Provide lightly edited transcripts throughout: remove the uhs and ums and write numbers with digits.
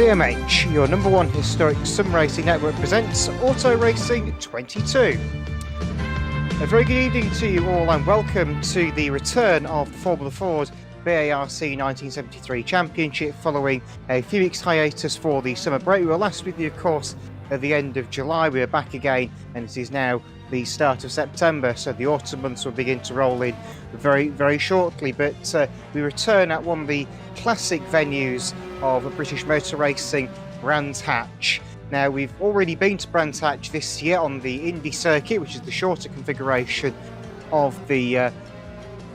CMH, your number one historic sim racing network, presents Auto Racing 22. A very good evening to you all and welcome to the return of the Formula Ford BARC 1973 Championship following a few weeks hiatus for the summer break. We were last with you, of course, at the end of July. We are back again and it is now the start of September, so the autumn months will begin to roll in very, very shortly. But we return at one of the classic venues of British motor racing, Brands Hatch. Now, we've already been to Brands Hatch this year on the Indy circuit, which is the shorter configuration of the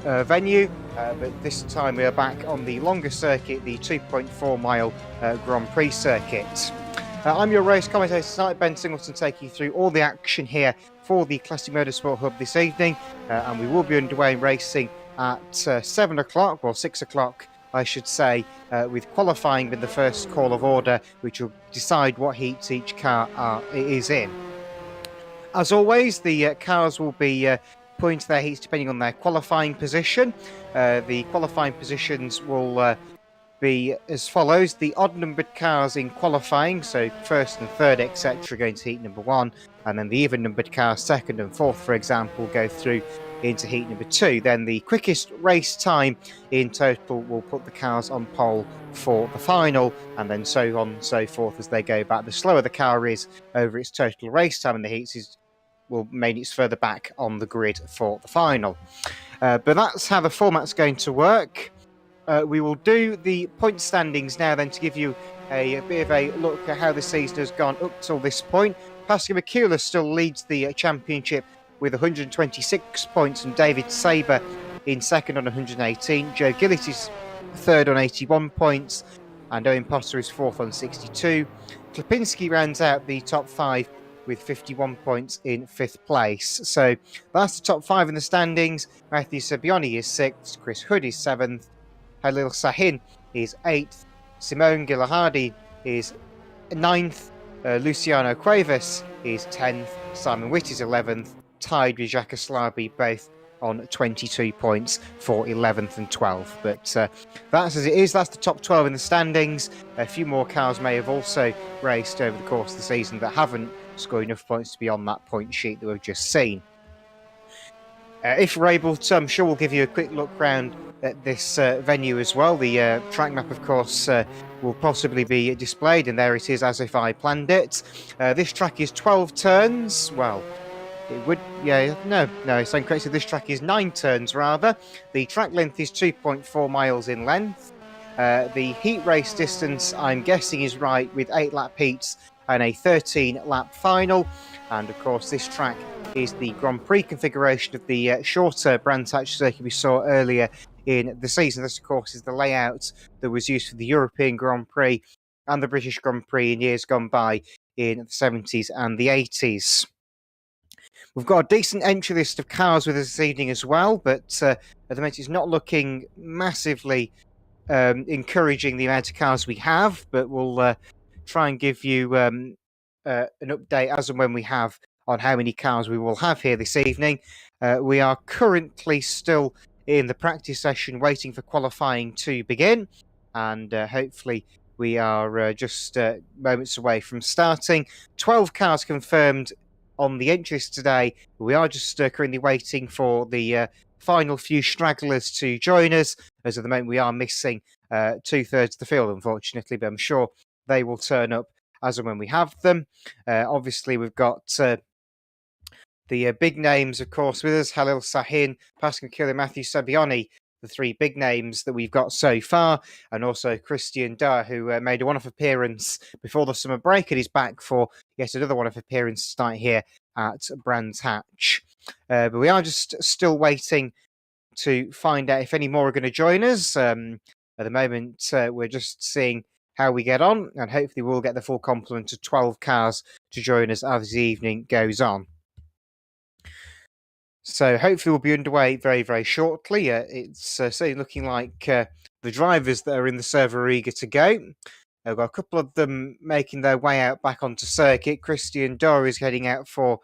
venue, but this time we are back on the longer circuit, the 2.4 mile Grand Prix circuit. I'm your race commentator tonight, Ben Singleton, taking you through all the action here for the Classic Motorsport Hub this evening, and we will be underway in racing at 7 o'clock, or 6 o'clock I should say, with qualifying in the first call of order, which will decide what heats each car is in. As always, the cars will be putting to their heats depending on their qualifying position. The qualifying positions will be as follows: the odd-numbered cars in qualifying, so first and third, etc., going to heat number 1, and then the even-numbered cars, second and fourth, for example, go through into heat number 2. Then the quickest race time in total will put the cars on pole for the final, and then so on and so forth as they go back. The slower the car is over its total race time in the heats will mean it's further back on the grid for the final. But that's how the format's going to work. We will do the point standings now then to give you a bit of a look at how the season has gone up till this point. Pascal McCuller still leads the championship with 126 points and David Saber in second on 118. Joe Gillett is third on 81 points and Owen Potter is fourth on 62. Klipinski rounds out the top 5 with 51 points in 5th place. So that's the top 5 in the standings. Matthew Sebbioni is 6th, Chris Hood is 7th, Halil Sahin is 8th, Simone Gilahadi is 9th, Luciano Cuevas is 10th, Simon Witt is 11th, tied with Jacques Slaby, both on 22 points for 11th and 12th. But that's as it is. That's the top 12 in the standings. A few more cars may have also raced over the course of the season that haven't scored enough points to be on that point sheet that we've just seen. If we're able to, I'm sure we'll give you a quick look round at this venue as well. The track map, of course, will possibly be displayed, and there it is as if I planned it. This track is 12 turns. Well, it would, no, it's incorrect. So this track is 9 turns, rather. The track length is 2.4 miles in length. The heat race distance, I'm guessing, is right, with 8 lap heats and a 13 lap final. And of course, this track is the Grand Prix configuration of the shorter Brands Hatch circuit we saw earlier in the season. This, of course, is the layout that was used for the European Grand Prix and the British Grand Prix in years gone by in the 70s and the 80s. We've got a decent entry list of cars with us this evening as well, but at the moment it's not looking massively encouraging the amount of cars we have, but we'll try and give you an update as and when we have on how many cars we will have here this evening. We are currently still in the practice session waiting for qualifying to begin, and hopefully we are just moments away from starting. 12 cars confirmed on the entries today. We are just currently waiting for the final few stragglers to join us, as at the moment we are missing 2/3 of the field, unfortunately, but I'm sure they will turn up as and when we have them. Obviously, we've got the big names, of course, with us: Halil Sahin, Pascal McCuller, Matthew Sebbioni, the 3 big names that we've got so far, and also Christian Dahr, who made a one-off appearance before the summer break and is back for yet another one-off appearance tonight here at Brands Hatch. But we are just still waiting to find out if any more are going to join us. At the moment, we're just seeing how we get on, and hopefully we'll get the full complement of 12 cars to join us as the evening goes on. So hopefully we'll be underway very, very shortly. It's certainly looking like the drivers that are in the server are eager to go. I've got a couple of them making their way out back onto circuit. Christian Dahr is heading out for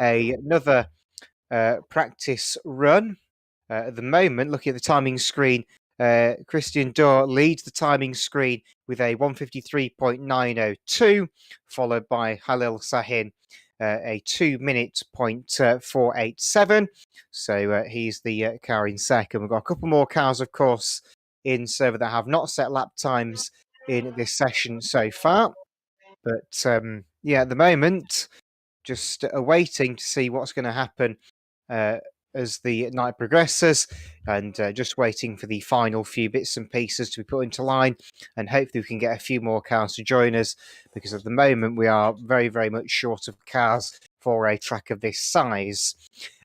another practice run. At the moment, looking at the timing screen, Christian Dorr leads the timing screen with a 1:53.902, followed by Halil Sahin, a 2:04.87. So he's the car in second. We've got a couple more cars, of course, in server that have not set lap times in this session so far. But yeah, at the moment, just awaiting to see what's going to happen as the night progresses, and just waiting for the final few bits and pieces to be put into line, and hopefully we can get a few more cars to join us, because at the moment we are very, very much short of cars for a track of this size.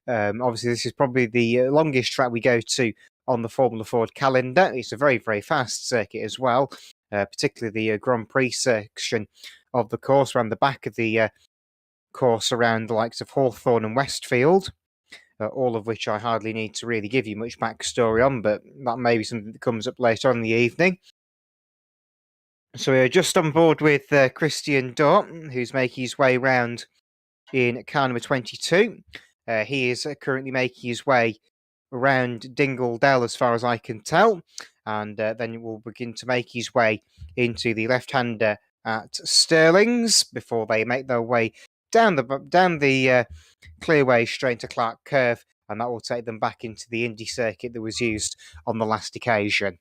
Obviously, this is probably the longest track we go to on the Formula Ford calendar. It's a very, very fast circuit as well, particularly the Grand Prix section of the course around the back of the course around the likes of Hawthorne and Westfield, all of which I hardly need to really give you much backstory on, but that may be something that comes up later on in the evening. So we're just on board with Christian Dorr, who's making his way round in car number 22. He is currently making his way around Dingle Dell as far as I can tell, and then will begin to make his way into the left-hander at Stirling's before they make their way down the clearway straight to Clark Curve, and that will take them back into the Indy circuit that was used on the last occasion.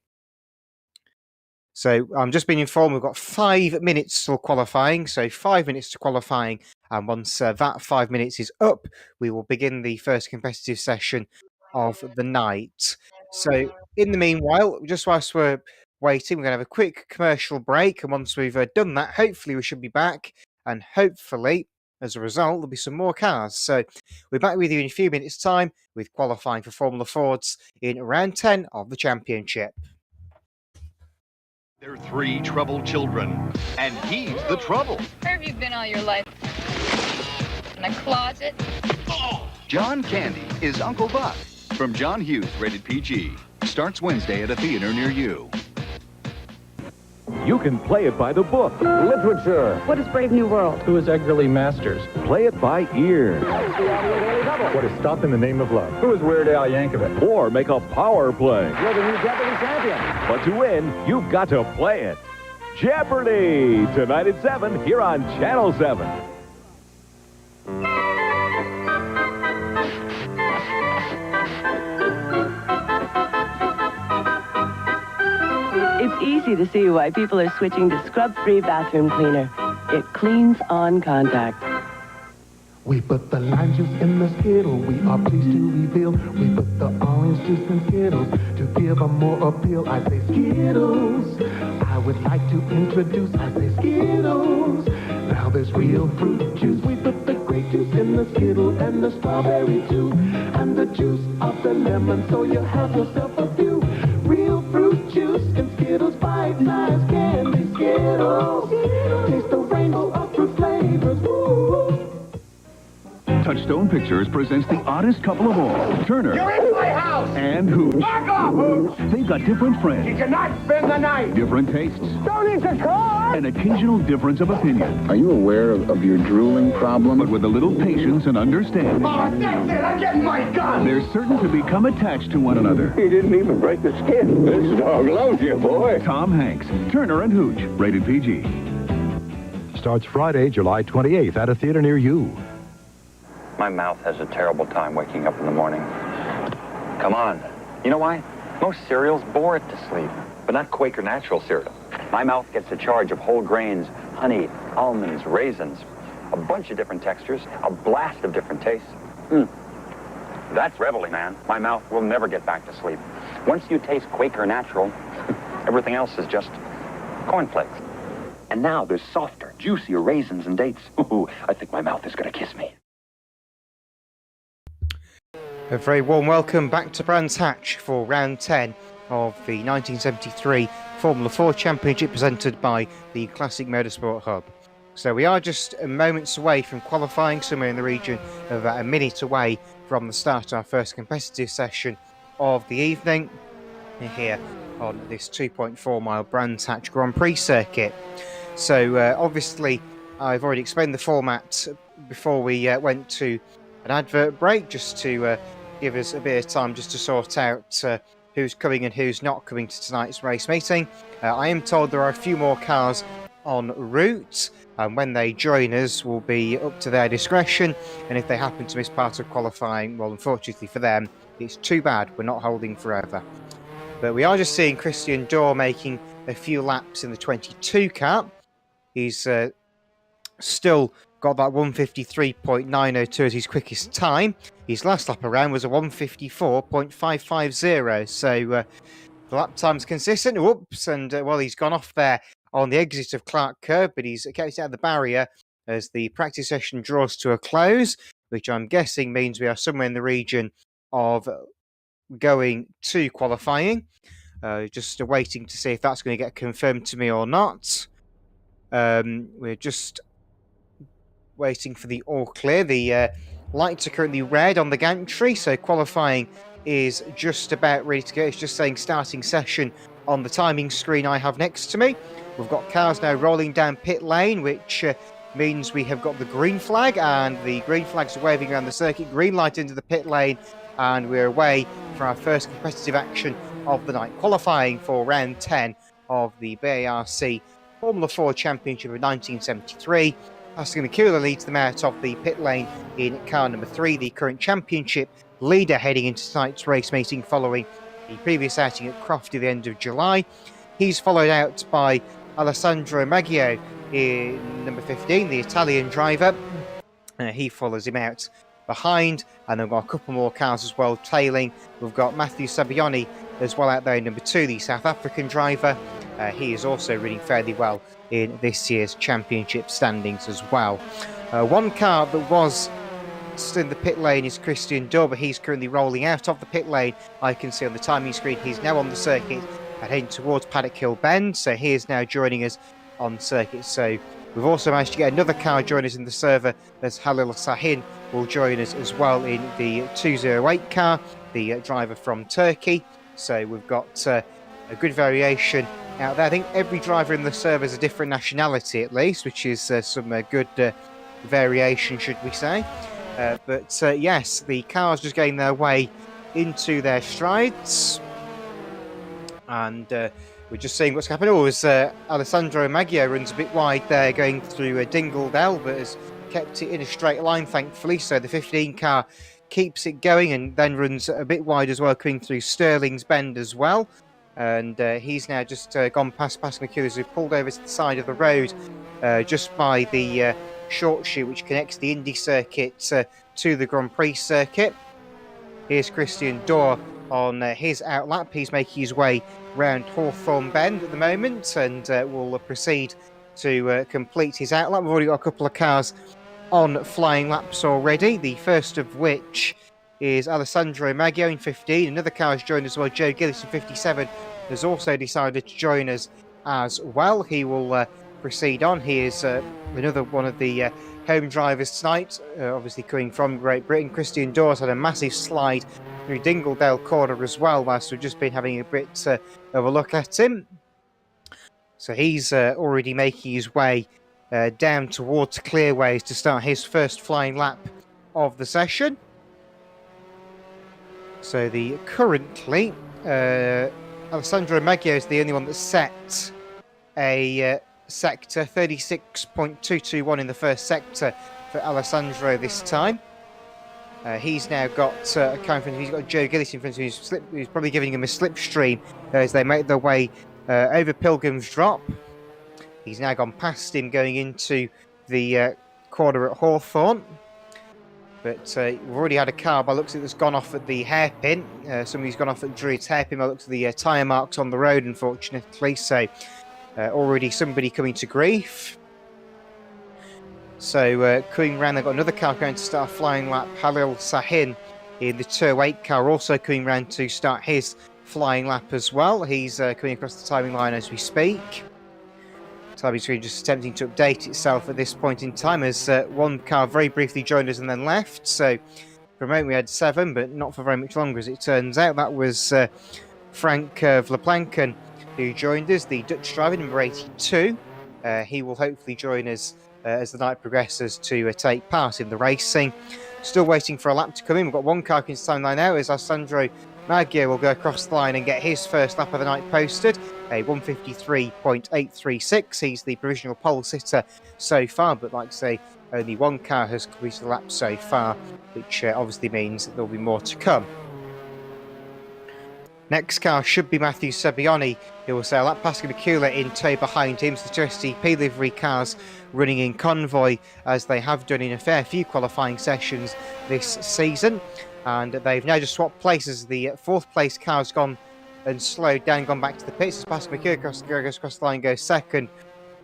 So I'm just being informed we've got 5 minutes till qualifying, so 5 minutes to qualifying, and once that 5 minutes is up, we will begin the first competitive session of the night. So in the meanwhile, just whilst we're waiting, we're going to have a quick commercial break, and once we've done that, hopefully we should be back, and hopefully, as a result, there'll be some more cars. So we're back with you in a few minutes' time with qualifying for Formula Fords in round 10 of the championship. They're 3 troubled children, and he's the trouble. Where have you been all your life? In a closet? John Candy is Uncle Buck from John Hughes, rated PG. Starts Wednesday at a theater near you. You can play it by the book. Literature. What is Brave New World? Who is Eggerly Masters? Play it by ear. What is Stop in the Name of Love? Who is Weird Al Yankovic? Or make a power play. You're the new Jeopardy champion. But to win, you've got to play it. Jeopardy! Tonight at 7 here on Channel 7. It's easy to see why people are switching to scrub-free bathroom cleaner. It cleans on contact. We put the lime juice in the Skittle, we are pleased to reveal. We put the orange juice in Skittles to give them more appeal. I say Skittles, I would like to introduce, I say Skittles. Now there's real fruit juice, we put the grape juice in the Skittle and the strawberry too. And the juice of the lemon, so you have yourself a few. Real fruit juice in Skittles, bite-sized candy Skittles. Taste the rainbow of fruit flavors, woo. Touchstone Pictures presents the oddest couple of all, Turner. You're in my house! And Hooch. Back off, Hooch! They've got different You friends, cannot spend the night! different tastes, Don't eat the car! an occasional difference of opinion, Are you aware of your drooling problem? but with a little patience and understanding, Oh, that's it! I'm getting my gun! they're certain to become attached to one another. He didn't even break the skin. This dog loves you, boy. Tom Hanks, Turner and Hooch, rated PG. Starts Friday, July 28th at a theater near you. My mouth has a terrible time waking up in the morning. Come on. You know why? Most cereals bore it to sleep, but not Quaker Natural cereal. My mouth gets a charge of whole grains, honey, almonds, raisins, a bunch of different textures, a blast of different tastes. That's Reveille, man. My mouth will never get back to sleep. Once you taste Quaker Natural, everything else is just cornflakes. And now there's softer, juicier raisins and dates. Ooh, I think my mouth is going to kiss me. A very warm welcome back to Brands Hatch for round 10 of the 1973 Formula Ford Championship presented by the Classic Motorsport Hub. So we are just moments away from qualifying, somewhere in the region of about a minute away from the start of our first competitive session of the evening here on this 2.4 mile Brands Hatch Grand Prix circuit. So obviously I've already explained the format before we went to an advert break, just to give us a bit of time just to sort out who's coming and who's not coming to tonight's race meeting. I am told there are a few more cars en route, and when they join us will be up to their discretion, and if they happen to miss part of qualifying, well, unfortunately for them, it's too bad. We're not holding forever. But we are just seeing Christian Dorr making a few laps in the 22 car. He's still got that 153.902 as his quickest time. His last lap around was a 154.550. So the lap time's consistent. Whoops, and well, he's gone off there on the exit of Clark Curve, but he's kept it out of the barrier as the practice session draws to a close, which I'm guessing means we are somewhere in the region of going to qualifying. Just waiting to see if that's going to get confirmed to me or not. We're just waiting for the all clear. The lights are currently red on the gantry, so qualifying is just about ready to go. It's just saying starting session on the timing screen I have next to me. We've got cars now rolling down pit lane, which means we have got the green flag, and the green flags are waving around the circuit. Green light into the pit lane, and we're away for our first competitive action of the night, qualifying for round 10 of the BARC Formula 4 Championship of 1973. Asking Akula leads them out of the pit lane in car number 3, the current championship leader heading into tonight's race meeting following the previous outing at Croft at the end of July. He's followed out by Alessandro Maggio in number 15, the Italian driver. He follows him out behind, and then we've got a couple more cars as well tailing. We've got Matthew Sabioni as well out there in number 2, the South African driver. He is also running fairly well in this year's championship standings as well. One car that was still in the pit lane is Christian Dorr, but he's currently rolling out of the pit lane. I can see on the timing screen he's now on the circuit and heading towards Paddock Hill Bend, so he is now joining us on circuit. So we've also managed to get another car join us in the server as Halil Sahin will join us as well in the 208 car, the driver from Turkey. So we've got a good variation out there. I think every driver in the server is a different nationality at least, which is some good variation, should we say. But yes, the cars just getting their way into their strides. And we're just seeing what's happening. Oh, as Alessandro Maggio runs a bit wide there going through Dingledale, but has kept it in a straight line, thankfully. So the 15 car keeps it going and then runs a bit wide as well, coming through Stirling's Bend as well. And he's now just gone past McHugh, who pulled over to the side of the road just by the short shoot which connects the Indy circuit to the Grand Prix circuit. Here's Christian Dorr on his outlap. He's making his way round Hawthorne Bend at the moment and will proceed to complete his outlap. We've already got a couple of cars on flying laps already, the first of which is Alessandro Maggio in 15. Another car has joined as well. Joe Gillis in 57 has also decided to join us as well. He will proceed on. He is another one of the home drivers tonight, obviously coming from Great Britain. Christian Dorr's had a massive slide through Dingledale corner as well, whilst we've just been having a bit of a look at him. So he's already making his way down towards Clearways to start his first flying lap of the session. So currently, Alessandro Maggio is the only one that set a sector, 36.221 in the first sector for Alessandro this time. He's now got a car in front of him. He's got Joe Gillis in front of him, who's probably giving him a slipstream as they make their way over Pilgrim's Drop. He's now gone past him going into the corner at Hawthorne. But we've already had a car, by looks at it, that's gone off at the hairpin. Somebody's gone off at Druid's hairpin by looks at the tyre marks on the road, unfortunately. So already somebody coming to grief. So coming round, they've got another car going to start a flying lap. Halil Sahin in the 208 car also coming round to start his flying lap as well. He's coming across the timing line as we speak. Timing screen just attempting to update itself at this point in time as one car very briefly joined us and then left. So for a moment we had 7, but not for very much longer as it turns out. That was Frank Vleplanken who joined us, the Dutch driver, number 82. He will hopefully join us as the night progresses to take part in the racing. Still waiting for a lap to come in. We've got one car into time line now as Alessandro Maggio will go across the line and get his first lap of the night posted, a 1:53.836. He's the provisional pole sitter so far, but like I say, only one car has completed the lap so far, which obviously means that there'll be more to come. Next car should be Matthew Sebbioni, who will sail up Pascal Mikula in tow behind him. So the two STP livery cars running in convoy, as they have done in a fair few qualifying sessions this season. And they've now just swapped places. The fourth place car's gone and slowed down, gone back to the pits as Pascal Mikula goes across the line, goes second,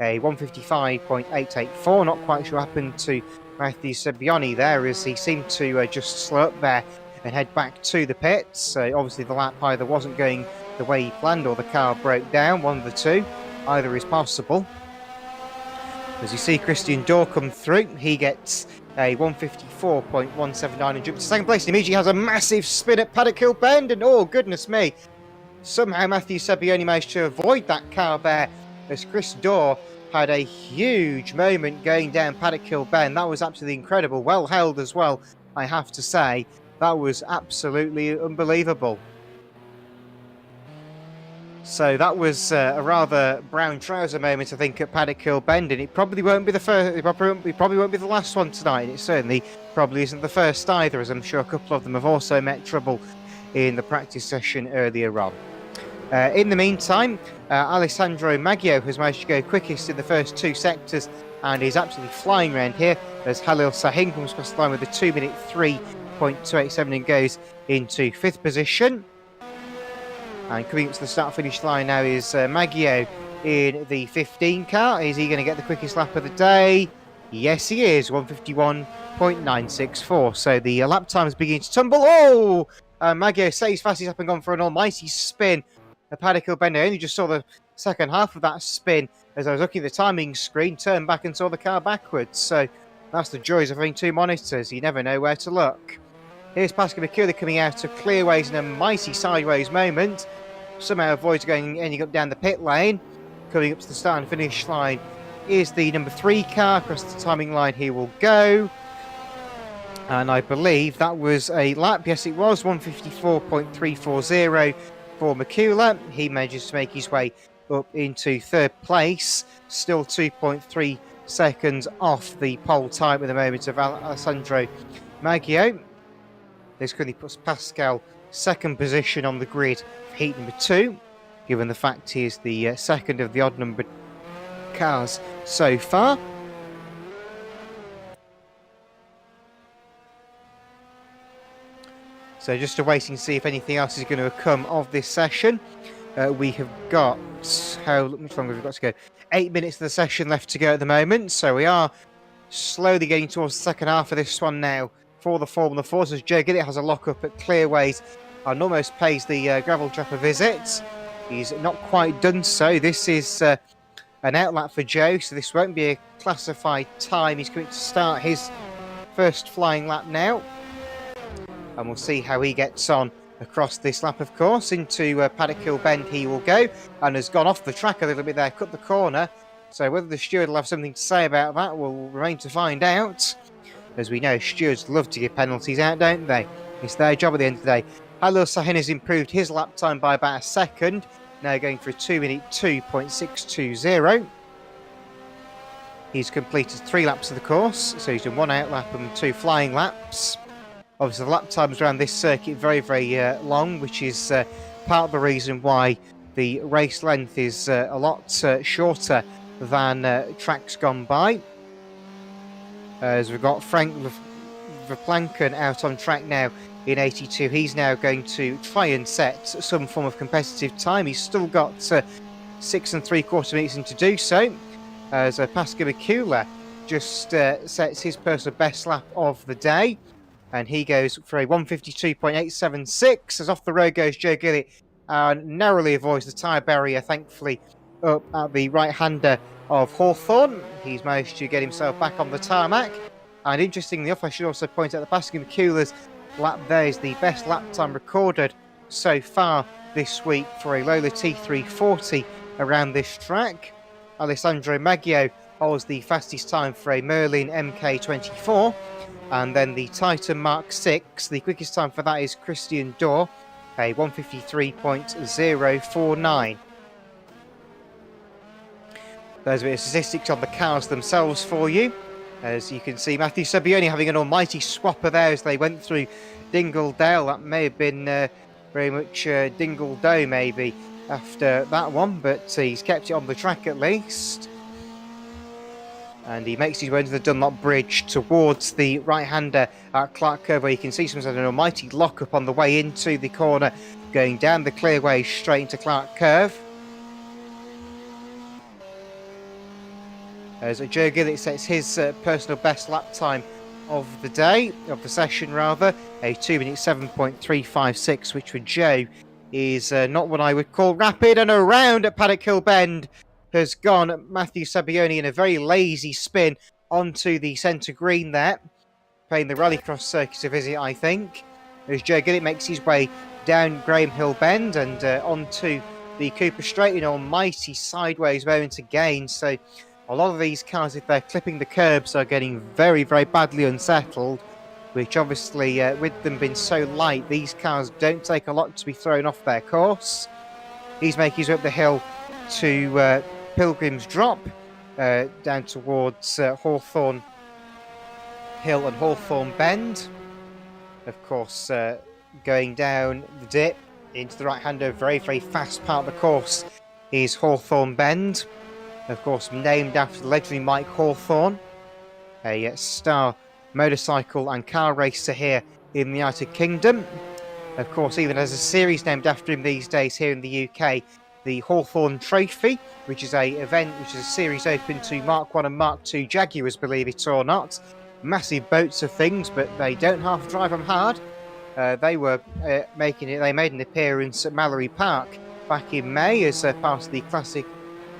a 1:55.884. Not quite sure what happened to Matthew Sebbioni there, as he seemed to just slow up there and head back to the pits. Obviously the lap either wasn't going the way he planned or the car broke down, one of the two. Either is possible. As you see Christian Dorr come through, he gets a 1:54.179 and jumps to second place. He immediately has a massive spin at Paddock Hill Bend, and oh goodness me, somehow Matthew Sebbioni managed to avoid that car there, as Chris Dorr had a huge moment going down Paddock Hill Bend. That was absolutely incredible, well held as well, I have to say. That was absolutely unbelievable. So that was a rather brown trouser moment, I think, at Paddock Hill Bend, and it probably won't be the first. It probably won't be the last one tonight. And it certainly probably isn't the first either, as I'm sure a couple of them have also met trouble in the practice session earlier on. In the meantime, Alessandro Maggio has managed to go quickest in the first two sectors, and he's absolutely flying around here as Halil Sahin comes across the line with a 2-minute 3.287 and goes into fifth position. And coming up to the start-finish line now is Maggio in the 15 car. Is he going to get the quickest lap of the day? Yes, he is. 1:51.964. So the lap time is beginning to tumble. Oh! Maggio stays fast. He's up and gone for an almighty spin. The Paddock Hill Bend. I only just saw the second half of that spin as I was looking at the timing screen, turned back and saw the car backwards. So that's the joys of having two monitors. You never know where to look. Here's Pascal Mikula coming out of clearways in a mighty sideways moment. Somehow avoids ending up down the pit lane. Coming up to the start and finish line is the number 3 car. Across the timing line he will go. And I believe that was a lap. Yes, it was. 1:54.340 for Mikula. He manages to make his way up into third place. Still 2.3 seconds off the pole time at the moment of Alessandro Maggio. This currently puts Pascal second position on the grid for heat number 2, given the fact he is the second of the odd numbered cars so far. So just awaiting to see if anything else is going to come of this session. We have got, how much longer have we got to go? 8 minutes of the session left to go at the moment, so we are slowly getting towards the second half of this one now for the Formula 4, as Joe Gillett has a lock-up at Clearways and almost pays the gravel trap a visit. He's not quite done so. This is an outlap for Joe, so this won't be a classified time. He's going to start his first flying lap now, and we'll see how he gets on across this lap, of course. Into Paddock Hill Bend he will go, and has gone off the track a little bit there, cut the corner. So whether the steward will have something to say about that will remain to find out. As we know, stewards love to give penalties out, don't they? It's their job at the end of the day. Halil Sahin has improved his lap time by about a second, now going for a 2-minute 2.620. He's completed 3 laps of the course, so he's done 1 out lap and 2 flying laps. Obviously, the lap times around this circuit very, very long, which is part of the reason why the race length is a lot shorter than tracks gone by. As we've got Frank Verplanken out on track now in 82. He's now going to try and set some form of competitive time. He's still got 6 3/4 minutes in to do so. As Pascal Mikula just sets his personal best lap of the day. And he goes for a 1:52.876. As off the road goes Joe Gillett and narrowly avoids the tyre barrier, thankfully, up at the right-hander of Hawthorne. He's managed to get himself back on the tarmac. And interestingly enough, I should also point out that Pascal Mikula's lap there is the best lap time recorded so far this week for a Lola T340 around this track. Alessandro Maggio holds the fastest time for a Merlin MK24. And then the Titan Mark 6, the quickest time for that is Christian Dorr a 153.049. There's a bit of statistics on the cars themselves for you. As you can see, Matthew Sabbioni having an almighty swapper there as they went through Dingledale. That may have been very much Dingledoe maybe after that one, but he's kept it on the track at least. And he makes his way to the Dunlop Bridge towards the right-hander at Clark Curve, where you can see some sort of an almighty lock-up on the way into the corner, going down the clearway straight into Clark Curve. As Joe Gillett sets his personal best lap time of the day, of the session rather, a 2 minute 7.356, which for Joe is not what I would call rapid. And around at Paddock Hill Bend has gone Matthew Sabbioni in a very lazy spin onto the centre green there, paying the Rallycross circuit a visit, I think, as Joe Gillett makes his way down Graham Hill Bend and onto the Cooper Straight in almighty sideways moment again. So a lot of these cars, if they're clipping the curbs, are getting very, very badly unsettled, which obviously, with them being so light, these cars don't take a lot to be thrown off their course. He's making his way up the hill to Pilgrim's Drop, down towards Hawthorne Hill and Hawthorne Bend. Of course, going down the dip into the right-hander, very, very fast part of the course is Hawthorne Bend. Of course, named after the legendary Mike Hawthorne, a star motorcycle and car racer here in the United Kingdom. Of course, even as a series named after him these days here in the UK, the Hawthorne Trophy, which is a series open to Mark 1 and Mark 2 Jaguars, believe it or not. Massive boats of things, but they don't half drive them hard. They made an appearance at Mallory Park back in May as part of the Classic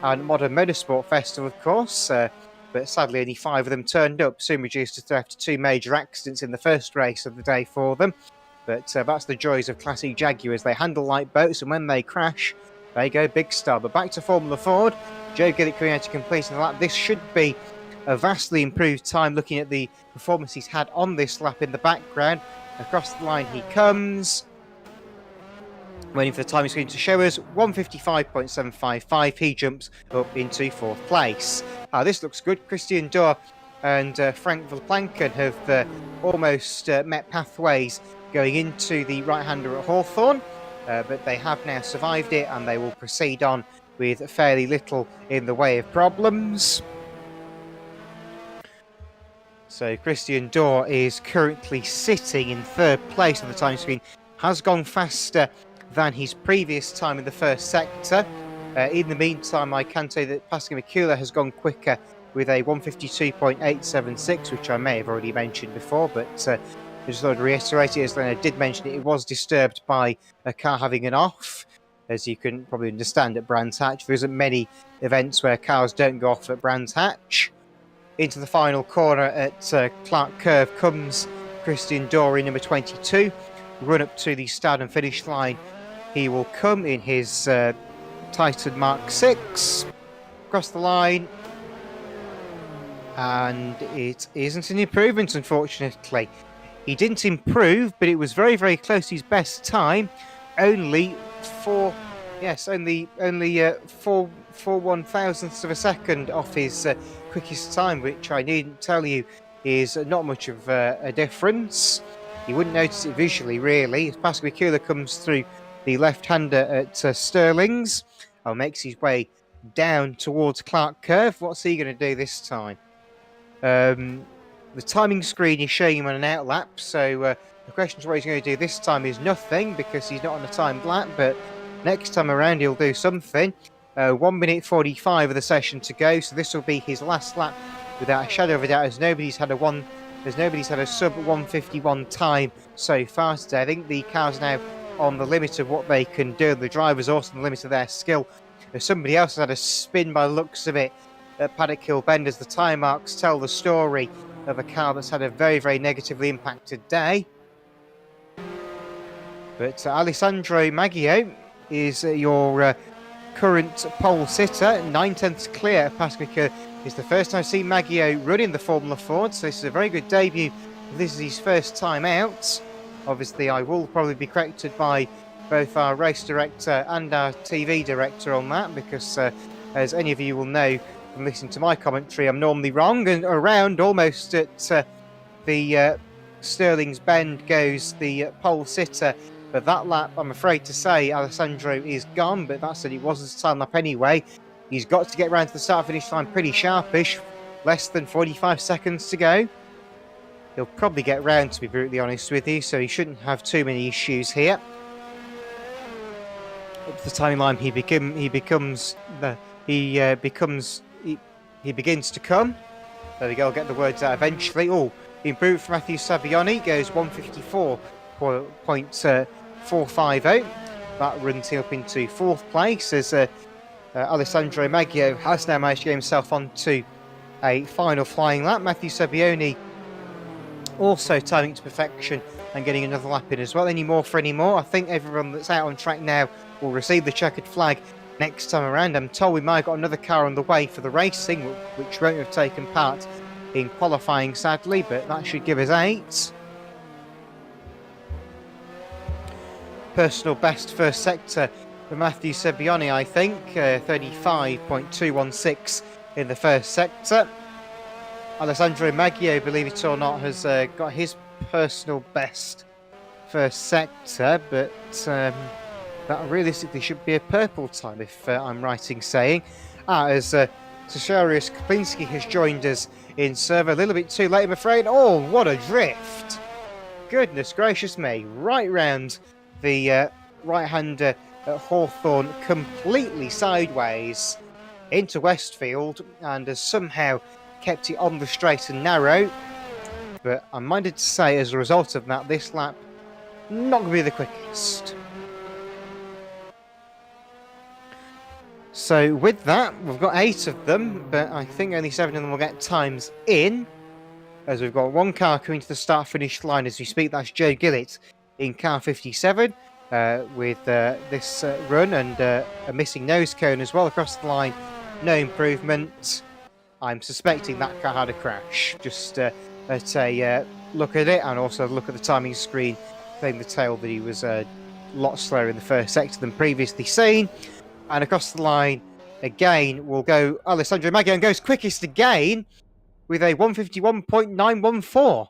and Modern Motorsport Festival, of course, but sadly only 5 of them turned up, soon reduced after 2 major accidents in the first race of the day for them. But that's the joys of Classic Jaguars. They handle like boats, and when they crash, they go big star. But back to Formula Ford. Joe Gillett coming out to completion the lap. This should be a vastly improved time, looking at the performance he's had on this lap in the background. Across the line he comes. Waiting for the timing screen to show us 155.755. He jumps up into 4th place. This looks good. Christian Dorr and Frank Verplanken have almost met pathways going into the right-hander at Hawthorne, but they have now survived it and they will proceed on with fairly little in the way of problems. So Christian Dorr is currently sitting in 3rd place on the time screen. Has gone faster than his previous time in the first sector. In the meantime, I can say that Pascal McCullough has gone quicker with a 152.876, which I may have already mentioned before, but I just thought I'd reiterate it, as Leonard did mention it. It was disturbed by a car having an off, as you can probably understand at Brands Hatch. There isn't many events where cars don't go off at Brands Hatch. Into the final corner at Clark Curve comes Christian Dorr in number 22. Run up to the start and finish line. He will come in his Titan Mark 6. Across the line. And it isn't an improvement, unfortunately. He didn't improve, but it was very, very close to his best time. Only 4 1/1000ths of a second off his quickest time, which I needn't tell you is not much of a difference. You wouldn't notice it visually, really. Pascal McCullough comes through the left-hander at Stirling's and makes his way down towards Clark Curve. What's he going to do this time? The timing screen is showing him on an outlap, so the question is what he's going to do this time is nothing, because he's not on a timed lap, but next time around he'll do something. 1 minute 45 of the session to go, so this will be his last lap without a shadow of a doubt, as nobody's had a sub 151 time so far today. I think the cars are now on the limit of what they can do. The drivers also on the limit of their skill. Somebody else has had a spin by the looks of it at Paddock Hill Bend, as the time marks tell the story of a car that's had a very, very negatively impacted day. But Alessandro Maggio is your current pole sitter, 9/10 clear. Pascal McCullough. It's the first time I've seen Maggio run in the Formula Ford, so this is a very good debut. This is his first time out. Obviously, I will probably be corrected by both our race director and our TV director on that, because as any of you will know from listening to my commentary, I'm normally wrong, and around almost at the Stirling's Bend goes the pole sitter. But that lap, I'm afraid to say, Alessandro is gone, but that said, it wasn't a time lap anyway. He's got to get round to the start-finish line pretty sharpish, less than 45 seconds to go. He'll probably get round, to be brutally honest with you, so he shouldn't have too many issues here. Up to the timeline, he begins to come. There we go. I'll get the words out eventually. Oh, the improvement for Matthew Savioni goes 154.450. That runs him up into 4th place as Alessandro Maggio has now managed to get himself onto a final flying lap. Matthew Savioni also timing to perfection and getting another lap in as well. Any more for any more? I think everyone that's out on track now will receive the checkered flag next time around. I'm told we might have got another car on the way for the racing, which won't have taken part in qualifying, sadly, but that should give us 8. Personal best first sector for Matthew Savioni, I think, 35.216 in the first sector. Alessandro Maggio, believe it or not, has got his personal best first sector, but that realistically should be a purple time, if I'm right in saying. As Sasharius Koplinski has joined us in serve a little bit too late, I'm afraid. Oh, what a drift! Goodness gracious me, right round the right-hander at Hawthorne, completely sideways into Westfield, and has somehow kept it on the straight and narrow. But I'm minded to say, as a result of that, this lap not going to be the quickest. So with that, we've got 8 of them, but I think only 7 of them will get times in, as we've got one car coming to the start-finish line as we speak. That's Joe Gillett in car 57 with this run, and a missing nose cone as well across the line. No improvement. I'm suspecting that car had a crash. Just at a look at it, and also look at the timing screen, playing the tail that he was a lot slower in the first sector than previously seen. And across the line again will go Alessandro Maggio, and goes quickest again with a 151.914.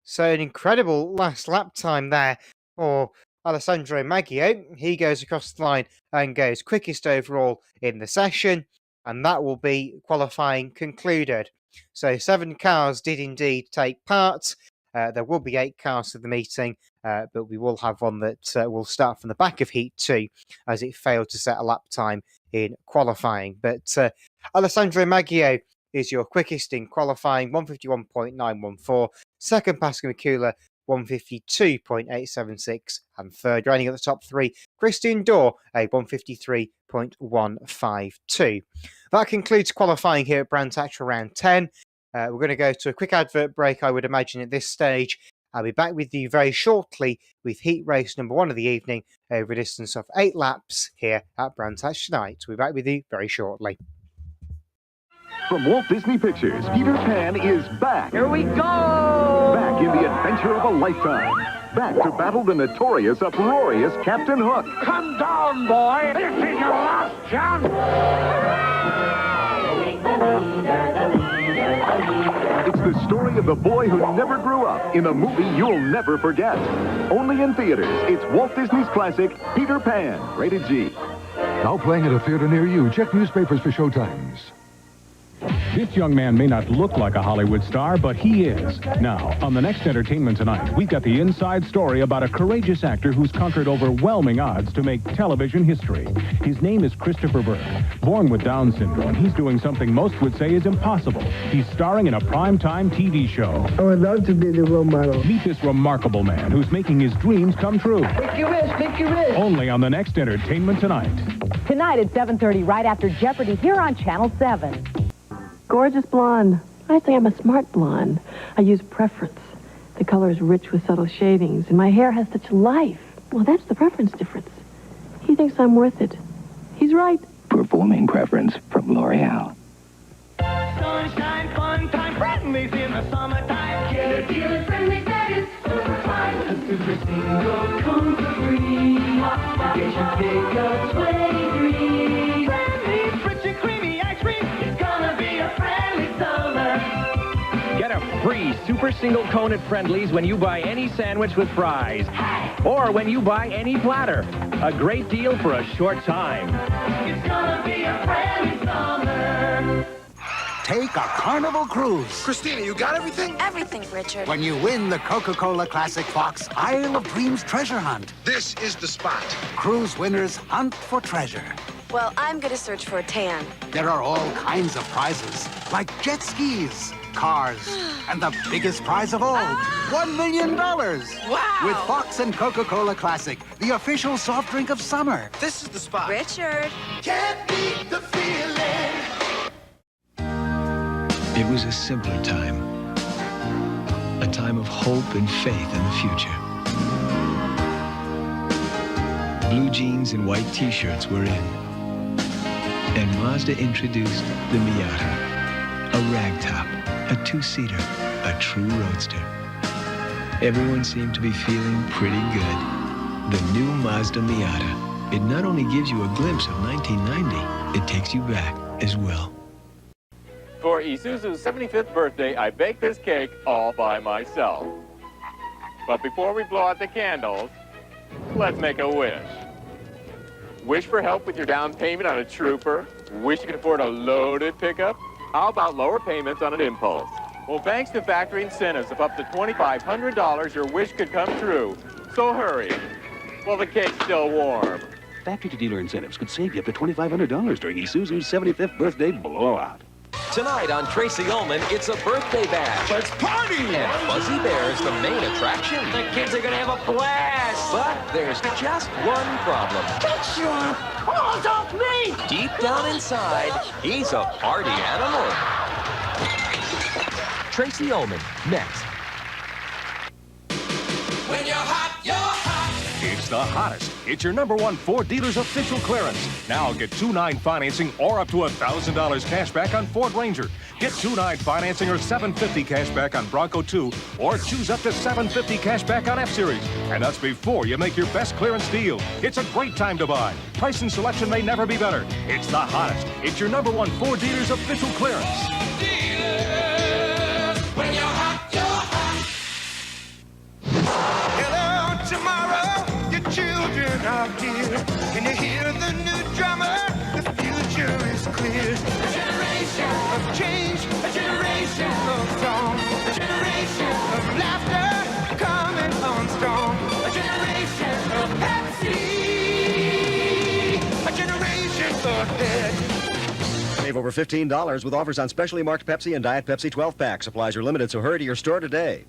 So an incredible last lap time there for Alessandro Maggio. He goes across the line and goes quickest overall in the session, and that will be qualifying concluded. So 7 cars did indeed take part. There will be 8 cars for the meeting, but we will have one that will start from the back of Heat 2, as it failed to set a lap time in qualifying. But Alessandro Maggio is your quickest in qualifying, 151.914. Second, Pascal Mikula, 152.876. And third, running at the top 3, Christian Dorr, a 153.152. That concludes qualifying here at Brands Hatch for round 10. We're going to go to a quick advert break, I would imagine, at this stage. I'll be back with you very shortly with heat race number 1 of the evening over a distance of 8 laps here at Brands Hatch tonight. We'll be back with you very shortly. From Walt Disney Pictures, Peter Pan is back. Here we go! Back in the adventure of a lifetime. Back to battle the notorious, uproarious Captain Hook. Come down, boy! This is your last chance! It's the story of the boy who never grew up in a movie you'll never forget. Only in theaters, it's Walt Disney's classic, Peter Pan, rated G. Now playing at a theater near you. Check newspapers for showtimes. This young man may not look like a Hollywood star, but he is. Now, on the next Entertainment Tonight, we've got the inside story about a courageous actor who's conquered overwhelming odds to make television history. His name is Christopher Burke. Born with Down syndrome, he's doing something most would say is impossible. He's starring in a primetime TV show. I would love to be the role model. Meet this remarkable man who's making his dreams come true. Take your risk, take your risk. Only on the next Entertainment Tonight. Tonight at 7:30, right after Jeopardy, here on Channel 7. Gorgeous blonde. I say I'm a smart blonde. I use preference. The color is rich with subtle shadings, and my hair has such life. Well, that's the preference difference. He thinks I'm worth it. He's right. Performing preference from L'Oreal. Sunshine, fun time, friendlies in the summertime. Get a deal of friendly, that is super fine. A super single comes free. Vacation Pickups 23. Friendly, rich and creamy ice cream. It's gonna be a friendly summer. Get a free super single cone at Friendly's when you buy any sandwich with fries. Or when you buy any platter. A great deal for a short time. It's gonna be a friendly summer. Take a Carnival cruise. Christina, you got everything? Everything, Richard. When you win the Coca-Cola Classic Fox Isle of Dreams treasure hunt. This is the spot. Cruise winners hunt for treasure. Well, I'm gonna search for a tan. There are all kinds of prizes, like jet skis, cars, and the biggest prize of all, $1 million. Wow! With Fox and Coca-Cola Classic, the official soft drink of summer. This is the spot. Richard. Can't beat the feeling. It was a simpler time. A time of hope and faith in the future. Blue jeans and white t-shirts were in. And Mazda introduced the Miata. A ragtop, a two-seater, a true roadster. Everyone seemed to be feeling pretty good. The new Mazda Miata. It not only gives you a glimpse of 1990, it takes you back as well. For Isuzu's 75th birthday, I baked this cake all by myself. But before we blow out the candles, let's make a wish. Wish for help with your down payment on a Trooper? Wish you could afford a loaded pickup? How about lower payments on an Impulse? Well, thanks to factory incentives of up to $2,500, your wish could come true. So hurry, while the cake's still warm. Factory-to-dealer incentives could save you up to $2,500 during Isuzu's 75th birthday blowout. Tonight on Tracy Ullman, it's a birthday bash. Let's party! And Fuzzy Bear's the main attraction. The kids are gonna have a blast. But there's just one problem. Get your paws off me! Deep down inside, he's a party animal. Tracy Ullman, next. When you're hot, you're hot. It's the hottest. It's your #1 Ford dealer's official clearance. Now get 2.9 financing or up to $1,000 cash back on Ford Ranger. Get 2.9 financing or $750 cash back on Bronco 2, or choose up to $750 cash back on F-Series. And that's before you make your best clearance deal. It's a great time to buy. Price and selection may never be better. It's the hottest. It's your #1 Ford dealer's official clearance. When you're hot, you're hot. Hello, tomorrow, your children are here. Can you hear the new drummer? The future is clear. A generation of change, a generation of song, a generation of laughter coming on strong. A generation of Pepsi, a generation ahead. Save over $15 with offers on specially marked Pepsi and Diet Pepsi 12-pack. Supplies are limited, so hurry to your store today.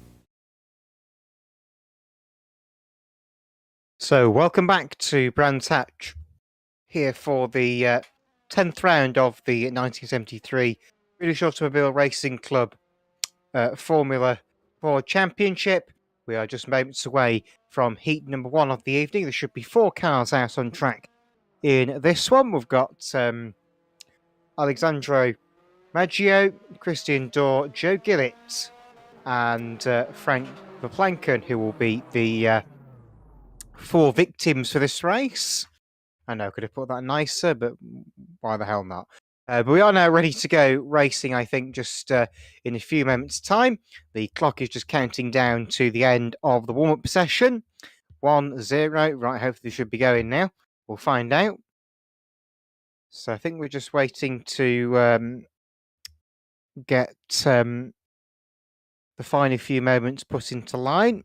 So, welcome back to Brands Hatch, here for the 10th round of the 1973 British Automobile Racing Club Formula 4 Championship. We are just moments away from heat number 1 of the evening. There should be 4 cars out on track in this one. We've got Alexandro Maggio, Christian Dorr, Joe Gillett, and Frank Verplanken, who will be the 4 victims for this race. I know I could have put that nicer, but why the hell not? But we are now ready to go racing, I think, just in a few moments' time. The clock is just counting down to the end of the warm-up session. 1-0. Right, hopefully they should be going now. We'll find out. So I think we're just waiting to get the final few moments put into line.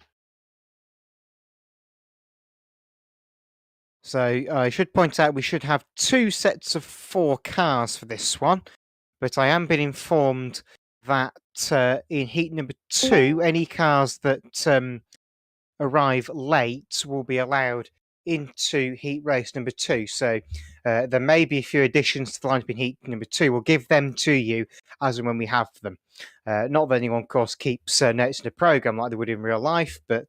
So I should point out we should have 2 sets of 4 cars for this one, but I am being informed that in heat number 2, any cars that arrive late will be allowed into heat race number 2. So there may be a few additions to the lineup in heat number 2. We'll give them to you as and when we have them. Not that anyone, of course, keeps notes in the programme like they would in real life, but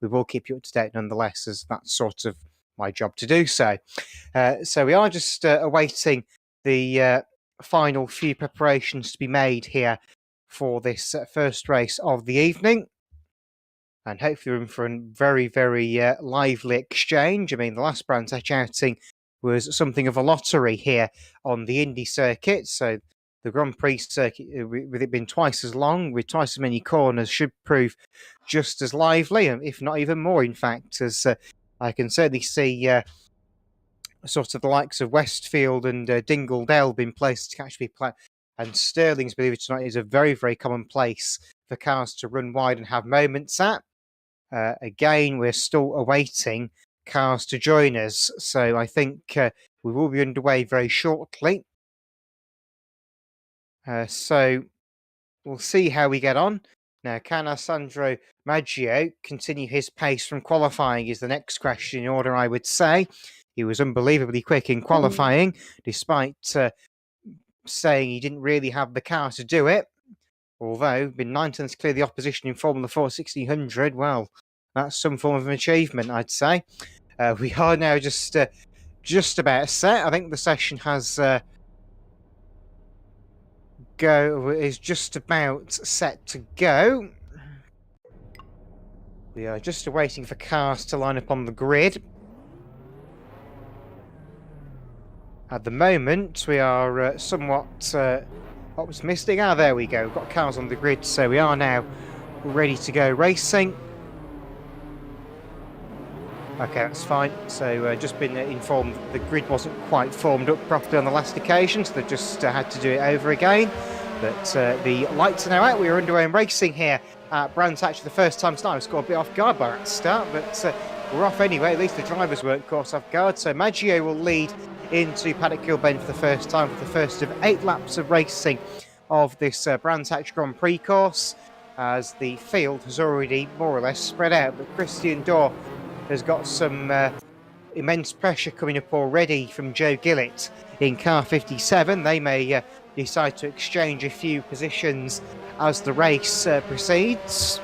we will keep you up to date nonetheless, as that's sort of my job to do so. So we are just awaiting the final few preparations to be made here for this first race of the evening. and hopefully room for a very, very lively exchange. I mean, the last Brands Hatch outing was something of a lottery here on the Indy circuit, so the Grand Prix circuit, with it being twice as long, with twice as many corners, should prove just as lively, if not even more, in fact, as I can certainly see sort of the likes of Westfield and Dingledale being placed to catch people out. And Stirling's, believe it or not, is a very, very common place for cars to run wide and have moments at. Again, we're still awaiting cars to join us, so I think we will be underway very shortly. So we'll see how we get on. Now, can Alessandro Maggio continue his pace from qualifying is the next question in order, I would say. He was unbelievably quick in qualifying, despite saying he didn't really have the car to do it. Although, been 9 tenths clear the opposition in Formula 4 1600, well, that's some form of an achievement, I'd say. We are now just about set. I think the session has is just about set to go. We are just waiting for cars to line up on the grid. At the moment, we are somewhat optimistic. There we go. We've got cars on the grid, so we are now ready to go racing. Okay, that's fine. So just been informed that the grid wasn't quite formed up properly on the last occasion, so they just had to do it over again. But the lights are now out. We are underway in racing here at Brands Hatch for the first time tonight. We've got a bit off guard by that start, but we're off anyway. At least the drivers weren't caught off guard. So Maggio will lead into Paddock Kilbane for the first time, for the first of 8 laps of racing of this Brands Hatch Grand Prix course, as the field has already more or less spread out. But Christian Dorr has got some immense pressure coming up already from Joe Gillett in car 57. They may decide to exchange a few positions as the race proceeds.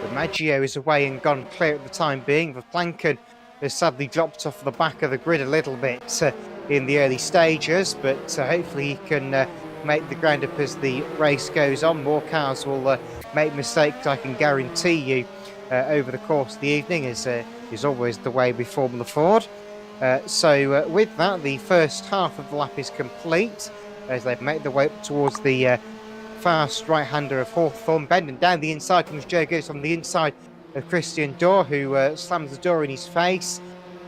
But Maggio is away and gone clear at the time being. Planken has sadly dropped off the back of the grid a little bit in the early stages, but hopefully he can make the ground up as the race goes on. More cars will make mistakes, I can guarantee you, over the course of the evening, as is always the way with Formula Ford. So with that, the first half of the lap is complete as they make their way up towards the fast right-hander of Hawthorne Bend, and down the inside comes Joe Gillett on the inside of Christian Dorr, who slams the door in his face.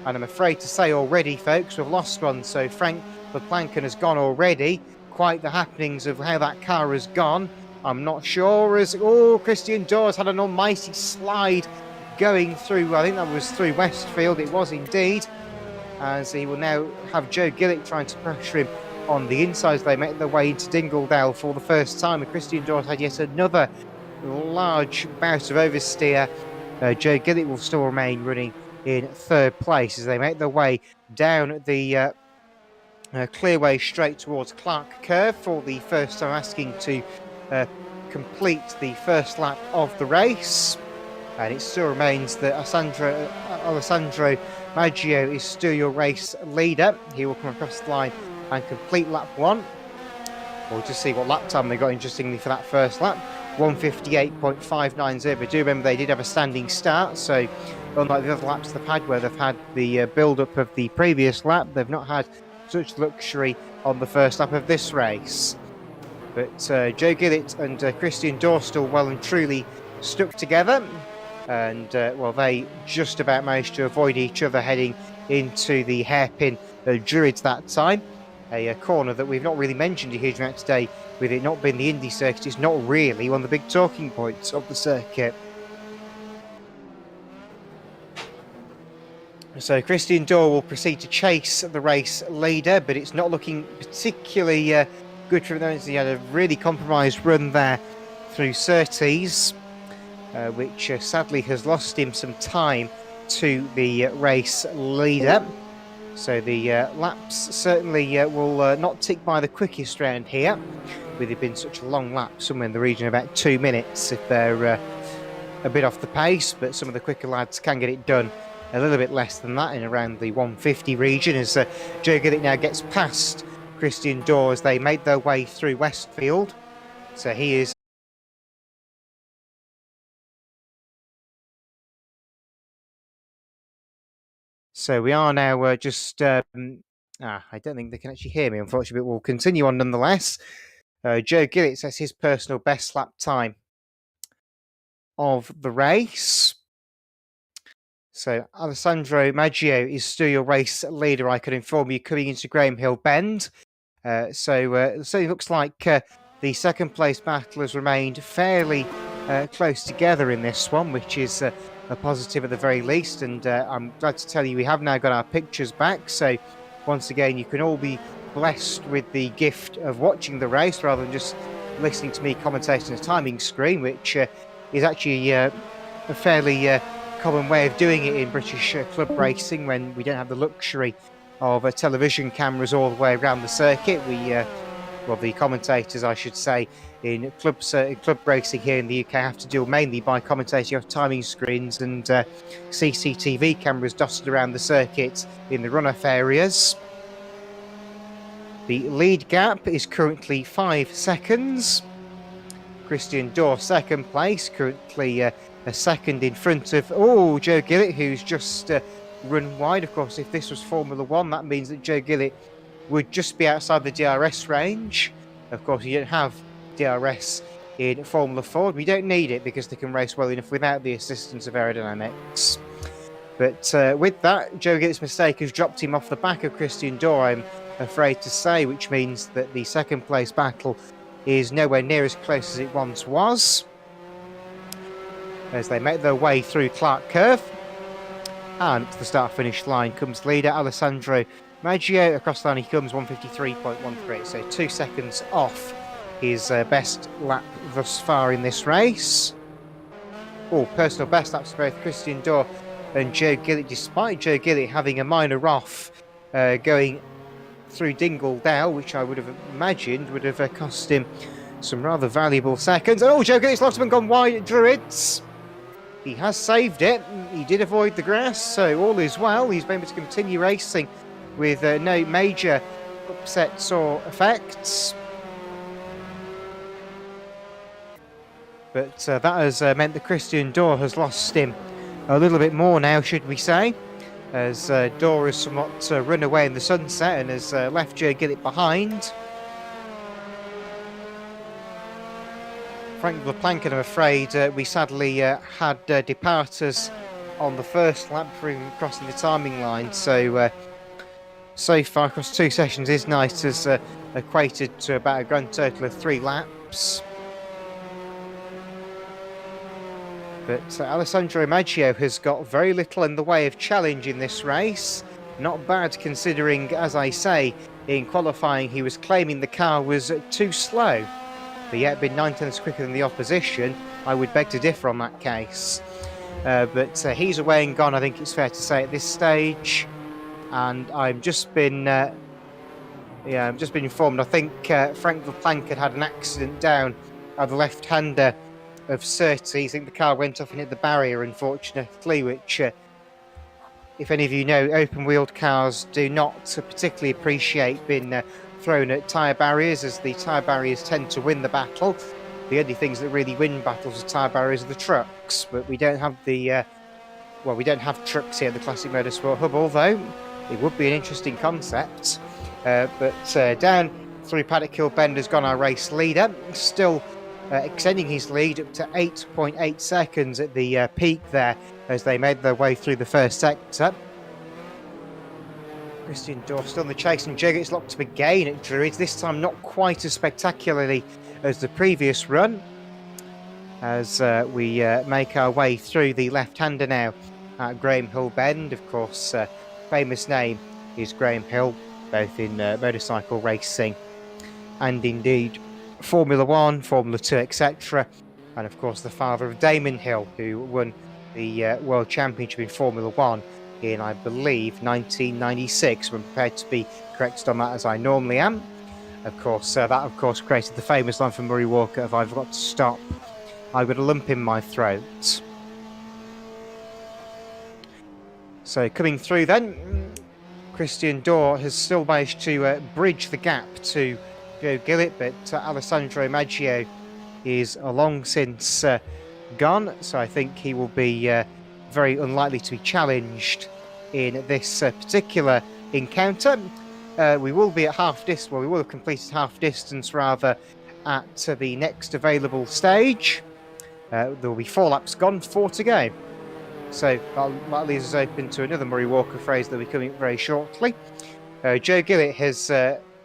And I'm afraid to say already, folks, we've lost one. So Frank Planken has gone already. Quite the happenings of how that car has gone, I'm not sure. As Christian Dorr has had an almighty slide going through, I think that was through Westfield, it was indeed, as he will now have Joe Gillett trying to pressure him on the inside as they make their way into Dingledale for the first time. And Christian Dorr had yet another large bout of oversteer. Joe Gillett will still remain running in third place as they make their way down the clearway straight towards Clark Curve for the first time, asking to complete the first lap of the race. And it still remains that Alessandro Maggio is still your race leader. He will come across the line and complete lap 1. We'll just see what lap time they got, interestingly, for that first lap. 158.590. But do remember they did have a standing start, so unlike the other laps they've had where they've had the build-up of the previous lap, they've not had such luxury on the first lap of this race. But Joe Gillett and Christian Dorr still well and truly stuck together, and they just about managed to avoid each other heading into the hairpin Druids that time. A corner that we've not really mentioned a huge amount today, with it not being the Indy circuit. It's not really one of the big talking points of the circuit. So Christian Dorr will proceed to chase the race leader, but it's not looking particularly good for him. He had a really compromised run there through Surtees, which sadly has lost him some time to the race leader. So the laps certainly will not tick by the quickest round here, with it being such a long lap, somewhere in the region of about 2 minutes if they're a bit off the pace, but some of the quicker lads can get it done a little bit less than that, in around the 150 region, as Joe Gillett now gets past Christian Dorr as they make their way through Westfield. So he is So we are now just... I don't think they can actually hear me, unfortunately, but we'll continue on nonetheless. Joe Gillett sets his personal best lap time of the race. So Alessandro Maggio is still your race leader, I can inform you, coming into Graham Hill Bend. So it looks like the second place battle has remained fairly close together in this one, which is a positive at the very least. And I'm glad to tell you we have now got our pictures back. So once again, you can all be blessed with the gift of watching the race rather than just listening to me commentating on a timing screen, which is actually a fairly common way of doing it in British club racing when we don't have the luxury of television cameras all the way around the circuit. The commentators, I should say, in club racing here in the UK have to deal mainly by commentating off timing screens and CCTV cameras dotted around the circuit in the run-off areas. The lead gap is currently 5 seconds. Christian Dorr, second place, currently a second in front of Joe Gillett, who's just run wide. Of course, if this was Formula 1, that means that Joe Gillett would just be outside the DRS range. Of course, you don't have DRS in Formula 4. We don't need it because they can race well enough without the assistance of aerodynamics. But with that, Joe Gillett's mistake has dropped him off the back of Christian Dorr, I'm afraid to say, which means that the second place battle is nowhere near as close as it once was, as they make their way through Clark Curve. And to the start-finish line comes leader Alessandro Maggio. Across the line he comes 153.13, so 2 seconds off his best lap thus far in this race. Personal best laps for both Christian Dorr and Joe Gillett, despite Joe Gillett having a minor off going through Dingledale, which I would have imagined would have cost him some rather valuable seconds. Joe Gillett's lost him and gone wide at Druids. He has saved it. He did avoid the grass, so all is well. He's been able to continue racing with no major upsets or effects. But that has meant that Christian Dorr has lost him a little bit more now, should we say, as Dorr has somewhat run away in the sunset and has left Joe Gillett behind. Frank Plankin, I'm afraid, we sadly had departers on the first lap for him crossing the timing line. So far across 2 sessions, his night has equated to about a grand total of 3 laps. But Alessandro Maggio has got very little in the way of challenge in this race. Not bad considering, as I say, in qualifying he was claiming the car was too slow. But yet been 9 tenths quicker than the opposition. I would beg to differ on that case. But he's away and gone, I think it's fair to say, at this stage. And I've just been informed. I think Frank Plank had an accident down at the left-hander of Surtees. I think the car went off and hit the barrier, unfortunately, which, if any of you know, open-wheeled cars do not particularly appreciate being thrown at tyre barriers, as the tyre barriers tend to win the battle. The only things that really win battles with tyre barriers are the trucks, but we don't have we don't have trucks here at the Classic Motorsport Hub, although it would be an interesting concept. But down through Paddock Hill Bend has gone our race leader, still extending his lead up to 8.8 seconds at the peak there as they made their way through the first sector. Christian Dorr still in the chase, and Joe Gillett's locked up again at Druids, this time not quite as spectacularly as the previous run, as we make our way through the left-hander now at Graham Hill Bend. Of course, famous name is Graham Hill, both in motorcycle racing and indeed Formula 1, Formula 2, etc. And of course the father of Damon Hill, who won the World Championship in Formula 1 in, I believe, 1996. I'm prepared to be corrected on that, as I normally am. Of course, that created the famous line from Murray Walker, "If I've got to stop, I've got a lump in my throat." So coming through then, Christian Dorr has still managed to bridge the gap to Joe Gillett, but Alessandro Maggio is long since gone, so I think he will be very unlikely to be challenged in this particular encounter. We will be at half distance, well, we will have completed half distance rather at the next available stage. There will be 4 laps gone, 4 to go. So that leaves us open to another Murray Walker phrase that will be coming very shortly. Joe Gillett has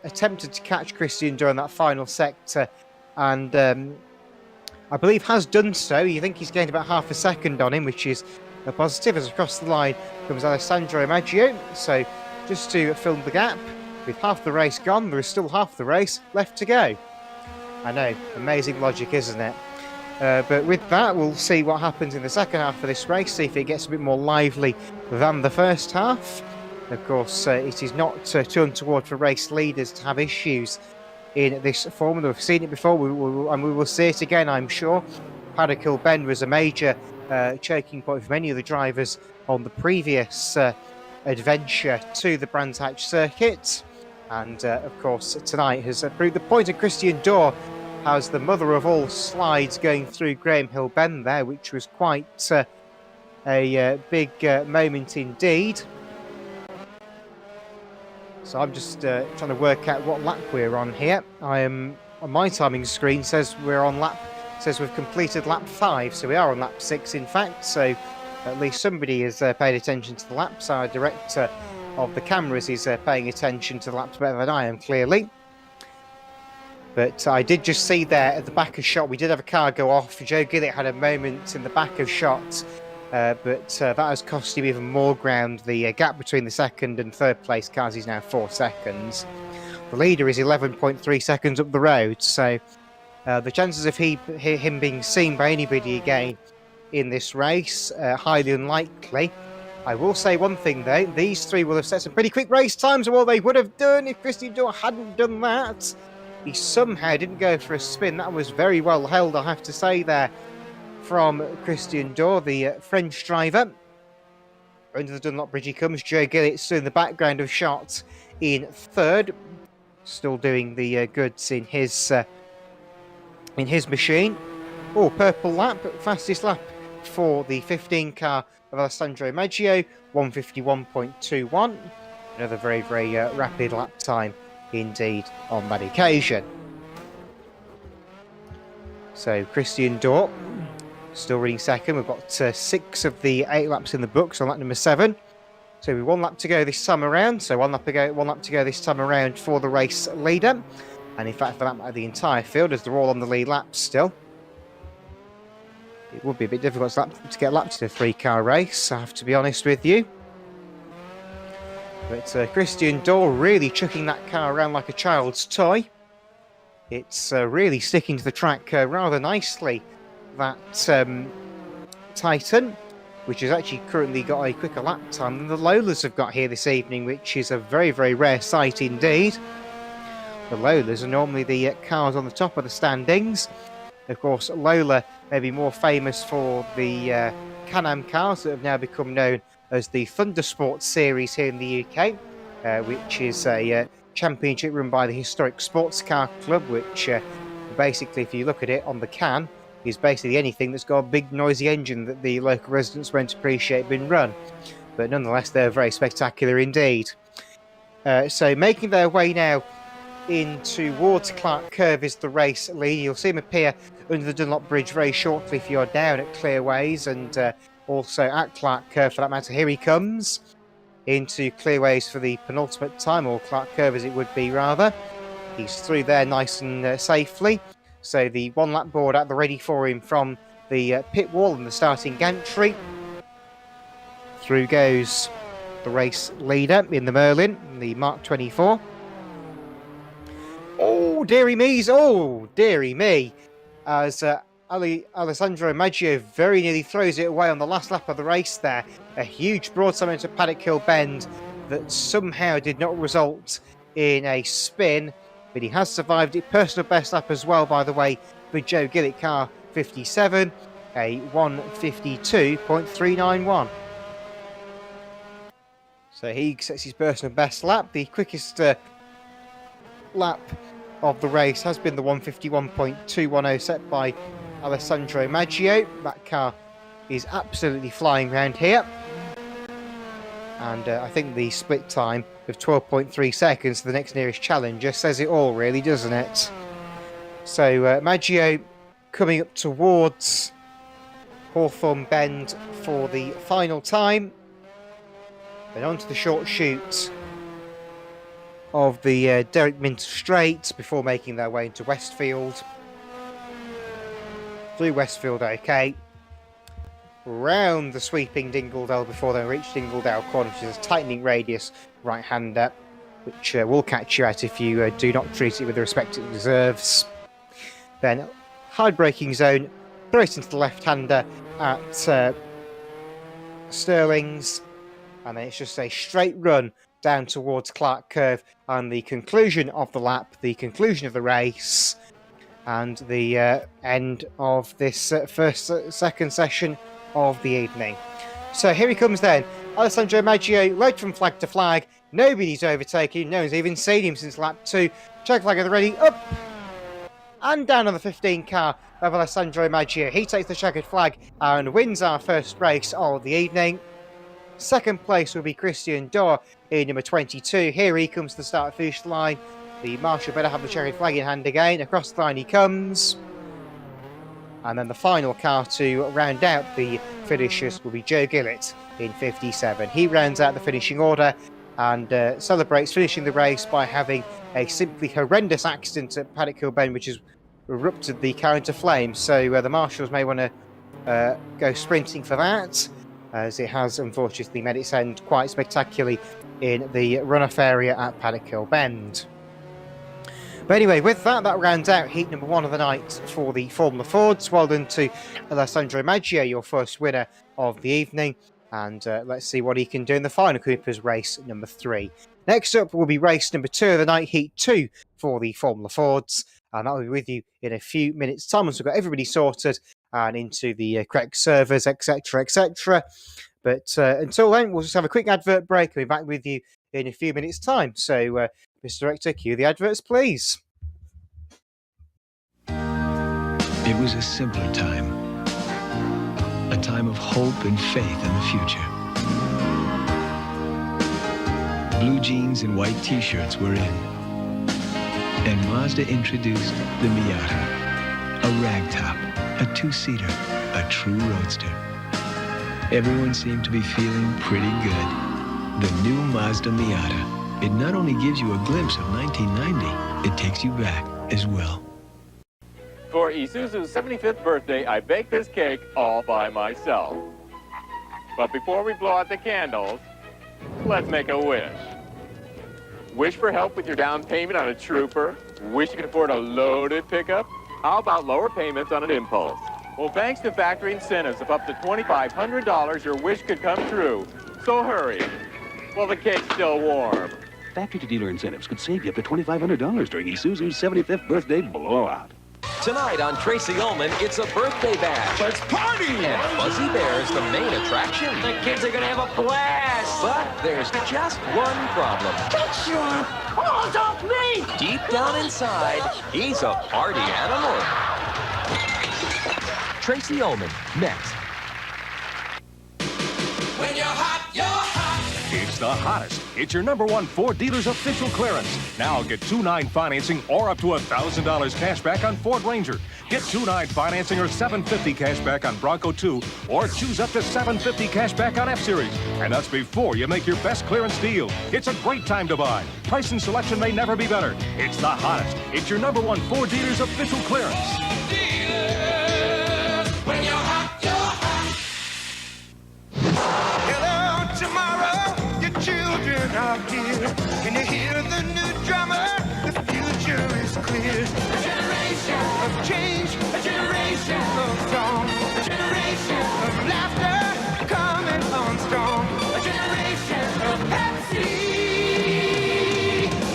attempted to catch Christian during that final sector, and I believe has done so. You think he's gained about half a second on him, which is a positive, as across the line comes Alessandro Maggio. So just to fill the gap, with half the race gone, there is still half the race left to go. I know, amazing logic, isn't it? But with that, we'll see what happens in the second half of this race, see if it gets a bit more lively than the first half. Of course, it is not too untoward for race leaders to have issues in this formula. We've seen it before, and we will see it again, I'm sure. Paddock Hill Bend was a major choking point for many of the drivers on the previous adventure to the Brands Hatch circuit. And, of course, tonight has proved the point. And Christian Dorr has the mother of all slides going through Graham Hill Bend there, which was quite a big moment indeed. So I'm just trying to work out what lap we're on here. I am on my timing screen says we've completed lap 5, so we are on lap 6 in fact. So at least somebody has paid attention to the laps. Our director of the cameras is paying attention to the laps better than I am, clearly. But I did just see there at the back of shot, we did have a car go off. Joe Gillett had a moment in the back of shot, but that has cost him even more ground. The gap between the second and third place cars is now 4 seconds. The leader is 11.3 seconds up the road, so the chances of him being seen by anybody again in this race highly unlikely. I will say one thing though, these three will have set some pretty quick race times, and what they would have done if Christian Dorr hadn't done that. He somehow didn't go for a spin. That was very well held, I have to say, there from Christian Dorr, the French driver. Under the Dunlop Bridge he comes. Joe Gillett still in the background of shots in third, still doing the goods in his machine. Oh, purple lap, fastest lap for the 15 car of Alessandro Maggio, 1:51.21. Another very, very rapid lap time indeed on that occasion. So Christian Dorr still running second. We've got 6 of the 8 laps in the books on lap number 7. So we've 1 lap to go this time around. So 1 lap to go this time around for the race leader. And in fact, for that matter, the entire field, as they're all on the lead laps still. It would be a bit difficult to get lapped in a 3-car race, I have to be honest with you. But Christian Dorr really chucking that car around like a child's toy. It's really sticking to the track rather nicely, that Titan, which has actually currently got a quicker lap time than the Lolas have got here this evening, which is a very, very rare sight indeed. The Lolas are normally the cars on the top of the standings. Of course, Lola may be more famous for the Can-Am cars that have now become known as the Thundersport series here in the UK, which is a championship run by the Historic Sports Car Club, which basically, if you look at it on the can, is basically anything that's got a big noisy engine that the local residents won't appreciate being run. But nonetheless, they're very spectacular indeed. So making their way now in towards Clark Curve is the race lead. You'll see him appear under the Dunlop Bridge very shortly if you're down at Clearways, and also at Clark Curve for that matter. Here he comes into Clearways for the penultimate time, or Clark Curve as it would be rather. He's through there nice and safely. So the 1 lap board at the ready for him from the pit wall and the starting gantry. Through goes the race leader in the Merlin, the Mark 24. Oh, dearie me, as Alessandro Maggio very nearly throws it away on the last lap of the race there. A huge broadside into Paddock Hill Bend that somehow did not result in a spin, but he has survived it. Personal best lap as well, by the way, for Joe Gillett, car 57, a 1:52.391. So he sets his personal best lap. The quickest lap of the race has been the 1:51.210 set by Alessandro Maggio. That car is absolutely flying around here. And I think the split time of 12.3 seconds to the next nearest challenger says it all, really, doesn't it? So Maggio coming up towards Hawthorne Bend for the final time. Then onto the short chute of the Derek Minter Straight before making their way into Westfield. Through Westfield, okay. Round the sweeping Dingledale before they reach Dingledale Corner, which is a tightening radius right-hander, which will catch you at if you do not treat it with the respect it deserves. Then hard braking zone, throw it into the left-hander at Stirling's, and then it's just a straight run down towards Clark Curve, and the conclusion of the lap, the conclusion of the race, and the end of this second session of the evening. So here he comes then, Alessandro Maggio, led from flag to flag, nobody's overtaking him, no one's even seen him since lap 2, check flag at the ready, up and down on the 15 car of Alessandro Maggio. He takes the checkered flag and wins our first race of the evening. Second place will be Christian Dorr in number 22. Here he comes to the start-finish line. The marshal better have the checkered flag in hand again. Across the line he comes. And then the final car to round out the finishers will be Joe Gillett in 57. He rounds out the finishing order and celebrates finishing the race by having a simply horrendous accident at Paddock Hill Bend, which has erupted the car into flames. So the marshals may want to go sprinting for that, as it has unfortunately made its end quite spectacularly in the runoff area at Paddock Hill Bend. But anyway, with that, that rounds out heat number 1 of the night for the Formula Fords. Well done to Alessandro Maggio, your first winner of the evening. And let's see what he can do in the final Coopers race number 3. Next up will be race number 2 of the night, heat 2 for the Formula Fords. And I'll be with you in a few minutes' time once we've got everybody sorted and into the correct servers, etc., etc. But until then, we'll just have a quick advert break. We'll be back with you in a few minutes' time. So, Mr. Director, cue the adverts, please. It was a simpler time. A time of hope and faith in the future. Blue jeans and white t-shirts were in. And Mazda introduced the Miata. A ragtop, a two-seater, a true roadster. Everyone seemed to be feeling pretty good. The new Mazda Miata. It not only gives you a glimpse of 1990, it takes you back as well. For Isuzu's 75th birthday, I baked this cake all by myself. But before we blow out the candles, let's make a wish. Wish for help with your down payment on a Trooper? Wish you could afford a loaded pickup? How about lower payments on an Impulse? Well, thanks to factory incentives of up to $2,500, your wish could come true. So hurry. Well, the cake's still warm. Factory-to-dealer incentives could save you up to $2,500 during Isuzu's 75th birthday blowout. Tonight on Tracy Ullman, it's a birthday bash. Let's party! And Fuzzy Bear's the main attraction. The kids are gonna have a blast! But there's just one problem. That's Sean! Oh, don't me! Deep down inside, he's a party animal. Tracy Ullman, next. When you're hot, you're hot! It's the hottest. It's your #1 Ford dealer's official clearance. Now get 2.9 financing or up to $1,000 cash back on Ford Ranger. Get 2.9 financing or $750 cash back on Bronco 2, or choose up to $750 cash back on F-Series. And that's before you make your best clearance deal. It's a great time to buy. Price and selection may never be better. It's the hottest. It's your #1 Ford dealer's official clearance. When you're hot, you're hot! Hello, tomorrow, your children are here. Can you hear the new drummer? The future is clear. A generation of change, a generation of song, a generation of laughter coming on strong, a generation of Pepsi,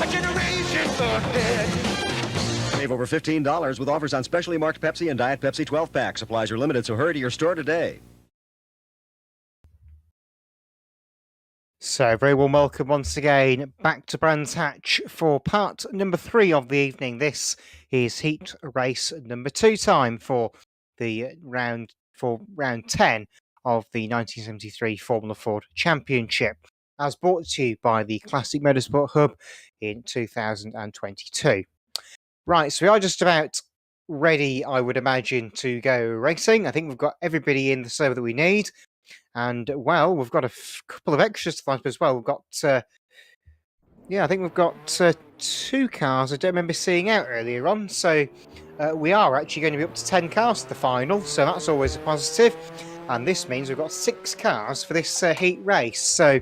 a generation of Save over $15 with offers on specially marked Pepsi and Diet Pepsi 12-pack. Supplies are limited, so hurry to your store today. So, very warm welcome once again back to Brands Hatch for part number 3 of the evening. This is heat race number 2 time for round 10 of the 1973 Formula Ford Championship. as brought to you by the Classic Motorsport Hub in 2022. Right, so we are just about ready, I would imagine, to go racing. I think we've got everybody in the server that we need. And, well, we've got a couple of extras to find as well. We've got, I think we've got 2 cars I don't remember seeing out earlier on. So we are actually going to be up to 10 cars to the final. So that's always a positive. And this means we've got 6 cars for this heat race. So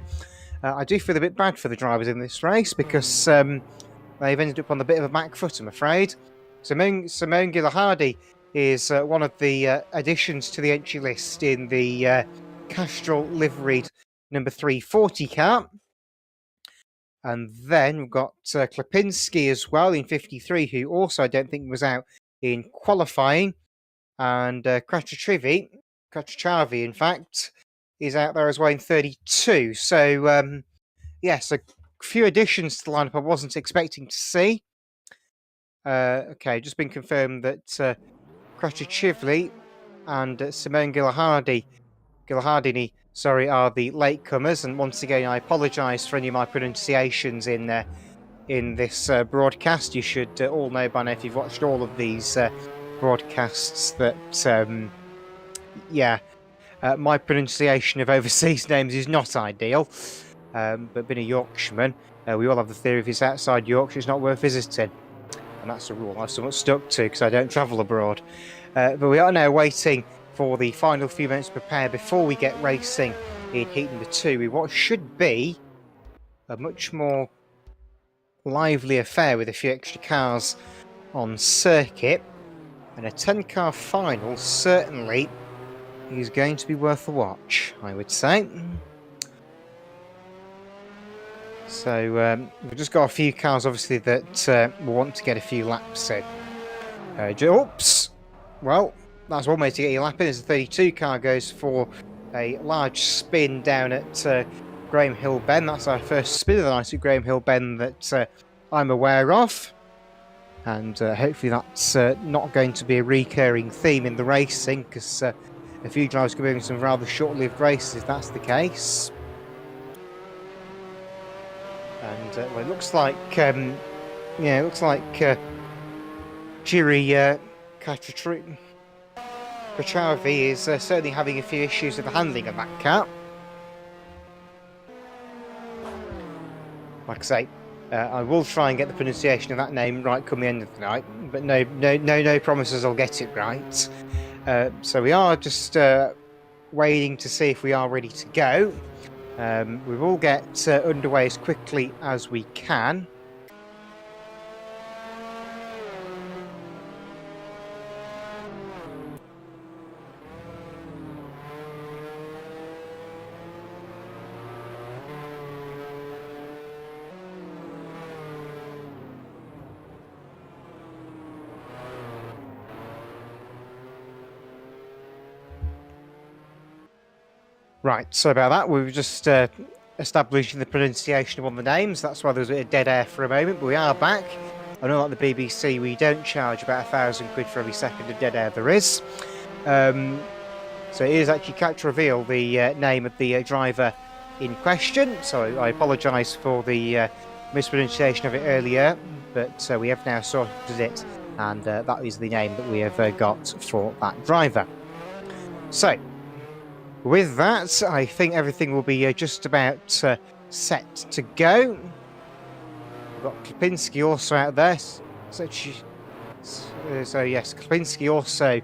I do feel a bit bad for the drivers in this race because they've ended up on a bit of a back foot, I'm afraid. Simone Gillihardy is one of the additions to the entry list in the Castrol liveried number 340 car. And then we've got Klapinski as well in 53, who also I don't think was out in qualifying. And Krachachavi, in fact, is out there as well in 32. So, yes, a few additions to the lineup I wasn't expecting to see. Okay, just been confirmed that Krachachivli and Simone Gillihardy, are the latecomers. And once again, I apologise for any of my pronunciations in this broadcast. You should all know by now if you've watched all of these broadcasts that, my pronunciation of overseas names is not ideal. But being a Yorkshireman, we all have the theory if it's outside Yorkshire, it's not worth visiting. And that's a rule I've somewhat stuck to because I don't travel abroad. But we are now waiting for the final few minutes to prepare before we get racing in heat number 2 with what should be a much more lively affair with a few extra cars on circuit. And a 10-car final certainly is going to be worth a watch, I would say. So we've just got a few cars, obviously, that we want to get a few laps in. Oops! Well, that's one way to get your lap in. As the 32 car goes for a large spin down at Graham Hill Bend. That's our first spin of the night at Graham Hill Bend that I'm aware of. And hopefully that's not going to be a recurring theme in the racing, because a few drivers could be having some rather short-lived races if that's the case. And well, it looks like, Jiri Kachavi is certainly having a few issues with the handling of that car. Like I say, I will try and get the pronunciation of that name right come the end of the night, but no promises I'll get it right. So we are just waiting to see if we are ready to go. We will get underway as quickly as we can. Right, so about that, we were just establishing the pronunciation of one of the names. That's why there was a bit of dead air for a moment, but we are back. I know, like the BBC, we don't charge about £1,000 for every second of dead air there is. So it is actually Catch Reveal, the name of the driver in question. So I apologise for the mispronunciation of it earlier, but we have now sorted it, and that is the name that we have got for that driver. So, with that, I think everything will be just about set to go. We've got Klapinski also out there. So yes, Klapinski also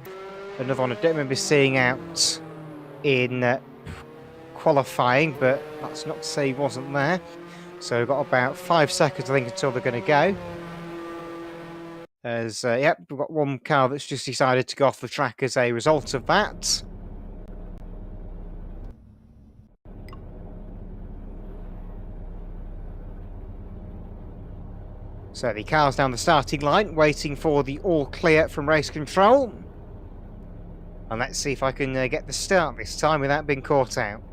another one I don't remember seeing out in qualifying, but that's not to say he wasn't there. So we've got about 5 seconds, I think, until they're going to go. As we've got one car that's just decided to go off the track as a result of that. So the car's down the starting line, waiting for the all clear from race control. And let's see if I can get the start this time without being caught out.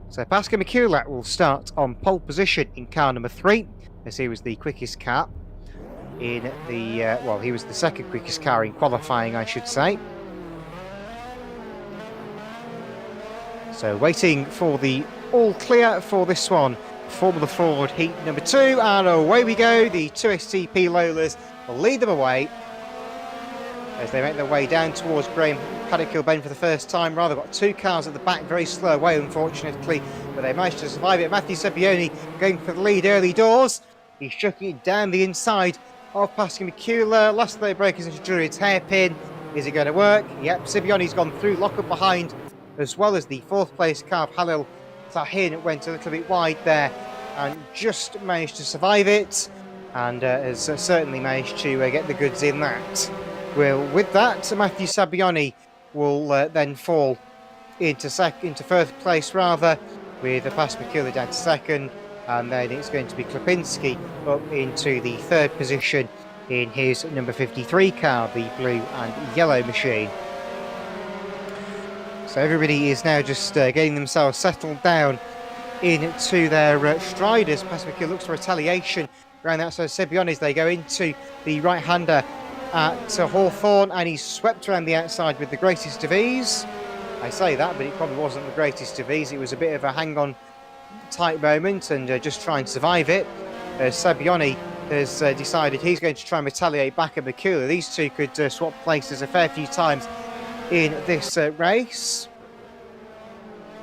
So Pascal Mikulak will start on pole position in car number 3, as he was the quickest car in the, he was the second quickest car in qualifying, I should say. So waiting for the all clear for this one. Formula Ford heat number 2, and away we go. The 2STP Lolas will lead them away as they make their way down towards Graham Paddock Hill Bend for the first time. Rather, got 2 cars at the back, very slow away unfortunately, but they managed to survive it. Matthew Sebbione going for the lead early doors. He's chucking it down the inside of Pascal McCula. Last lay breakers into Druid's hairpin. Is it going to work? Yep, Sebione's gone through, lock up behind, as well as the 4th place car of Halil Sahin went a little bit wide there and just managed to survive it, and has certainly managed to get the goods in that. Well, with that, Matthew Sabbione will then fall into first place rather, with Pascal McCula down to 2nd, and then it's going to be Klipinski up into the 3rd position in his number 53 car, the blue and yellow machine. So everybody is now just getting themselves settled down into their striders. Pascal McCula looks for retaliation around that, so Sebbione as they go into the right-hander at Hawthorne, and he's swept around the outside with the greatest of ease. I say that, but it probably wasn't the greatest of ease. It was a bit of a hang-on tight moment and just try and survive it. Sebbione has decided he's going to try and retaliate back at McCula. These two could swap places a fair few times in this race.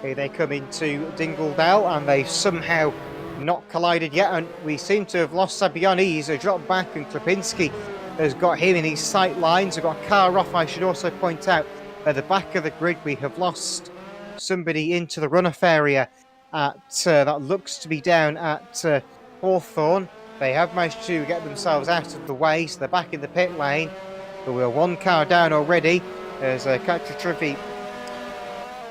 Here they come into Dingledale, and they've somehow not collided yet, and we seem to have lost Sebbione. He's dropped back, and Klipinski has got him in his sight lines. We've got a car off. I should also point out at the back of the grid we have lost somebody into the runoff area at that looks to be down at Hawthorne. They have managed to get themselves out of the way, so they're back in the pit lane, but we're 1 car down already as Catritrivi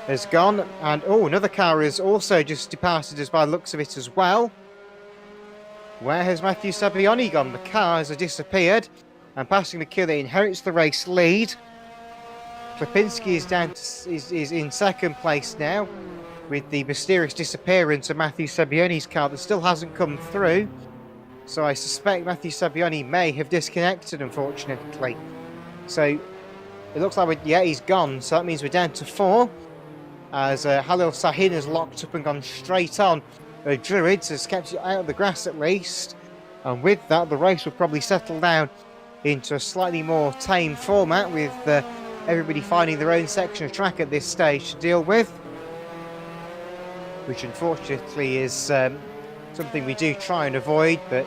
has gone, and another car has also just departed us by the looks of it as well. Where has Matthew Sabbione gone? The cars have disappeared, and Pascal McCula inherits the race lead. Klipinski is in 2nd place now, with the mysterious disappearance of Matthew Sabbione's car that still hasn't come through. So I suspect Matthew Sabbione may have disconnected, unfortunately. So it looks like he's gone. So that means we're down to 4. As Halil Sahin has locked up and gone straight on. Druids has kept it out of the grass at least. And with that, the race will probably settle down into a slightly more tame format, with everybody finding their own section of track at this stage to deal with. Which unfortunately is something we do try and avoid, but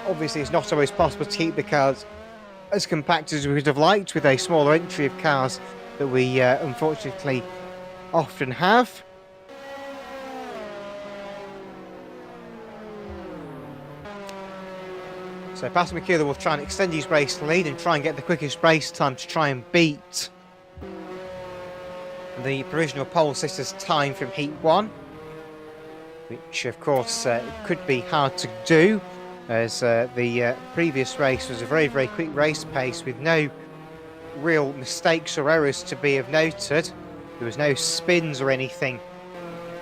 obviously it's not always possible to keep the cars as compact as we would have liked with a smaller entry of cars that we unfortunately often have. So Pascal McCula will try and extend his race lead and try and get the quickest race time to try and beat the provisional pole sitter's time from Heat 1, which of course could be hard to do, as the previous race was a very, very quick race pace with no real mistakes or errors to be of noted. There was no spins or anything,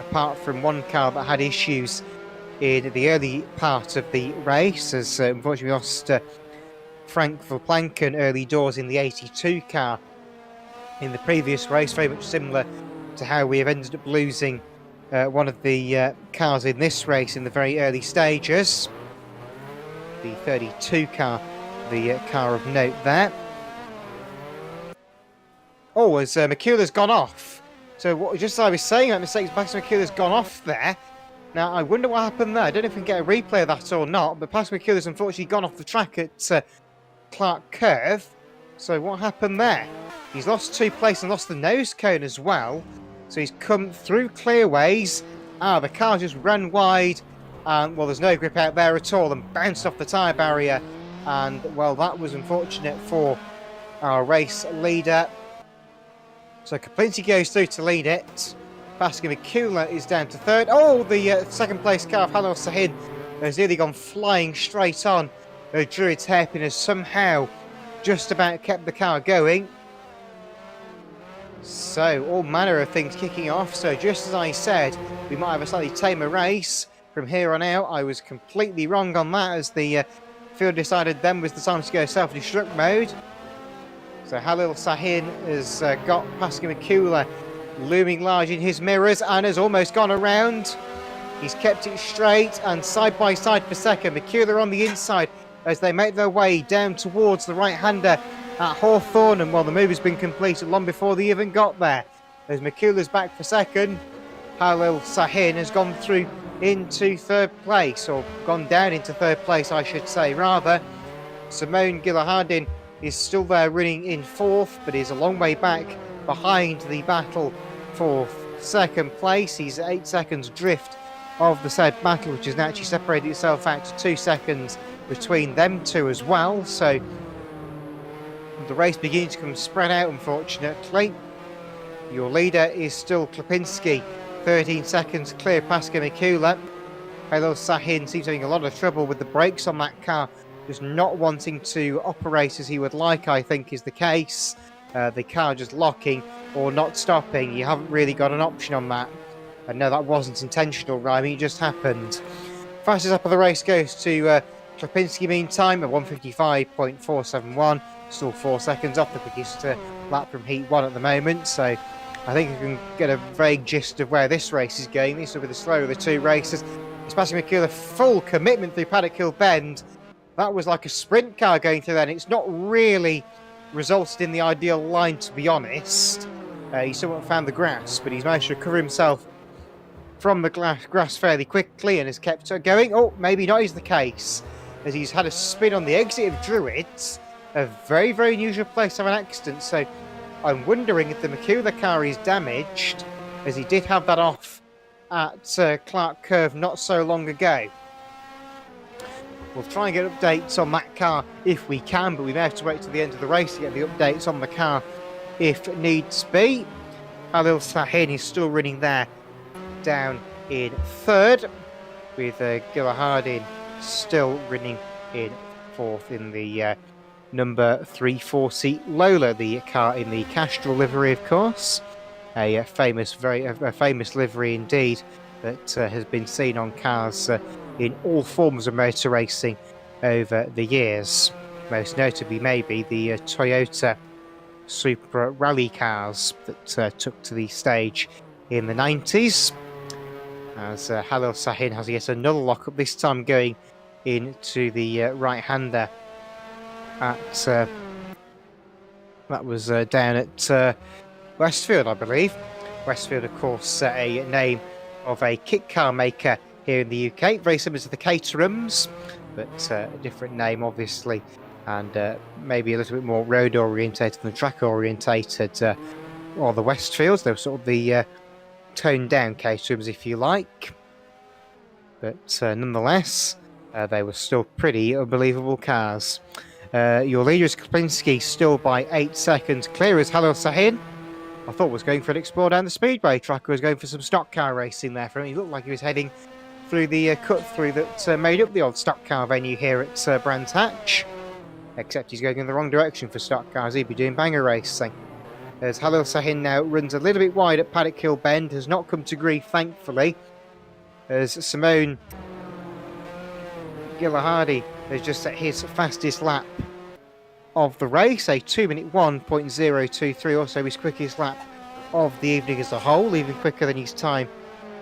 apart from 1 car that had issues in the early part of the race, as unfortunately we lost Frank Verplanken early doors in the 82 car in the previous race, very much similar to how we have ended up losing one of the cars in this race in the very early stages. The 32 car, the car of note there. As McCula's gone off. So just as I was saying, that mistakes, Pascal McCula's gone off there. Now, I wonder what happened there. I don't know if we can get a replay of that or not, but Pascal McCula's unfortunately gone off the track at Clark Curve. So what happened there? He's lost 2 places and lost the nose cone as well. So he's come through clearways. The car just ran wide. And, well, there's no grip out there at all and bounced off the tyre barrier. And, well, that was unfortunate for our race leader. So Kaplinski goes through to lead it. Pascal McCula is down to 3rd. The 2nd place car of Halil Sahin has nearly gone flying straight on. Druid's hairpin has somehow just about kept the car going. So, all manner of things kicking off. So, just as I said, we might have a slightly tamer race from here on out. I was completely wrong on that, as the field decided then was the time to go self-destruct mode. So, Halil Sahin has got Pascal McCula looming large in his mirrors and has almost gone around. He's kept it straight and side by side for second. McCullough on the inside as they make their way down towards the right-hander at Hawthorne, and while the move has been completed long before they even got there. As McCullough's back for second, Halil Sahin has gone through into third place, or gone down into third place, I should say, rather. Simone Gillahardin is still there running in fourth, but is a long way back behind the battle for second place. He's 8 seconds drift of the said battle, which has now actually separated itself out to 2 seconds between them two as well. So the race beginning to come spread out, unfortunately. Your leader is still Klipinski, 13 seconds clear past McCullough. Halil Sahin seems having a lot of trouble with the brakes on that car, just not wanting to operate as he would like, I think is the case. The car just locking or not stopping. You haven't really got an option on that. And no, that wasn't intentional, Ryan. It just happened. Fastest lap of the race goes to Klipinski, meantime, at 1:55.471. Still 4 seconds off the quickest lap from Heat 1 at the moment. So I think you can get a vague gist of where this race is going. This will be the slower of the two races. It's passing McCullough, full commitment through Paddock Hill Bend. That was like a sprint car going through there, and it's not really resulted in the ideal line, to be honest. He still hasn't found the grass, but he's managed to recover himself from the grass fairly quickly and has kept going. Oh, maybe not is the case, as he's had a spin on the exit of Druids, a very, very unusual place to have an accident. So I'm wondering if the McCullough car is damaged, as he did have that off at Clark Curve not so long ago. We'll try and get updates on that car if we can, but we may have to wait till the end of the race to get the updates on the car if needs be. Halil Sahin is still running there down in third, with Gillahardin still running in fourth in the number 340 Lola, the car in the Castrol livery, of course. A famous livery indeed that has been seen on cars in all forms of motor racing over the years. Most notably maybe the Toyota Supra rally cars that took to the stage in the 90s. As Halil Sahin has yet another lock-up, this time going into the right-hander at that was down at Westfield, I believe. Westfield, of course, a name of a kit car maker here in the UK, very similar to the Caterhams, but a different name, obviously, and maybe a little bit more road orientated than track orientated. Or the Westfields, they were sort of the toned down Caterhams, if you like, but nonetheless, they were still pretty unbelievable cars. Your leader is Klipinski, still by 8 seconds clear as Halil Sahin. I thought was going for an explore down the speedway track, or was going for some stock car racing there for him. He looked like he was heading through the cut through that made up the old stock car venue here at Brands Hatch, except he's going in the wrong direction for stock cars. He'd be doing banger racing. As Halil Sahin now runs a little bit wide at Paddock Hill Bend, has not come to grief, thankfully, as Simone Gillahardin has just set his fastest lap of the race, a 2-minute 1.023, also his quickest lap of the evening as a whole, even quicker than his time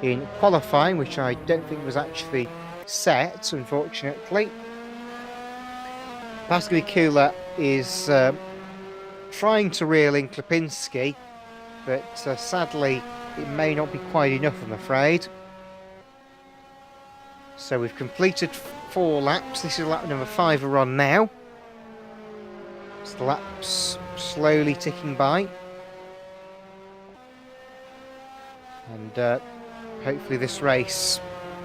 in qualifying, which I don't think was actually set, unfortunately. Pascal Kula is trying to reel in Klipinski, but sadly it may not be quite enough, I'm afraid. So we've completed 4 laps. This is lap number 5 we're on now. So the laps slowly ticking by. And hopefully this race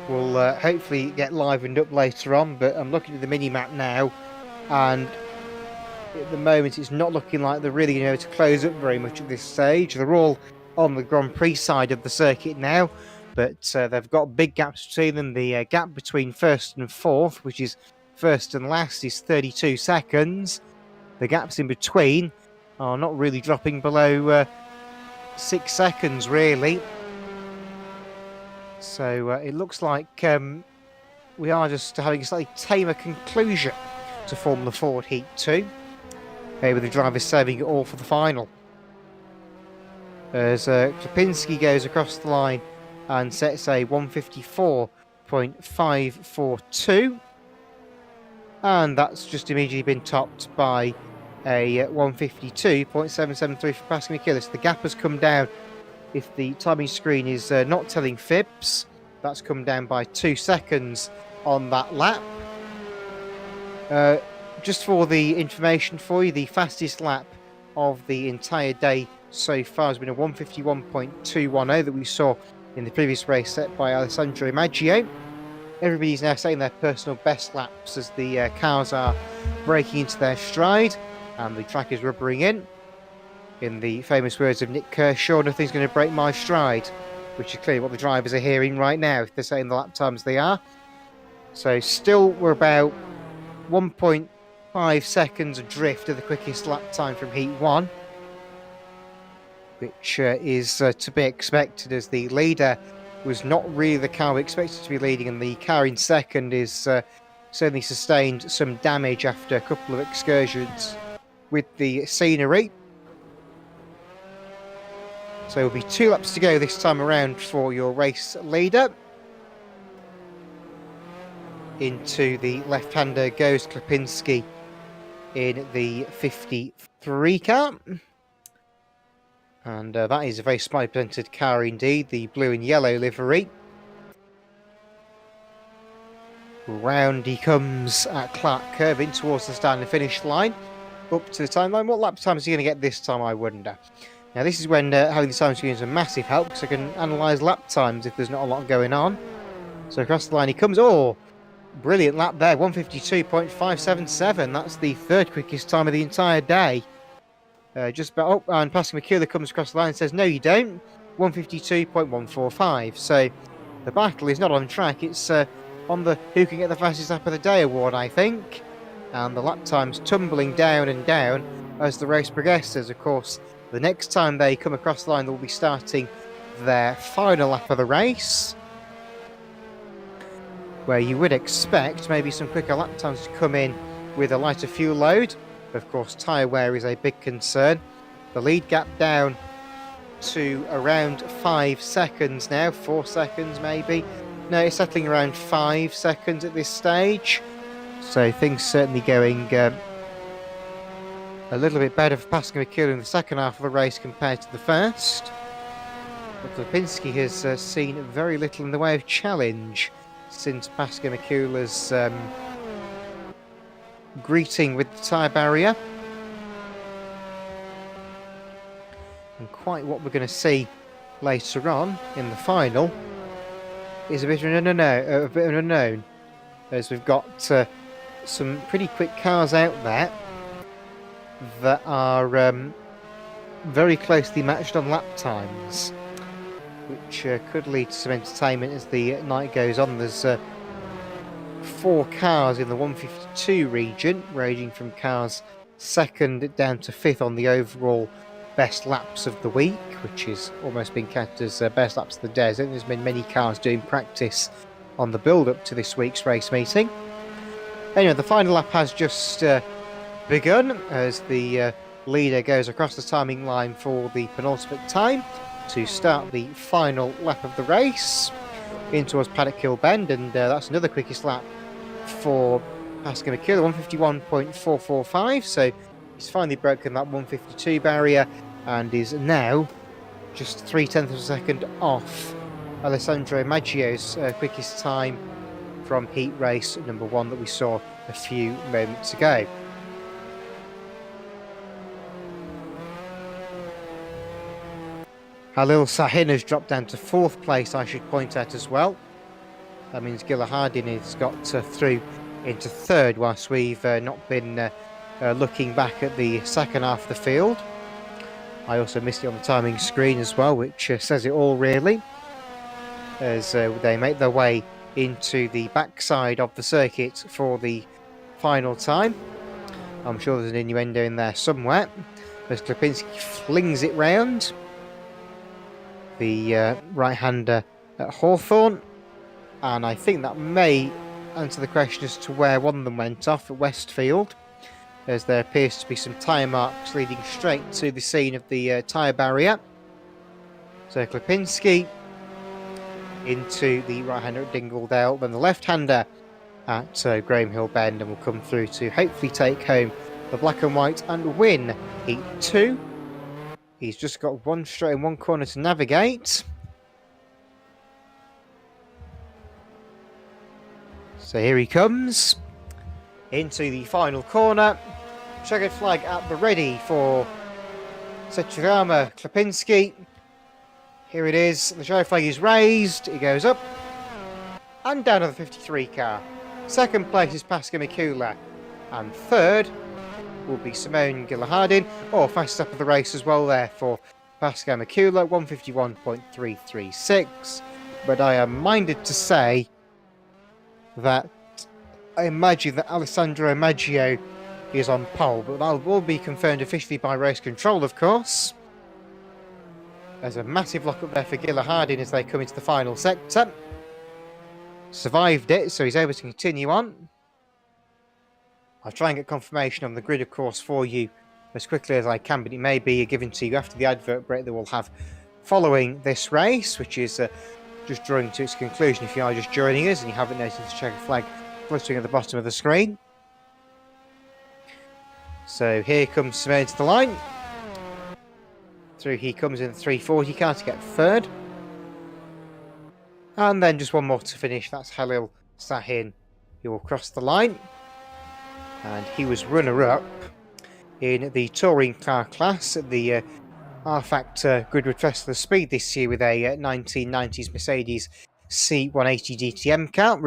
will hopefully get livened up later on, but I'm looking at the mini-map now, and at the moment it's not looking like they're really going to be able to close up very much at this stage. They're all on the Grand Prix side of the circuit now, but they've got big gaps between them. The gap between first and fourth, which is first and last, is 32 seconds. The gaps in between are not really dropping below 6 seconds, really. So it looks like we are just having a slightly tamer conclusion to Formula Ford Heat 2. With the drivers saving it all for the final. as Klipinski goes across the line and sets a 154.542. And that's just immediately been topped by a 152.773 for Pascal Michaelis. The gap has come down. If the timing screen is not telling fibs, that's come down by 2 seconds on that lap. Just for the information for you, the fastest lap of the entire day so far has been a 151.210 that we saw in the previous race set by Alessandro Maggio. Everybody's now setting their personal best laps as the cars are breaking into their stride and the track is rubbering in. In the famous words of Nick Kershaw, nothing's going to break my stride, which is clearly what the drivers are hearing right now if they're saying the lap times they are. So still we're about 1.5 seconds adrift of the quickest lap time from Heat 1, which is to be expected as the leader was not really the car we expected to be leading, and the car in second is certainly sustained some damage after a couple of excursions with the scenery. So there'll be 2 laps to go this time around for your race leader. Into the left-hander goes Klipinski in the 53 car. And that is a very smartly presented car indeed, the blue and yellow livery. Round he comes at Clark Curve in towards the start and finish line. Up to the timeline. What lap time is he going to get this time, I wonder? Now this is when having the time screen is a massive help, because I can analyse lap times if there's not a lot going on. So across the line he comes. Oh, brilliant lap there, 152.577. That's the 3rd quickest time of the entire day. Just about, and Pascal Michaelis comes across the line and says, no you don't, 152.145. So the battle is not on track, it's on the who can get the fastest lap of the day award, I think. And the lap time's tumbling down and down as the race progresses. Of course, the next time they come across the line, they'll be starting their final lap of the race, where you would expect maybe some quicker lap times to come in with a lighter fuel load. Of course, tyre wear is a big concern. The lead gap down to around 5 seconds now, 4 seconds maybe. No, it's settling around 5 seconds at this stage. So things certainly going a little bit better for Pascal Michaelis in the second half of the race compared to the first. But Klipinski has seen very little in the way of challenge since Pascal Michaelis' greeting with the tyre barrier. And quite what we're going to see later on in the final is a bit of an unknown, as we've got some pretty quick cars out there that are very closely matched on lap times, which could lead to some entertainment as the night goes on. There's 4 cars in the 152 region, ranging from cars 2nd down to 5th on the overall best laps of the week, which is almost been counted as best laps of the day. I think there's been many cars doing practice on the build-up to this week's race meeting. Anyway, the final lap has just begun as the leader goes across the timing line for the penultimate time to start the final lap of the race in towards Paddock Hill Bend, and that's another quickest lap for Pascal Michaelis, 151.445. So he's finally broken that 152 barrier and is now just 0.3 of a second off Alessandro Maggio's quickest time from heat race number 1 that we saw a few moments ago. Halil Sahin has dropped down to 4th place, I should point out as well. That means Gilla Hardin has got through into 3rd, whilst we've not been looking back at the second half of the field. I also missed it on the timing screen as well, which says it all really, as they make their way into the backside of the circuit for the final time. I'm sure there's an innuendo in there somewhere, as Klipinski flings it round the right-hander at Hawthorne, and I think that may answer the question as to where one of them went off at Westfield, as there appears to be some tyre marks leading straight to the scene of the tyre barrier. So Klipinski into the right-hander at Dingledale, then the left-hander at Graham Hill Bend, and will come through to hopefully take home the black and white and win Heat 2. He's just got one straight and one corner to navigate. So here he comes into the final corner. Checkered flag at the ready for Sechirama Klipinski. Here it is. The checkered flag is raised. It goes up and down to the 53 car. Second place is Pascal Mikula. And third will be Simone Gillahardin, or fastest up of the race as well there for Pascal Mikula, 151.336. But I am minded to say that I imagine that Alessandro Maggio is on pole, but that will be confirmed officially by race control, of course. There's a massive lock-up there for Gillahardin as they come into the final sector. Survived it, so he's able to continue on. I'll try and get confirmation on the grid, of course, for you as quickly as I can, but it may be given to you after the advert break that we'll have following this race, which is just drawing to its conclusion if you are just joining us and you haven't noticed the checkered flag fluttering at the bottom of the screen. So here comes Simone to the line. Through he comes in the 340 car to get third. And then just one more to finish. That's Halil Sahin, who will cross the line. And he was runner-up in the touring car class at the R-Factor Goodwood Festival of Speed this year with a 1990s Mercedes C180 DTM car,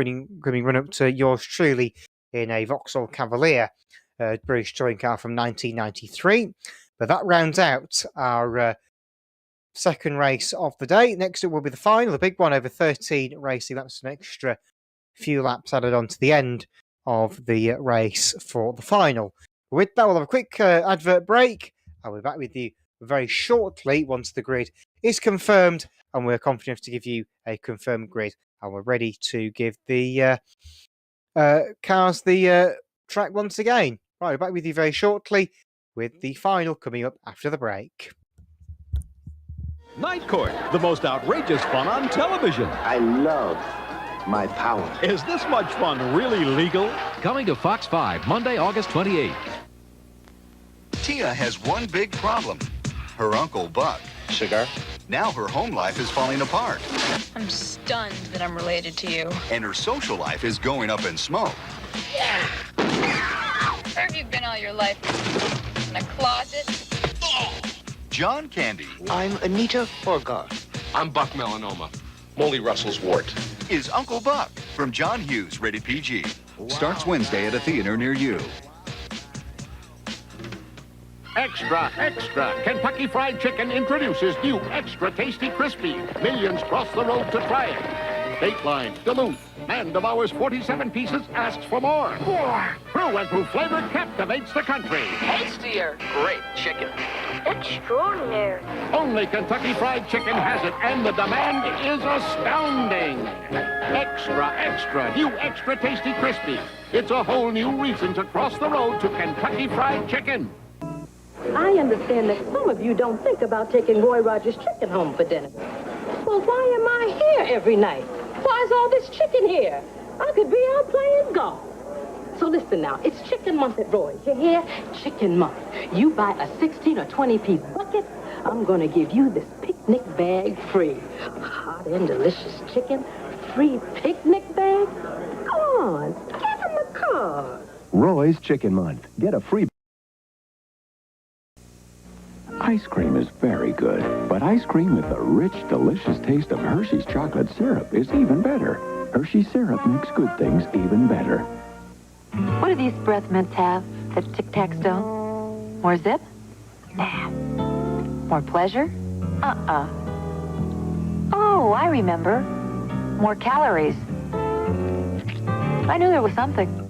coming run up to yours truly in a Vauxhall Cavalier British touring car from 1993. But that rounds out our second race of the day. Next up will be the final, the big one over 13 racing. That's an extra few laps added on to the end of the race for the final. With that, we'll have a quick advert break. I'll be back with you very shortly once the grid is confirmed and we're confident enough to give you a confirmed grid and we're ready to give the cars the track once again. Right, we're back with you very shortly with the final coming up after the break. Night Court, the most outrageous fun on television. I love my power. Is this much fun really legal? Coming to Fox 5, Monday, August 28th. Tia has one big problem. Her Uncle Buck. Cigar? Now her home life is falling apart. I'm stunned that I'm related to you. And her social life is going up in smoke. Yeah. Where have you been all your life? In a closet? John Candy. I'm Anita Borgar. I'm Buck Melanoma. Molly Russell's wart. Is Uncle Buck from John Hughes, rated PG. Starts Wednesday at a theater near you. Extra, extra! Kentucky Fried Chicken introduces new extra tasty crispy. Millions cross the road to try it. Dateline, Duluth. Man devours 47 pieces, asks for more. More! Through and through flavor captivates the country. Tastier. Great chicken. Extraordinary. Only Kentucky Fried Chicken has it, and the demand is astounding. Extra, extra, new extra tasty crispy. It's a whole new reason to cross the road to Kentucky Fried Chicken. I understand that some of you don't think about taking Roy Rogers' chicken home for dinner. Well, why am I here every night? Why's all this chicken here? I could be out playing golf. So listen now, it's chicken month at Roy's. You hear? Chicken month. You buy a 16 or 20-piece bucket, I'm going to give you this picnic bag free. Hot and delicious chicken, free picnic bag. Come on, give him the card. Roy's Chicken Month. Get a free... Ice cream is very good, but ice cream with the rich, delicious taste of Hershey's chocolate syrup is even better. Hershey's syrup makes good things even better. What do these breath mints have that tic-tac-toe? More zip? Nah. More pleasure? Uh-uh. Oh, I remember. More calories. I knew there was something.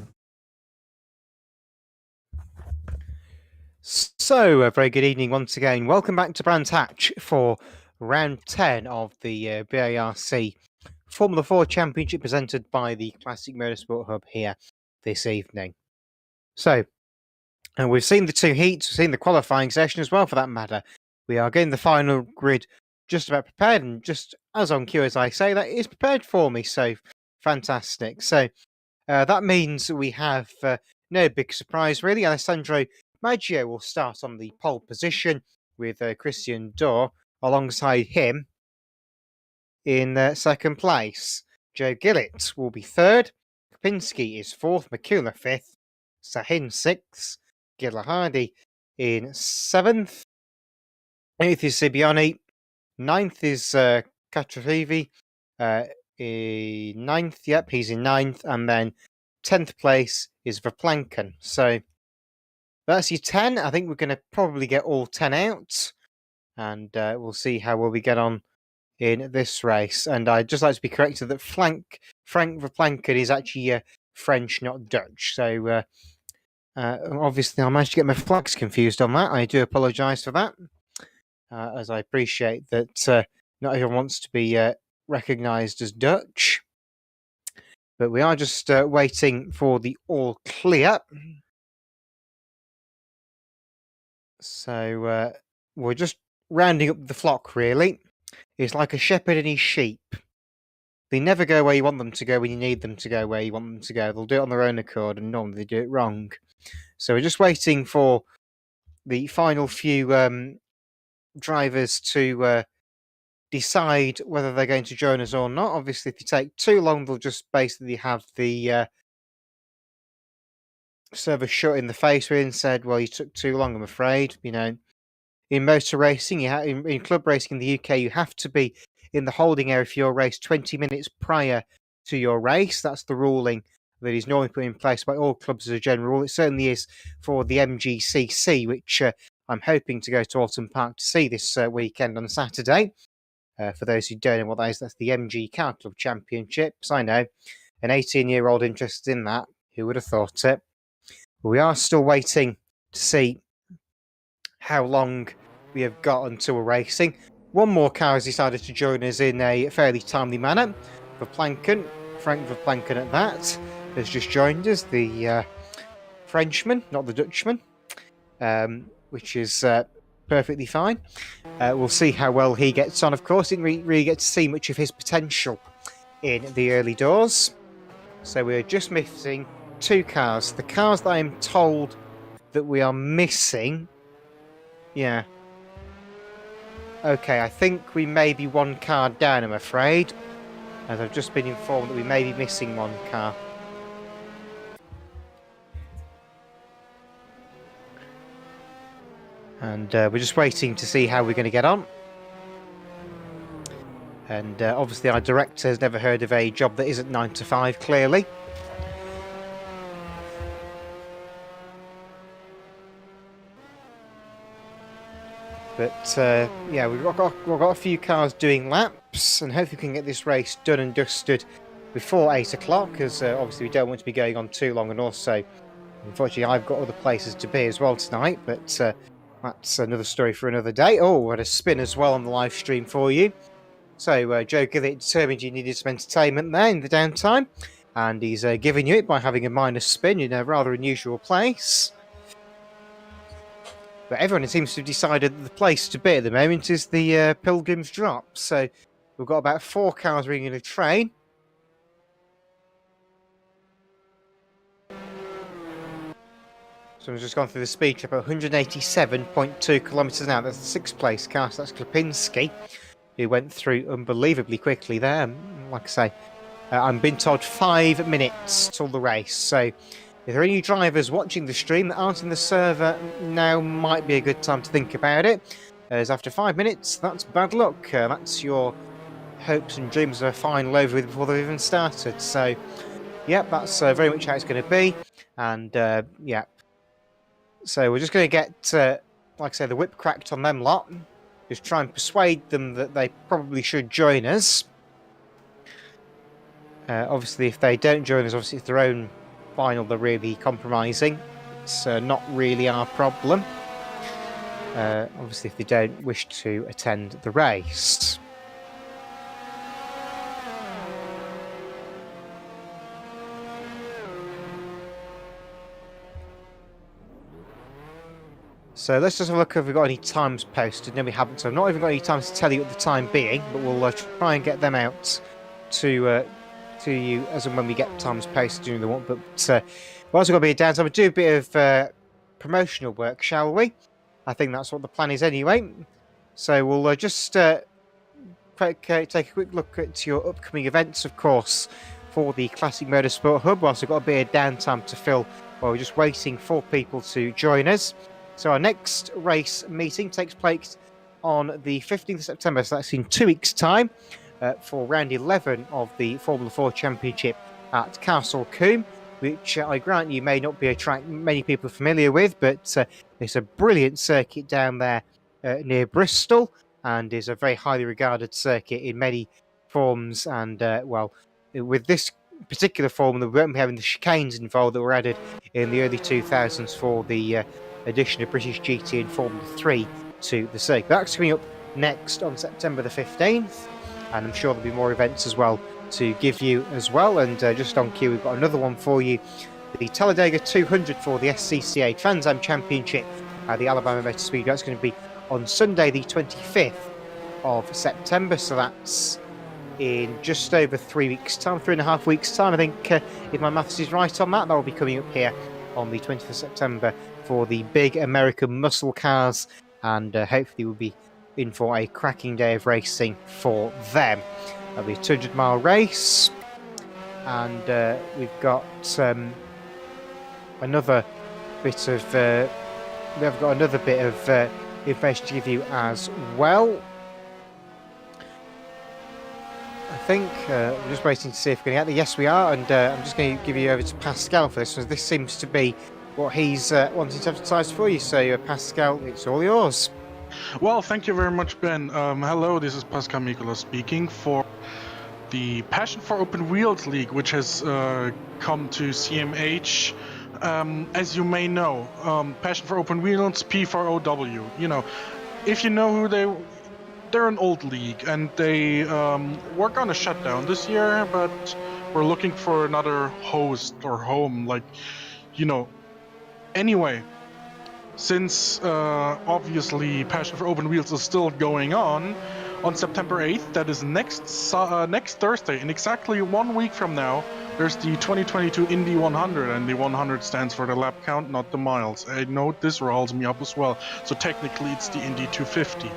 So, a very good evening once again. Welcome back to Brands Hatch for round 10 of the BARC Formula 4 Championship presented by the Classic Motorsport Hub here this evening. So, and we've seen the two heats, we've seen the qualifying session as well for that matter. We are getting the final grid just about prepared, and just as on cue as I say, that is prepared for me. So fantastic. So that means we have no big surprise really. Alessandro Maggio will start on the pole position with Christian Dorr alongside him in second place. Joe Gillett will be third. Kopinski is fourth. Makula fifth. Sahin sixth. Gilahadi in seventh. Eighth is Sibiani. Ninth is Catravivi. In ninth, yep, he's in ninth. And then 10th place is Verplanken. So that's your 10. I think we're going to probably get all 10 out. And we'll see how well we get on in this race. And I'd just like to be corrected that Frank Verplanken is actually French, not Dutch. So obviously I managed to get my flags confused on that. I do apologise for that, as I appreciate that not everyone wants to be recognised as Dutch. But we are just waiting for the all clear. So we're just rounding up the flock, really. It's like a shepherd and his sheep. They never go where you want them to go when you need them to go where you want them to go. They'll do it on their own accord, and normally they do it wrong. So we're just waiting for the final few drivers to decide whether they're going to join us or not. Obviously, if they take too long, they'll just basically have the server shut in the face with and said, well, you took too long, I'm afraid. You know, in motor racing, in club racing in the UK, you have to be in the holding area for your race 20 minutes prior to your race. That's the ruling that is normally put in place by all clubs as a general rule. It certainly is for the MGCC, which I'm hoping to go to Alton Park to see this weekend on Saturday. For those who don't know what that is, that's the MG Car Club Championships. I know, an 18-year-old interested in that. Who would have thought it? But we are still waiting to see how long we have got until we're racing. One more car has decided to join us in a fairly timely manner. Frank Verplanken at that, has just joined us, the Frenchman, not the Dutchman, which is perfectly fine. We'll see how well he gets on, of course. Didn't really get to see much of his potential in the early doors. So we're just missing two cars. The cars that I'm told that we are missing... Yeah. Okay, I think we may be one car down, I'm afraid. As I've just been informed that we may be missing one car. And we're just waiting to see how we're going to get on. And obviously our director has never heard of a job that isn't 9 to 5, clearly. But yeah, we've got a few cars doing laps, and hopefully we can get this race done and dusted before 8 o'clock, because obviously we don't want to be going on too long, and also, unfortunately, I've got other places to be as well tonight, but that's another story for another day. Oh, we had a spin as well on the live stream for you. So Joe Gillett determined you needed some entertainment there in the downtime, and he's giving you it by having a minor spin in a rather unusual place. But everyone seems to have decided that the place to be at the moment is the Pilgrim's Drop. So we've got about 4 cars ringing a train. So I've just gone through the speed trap at 187.2 kilometres an hour. That's the 6th place car. So that's Klipinski, who went through unbelievably quickly there. Like I say, I'm being told 5 minutes till the race. So if there are any drivers watching the stream that aren't in the server, now might be a good time to think about it. As after 5 minutes, that's bad luck. That's your hopes and dreams of a final over with before they've even started. So, yeah, that's very much how it's going to be. And, yeah. So we're just going to get, like I say, the whip cracked on them lot. Just try and persuade them that they probably should join us. Obviously, if they don't join us, obviously it's their own final they're really compromising. It's not really our problem. Obviously, if they don't wish to attend the race. So let's just have a look if we've got any times posted. No, we haven't. So I've not even got any times to tell you at the time being, but we'll try and get them out to you as and when we get times posted during the one. But we're also going to be a downtime. We'll do a bit of promotional work, shall we? I think that's what the plan is anyway. So we'll just take a quick look at your upcoming events, of course, for the Classic Motorsport Hub. Whilst we've got a bit of downtime to fill while we're just waiting for people to join us. So our next race meeting takes place on the 15th of September, so that's in 2 weeks' time, for round 11 of the Formula 4 Championship at Castle Combe, which I grant you may not be a track many people are familiar with, but it's a brilliant circuit down there near Bristol, and is a very highly regarded circuit in many forms. And well, with this particular form, we won't be having the chicanes involved that were added in the early 2000s for the addition of British GT and Formula 3 to the circuit. That's coming up next on September the 15th, and I'm sure there'll be more events as well to give you as well. And just on cue, we've got another one for you, the Talladega 200 for the SCCA Trans Am Championship at the Alabama Motor Speedway. That's going to be on Sunday the 25th of September, so that's in just over 3 weeks' time, 3.5 weeks' time. I think if my maths is right on that, that will be coming up here on the 20th of September for the big American muscle cars, and hopefully we'll be in for a cracking day of racing for them. That'll be a 200-mile race, and we've got another bit of information to give you as well. I think we're just waiting to see if we're going to get there. Yes, we are, and I'm just going to give you over to Pascal for this, so this seems to be what he's wanting to advertise for you. So, Pascal, it's all yours. Well, thank you very much, Ben. Hello, this is Pascal Mikola speaking for the Passion for Open Wheels League, which has come to CMH. As you may know, Passion for Open Wheels, P4OW. You know, if you know who they're an old league, and they were gonna shut down this year, but we're looking for another host or home, like, you know. Anyway, since obviously Passion for Open Wheels is still going on September 8th, that is next Thursday, in exactly 1 week from now, there's the 2022 Indy 100, and the 100 stands for the lap count, not the miles. I know this riles me up as well, so technically it's the Indy 250.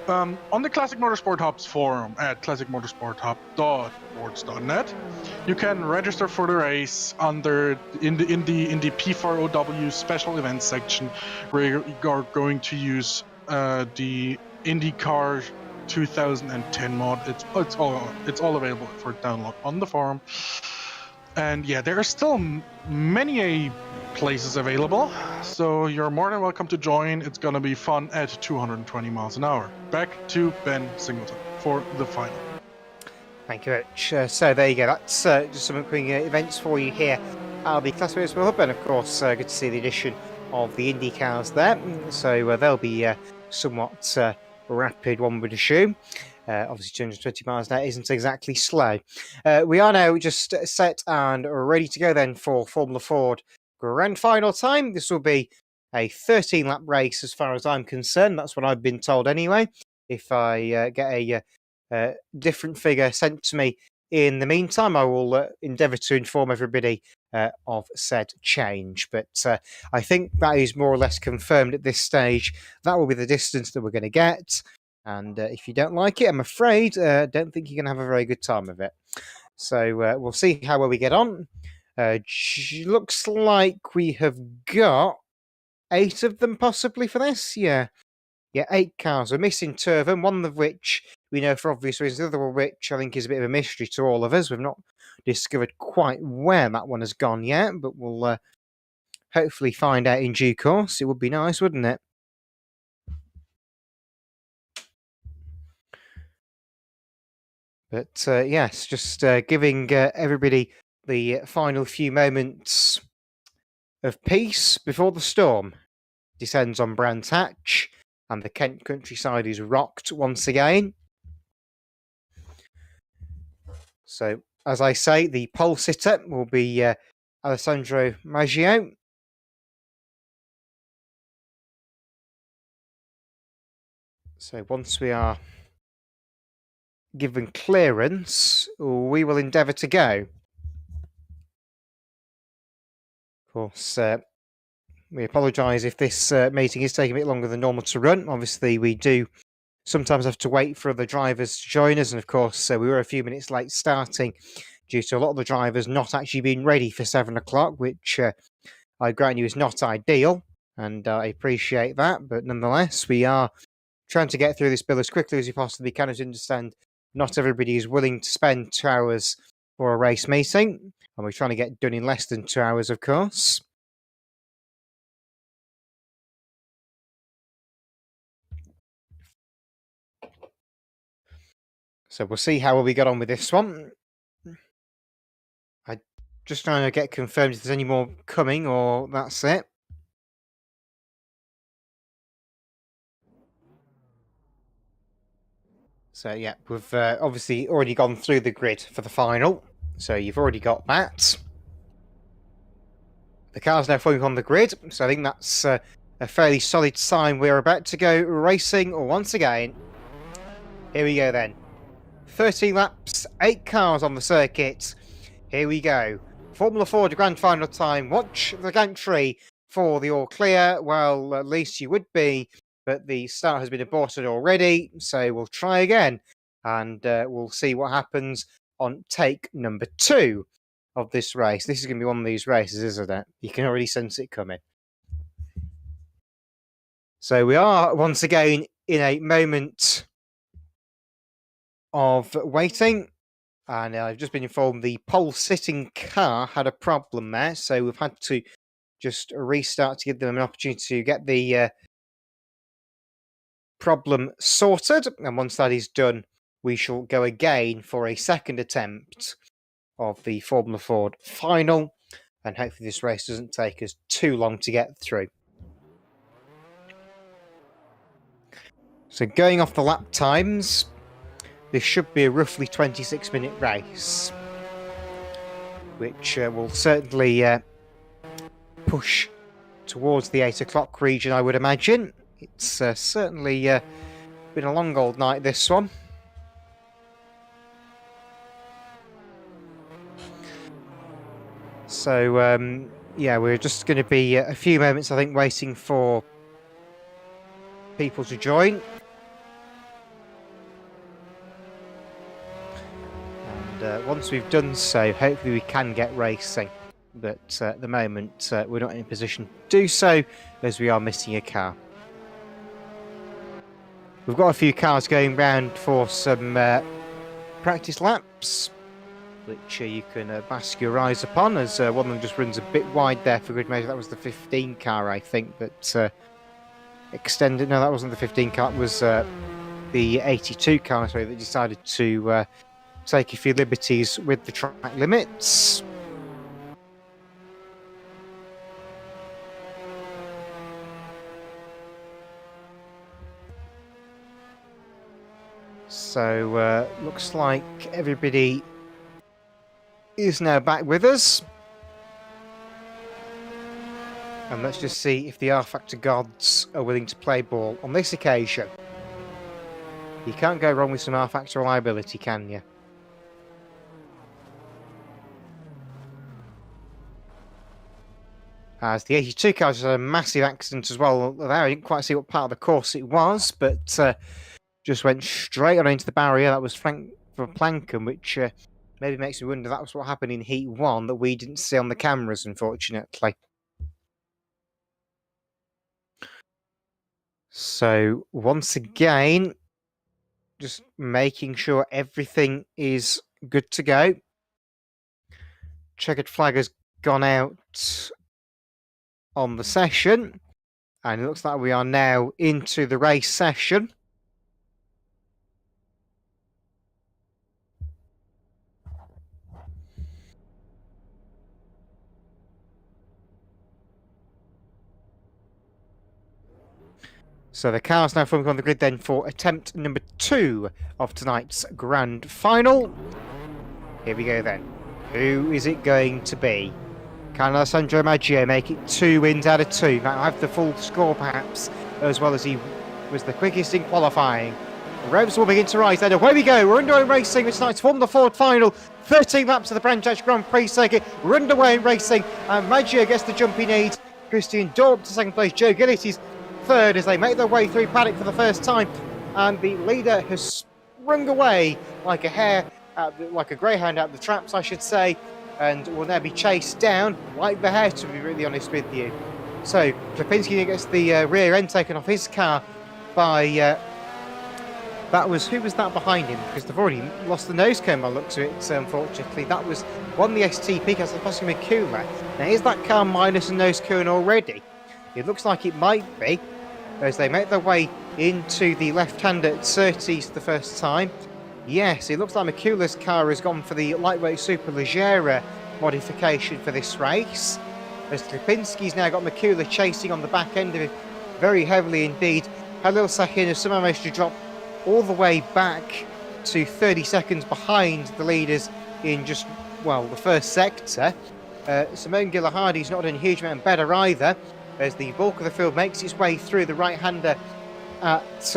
On the Classic Motorsport Hub's forum at classicmotorsporthub.boards.net, you can register for the race in the P4OW special events section, where you are going to use the IndyCar 2010 mod. It's all available for download on the forum. And yeah, there are still many places available, so you're more than welcome to join. It's gonna be fun at 220 miles an hour. Back to Ben Singleton for the final. Thank you very much. So there you go. That's just some quick events for you here at the Classic Motorsport Hub, and of course, good to see the addition of the Indy cars there. So they'll be somewhat rapid, one would assume. Obviously 220 miles an hour isn't exactly slow. We are now just set and ready to go then for Formula Ford Grand Final time. This will be a 13-lap race as far as I'm concerned. That's what I've been told anyway. If I get a different figure sent to me in the meantime, I will endeavour to inform everybody of said change. But I think that is more or less confirmed at this stage. That will be the distance that we're going to get. And if you don't like it, I'm afraid, don't think you're going to have a very good time of it. So we'll see how well we get on. Looks like we have got 8 of them possibly for this. Yeah, 8 cars. We're missing 2 of them, one of which we know for obvious reasons, the other one which I think is a bit of a mystery to all of us. We've not discovered quite where that one has gone yet, but we'll hopefully find out in due course. It would be nice, wouldn't it? But yes, just giving everybody the final few moments of peace before the storm descends on Brands Hatch, and the Kent countryside is rocked once again. So, as I say, the pole sitter will be Alessandro Maggio. So once we are given clearance, we will endeavour to go. Of course, we apologise if this meeting is taking a bit longer than normal to run. Obviously, we do sometimes have to wait for other drivers to join us, and of course, we were a few minutes late starting due to a lot of the drivers not actually being ready for 7 o'clock, which I grant you is not ideal, and I appreciate that, but nonetheless, we are trying to get through this bill as quickly as we possibly can. As you understand, not everybody is willing to spend 2 hours for a race meeting, and we're trying to get done in less than 2 hours, of course. So we'll see how we got on with this one. I'm just trying to get confirmed if there's any more coming, or that's it. So yeah, we've obviously already gone through the grid for the final. So you've already got that. The car's now forming on the grid, so I think that's a fairly solid sign we're about to go racing once again. Here we go then. 30 laps, 8 cars on the circuit. Here we go. Formula Ford Grand Final time. Watch the gantry for the all clear. Well, at least you would be, but the start has been aborted already, so we'll try again, and we'll see what happens on take number 2 of this race. This is going to be one of these races, isn't it? You can already sense it coming. So we are once again in a moment of waiting, and I've just been informed the pole sitting car had a problem there, so we've had to just restart to give them an opportunity to get the problem sorted, and once that is done, we shall go again for a second attempt of the Formula Ford final, and hopefully this race doesn't take us too long to get through. So going off the lap times, this should be a roughly 26-minute race, which will certainly push towards the 8 o'clock region, I would imagine. It's certainly been a long old night, this one. So, yeah, we're just going to be a few moments, I think, waiting for people to join. And once we've done so, hopefully we can get racing. But at the moment, we're not in a position to do so, as we are missing a car. We've got a few cars going round for some practice laps, which you can bask your eyes upon, as one of them just runs a bit wide there for good measure. That was the 15 car, I think, but extended. No, that wasn't the 15 car. It was the 82 car, sorry, that decided to take a few liberties with the track limits. So, looks like everybody is now back with us. And let's just see if the R-Factor gods are willing to play ball on this occasion. You can't go wrong with some R-Factor reliability, can you? As the 82 car just had a massive accident as well there. I didn't quite see what part of the course it was, but just went straight on into the barrier. That was Frank for Plankham, which maybe makes me wonder that was what happened in Heat 1 that we didn't see on the cameras, unfortunately. So, once again, just making sure everything is good to go. Checkered flag has gone out on the session, and it looks like we are now into the race session. So the car's now forming on the grid then for attempt number 2 of tonight's grand final. Here we go then. Who is it going to be? Can Alessandro Maggio make it 2 wins out of 2? Now have the full score perhaps, as well as he was the quickest in qualifying. The revs will begin to rise then. Away we go. We're underway in racing with tonight's Formula Ford final. 13 laps of the Branch Grand Prix circuit. We're underway in racing. And Maggio gets the jump he needs. Christian Dorp to second place. Joe Gillett is third as they make their way through paddock for the first time. And the leader has sprung away like a hare, like a greyhound out the traps, I should say. And will now be chased down like the hare, to be really honest with you. So Klapinski gets the rear end taken off his car by... who was that behind him? Because they've already lost the nose cone by the looks of it, unfortunately. That was the STP, that's Pascal Mikula. Now, is that car minus a nose cone already? It looks like it might be, as they make their way into the left-hander at Surtees the first time. Yes, it looks like Mikula's car has gone for the lightweight Superleggera modification for this race. As Klapinski's now got Mikula chasing on the back end of it very heavily indeed. Halil Sahin has somehow managed to drop all the way back to 30 seconds behind the leaders in just, well, the first sector. Simone Gillihardy's not done a huge amount better either, as the bulk of the field makes its way through the right-hander at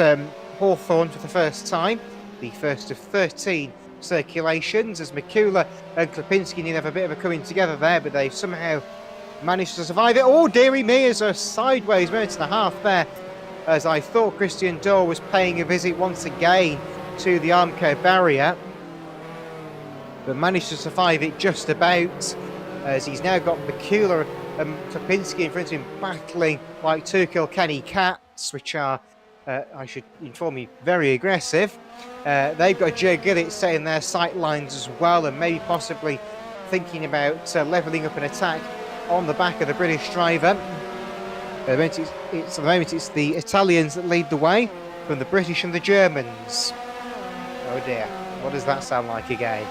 Hawthorne for the first time. The first of 13 circulations, as Mikula and Klapinski need to have a bit of a coming together there, but they've somehow managed to survive it. Oh, dearie me, as a sideways minute and a half there, as I thought Christian Dorr was paying a visit once again to the Armco barrier, but managed to survive it just about, as he's now got Mikula and Klapinski in front of him battling like two Kilkenny cats, which are, I should inform you, very aggressive. They've got Joe Gillett setting their sight lines as well, and maybe possibly thinking about levelling up an attack on the back of the British driver. At the moment it's the Italians that lead the way from the British and the Germans. Oh dear, what does that sound like again?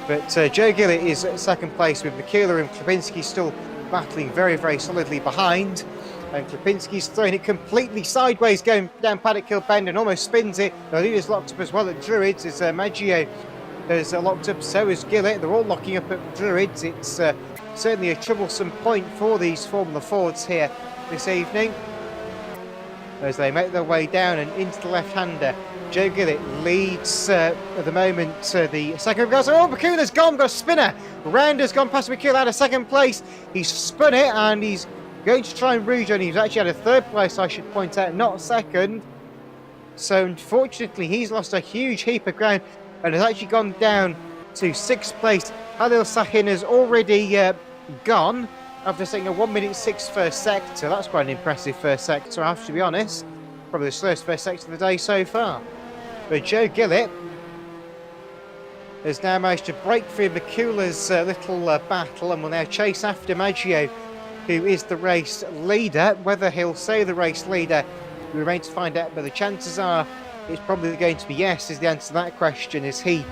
But Joe Gillett is at second place with Mikula and Klapinski still battling very, very solidly behind. And Klapinski's throwing it completely sideways, going down Paddock Hill Bend and almost spins it. The leader's locked up as well at Druids, as Maggio is locked up, so is Gillett. They're all locking up at Druids. It's certainly a troublesome point for these Formula Fords here this evening, as they make their way down and into the left-hander. Joe Gillett leads at the moment the second guys. Oh, Mikula's gone, got a spinner. Rounder's gone past Mikula out of second place. He's spun it and he's going to try and rejoin. He's actually had a third place, I should point out, not second. So unfortunately he's lost a huge heap of ground and has actually gone down to sixth place. Halil Sahin has already gone after setting a 1:06 first sector. That's quite an impressive first sector, I have to be honest. Probably the slowest first sector of the day so far. But Joe Gillett has now managed to break through Mikula's little battle and will now chase after Maggio, who is the race leader. Whether he'll say the race leader, we remain to find out, but the chances are it's probably going to be yes, is the answer to that question, as he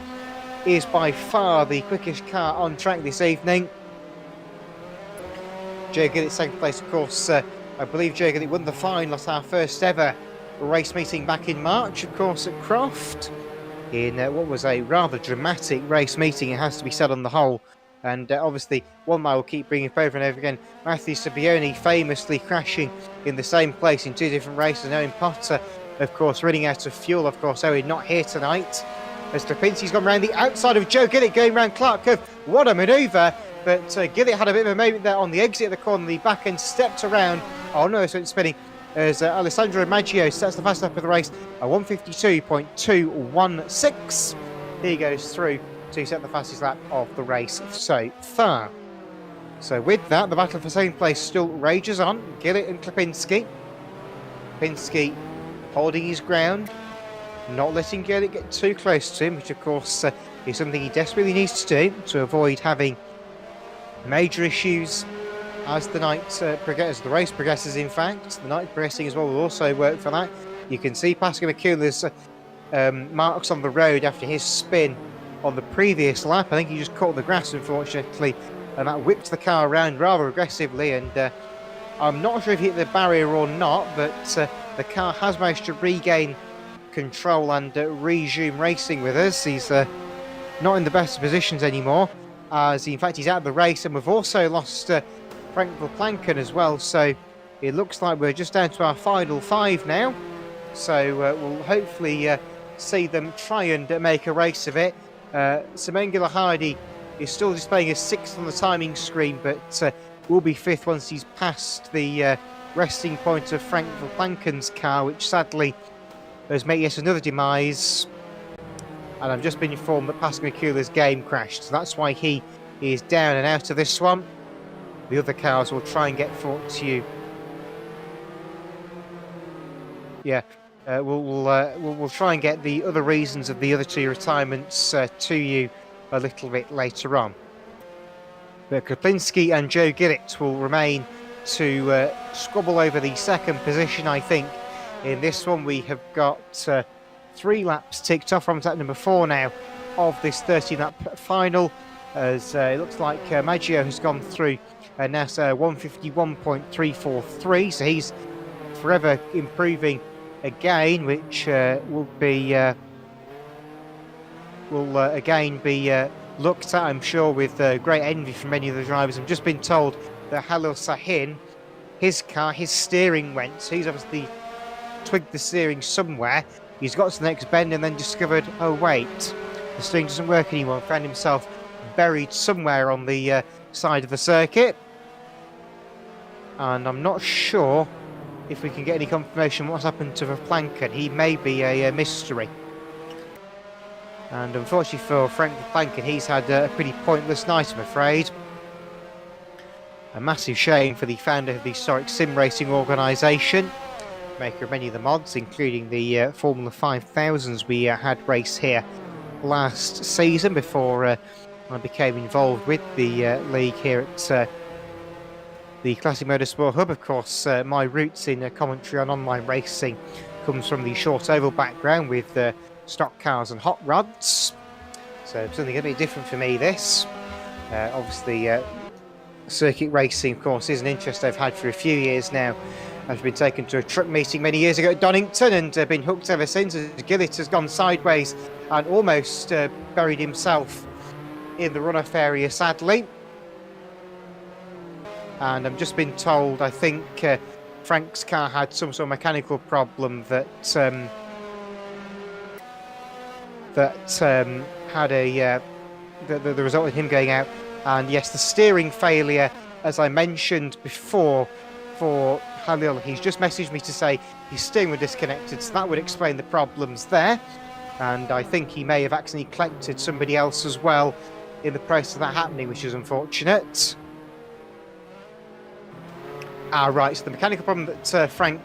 is by far the quickest car on track this evening. Joe Gillett second place, of course. I believe Joe Gillett won the final at our first ever race meeting back in March, of course, at Croft, in what was a rather dramatic race meeting, it has to be said on the whole. And obviously, one I will keep bringing up over and over again, Matthew Sabioni famously crashing in the same place in two different races, and Owen Potter, of course, running out of fuel. Of course, Owen not here tonight, as Klapinski's gone round the outside of Joe Gillett, going round Clark Cove. What a manoeuvre! But Gillett had a bit of a moment there on the exit of the corner. The back end stepped around. Oh no, so it's spinning. As Alessandro Maggio sets the fast lap of the race at 1:52.216. He goes through to set the fastest lap of the race so far. So with that, the battle for second place still rages on. Gillett and Klapinski. Klapinski holding his ground, not letting Gillett get too close to him, which of course is something he desperately needs to do to avoid having major issues as the night progresses, the race progresses. In fact, the night progressing as well will also work for that. You can see Pascal Mikula's marks on the road after his spin on the previous lap. I think he just caught the grass, unfortunately, and that whipped the car around rather aggressively. And I'm not sure if he hit the barrier or not, but the car has managed to regain control and resume racing with us. He's not in the best positions anymore, as in fact he's out of the race, and we've also lost Frank Verplanken as well, so it looks like we're just down to our final five now. So we'll hopefully see them try and make a race of it. Semengula Hardy is still displaying a 6th on the timing screen, but will be 5th once he's passed the resting point of Frank Verplanken's car, which sadly has made yet another demise. And I've just been informed that Pascal Mikula's game crashed, so that's why he is down and out of this one. The other cars will try and get thought to you. Yeah, we'll try and get the other reasons of the other two retirements to you a little bit later on. But Koplinski and Joe Gillett will remain to squabble over the second position, I think. In this one, we have got 3 laps ticked off from lap number 4 now of this 13-lap final, as it looks like Maggio has gone through NASA 151.343, so he's forever improving again, which will again be looked at, I'm sure, with great envy from many of the drivers. I've just been told that Halil Sahin, his car, his steering went, so he's obviously twigged the steering somewhere. He's got to the next bend and then discovered, oh wait, the steering doesn't work anymore, and found himself buried somewhere on the side of the circuit. And I'm not sure if we can get any confirmation what's happened to Verplanken. He may be a mystery. And unfortunately for Frank Verplanken, he's had a pretty pointless night, I'm afraid. A massive shame for the founder of the historic sim racing organisation, maker of many of the mods, including the Formula 5000s we had race here last season before I became involved with the league here at the Classic Motorsport Hub. Of course, my roots in commentary on online racing comes from the short oval background with stock cars and hot rods. So something a bit different for me, this. Obviously, circuit racing, of course, is an interest I've had for a few years now. I've been taken to a truck meeting many years ago at Donington and been hooked ever since, as Gillett has gone sideways and almost buried himself in the runoff area, sadly. And I've just been told, I think Frank's car had some sort of mechanical problem that had the result of him going out. And yes, the steering failure, as I mentioned before, for Halil, he's just messaged me to say his steering was disconnected, so that would explain the problems there. And I think he may have accidentally collected somebody else as well in the process of that happening, which is unfortunate. Right, so the mechanical problem that Frank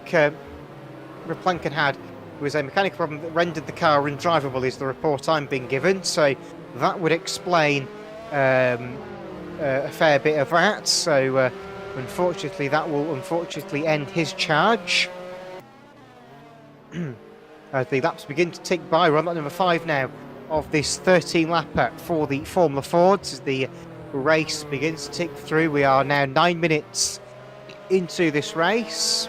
Verplanken had was a mechanical problem that rendered the car undrivable, is the report I'm being given. So that would explain a fair bit of that. So unfortunately, that will end his charge. As the laps begin to tick by, we're on lap number 5 now of this 13-lapper for the Formula Fords. As the race begins to tick through, we are now 9 minutes into this race.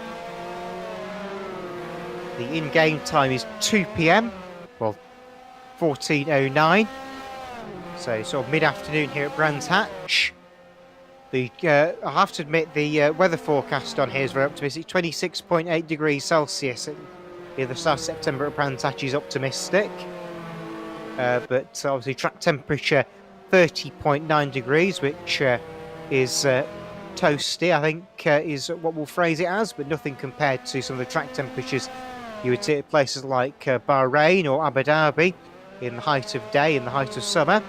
The in-game time is 2 p.m, well, 14:09, so sort of mid-afternoon here at Brands Hatch. I have to admit, the weather forecast on here is very optimistic. 26.8 degrees Celsius at the start of September at Brands Hatch is optimistic, but obviously track temperature 30.9 degrees, which is toasty, I think, is what we'll phrase it as, but nothing compared to some of the track temperatures you would see at places like Bahrain or Abu Dhabi in the height of day, in the height of summer.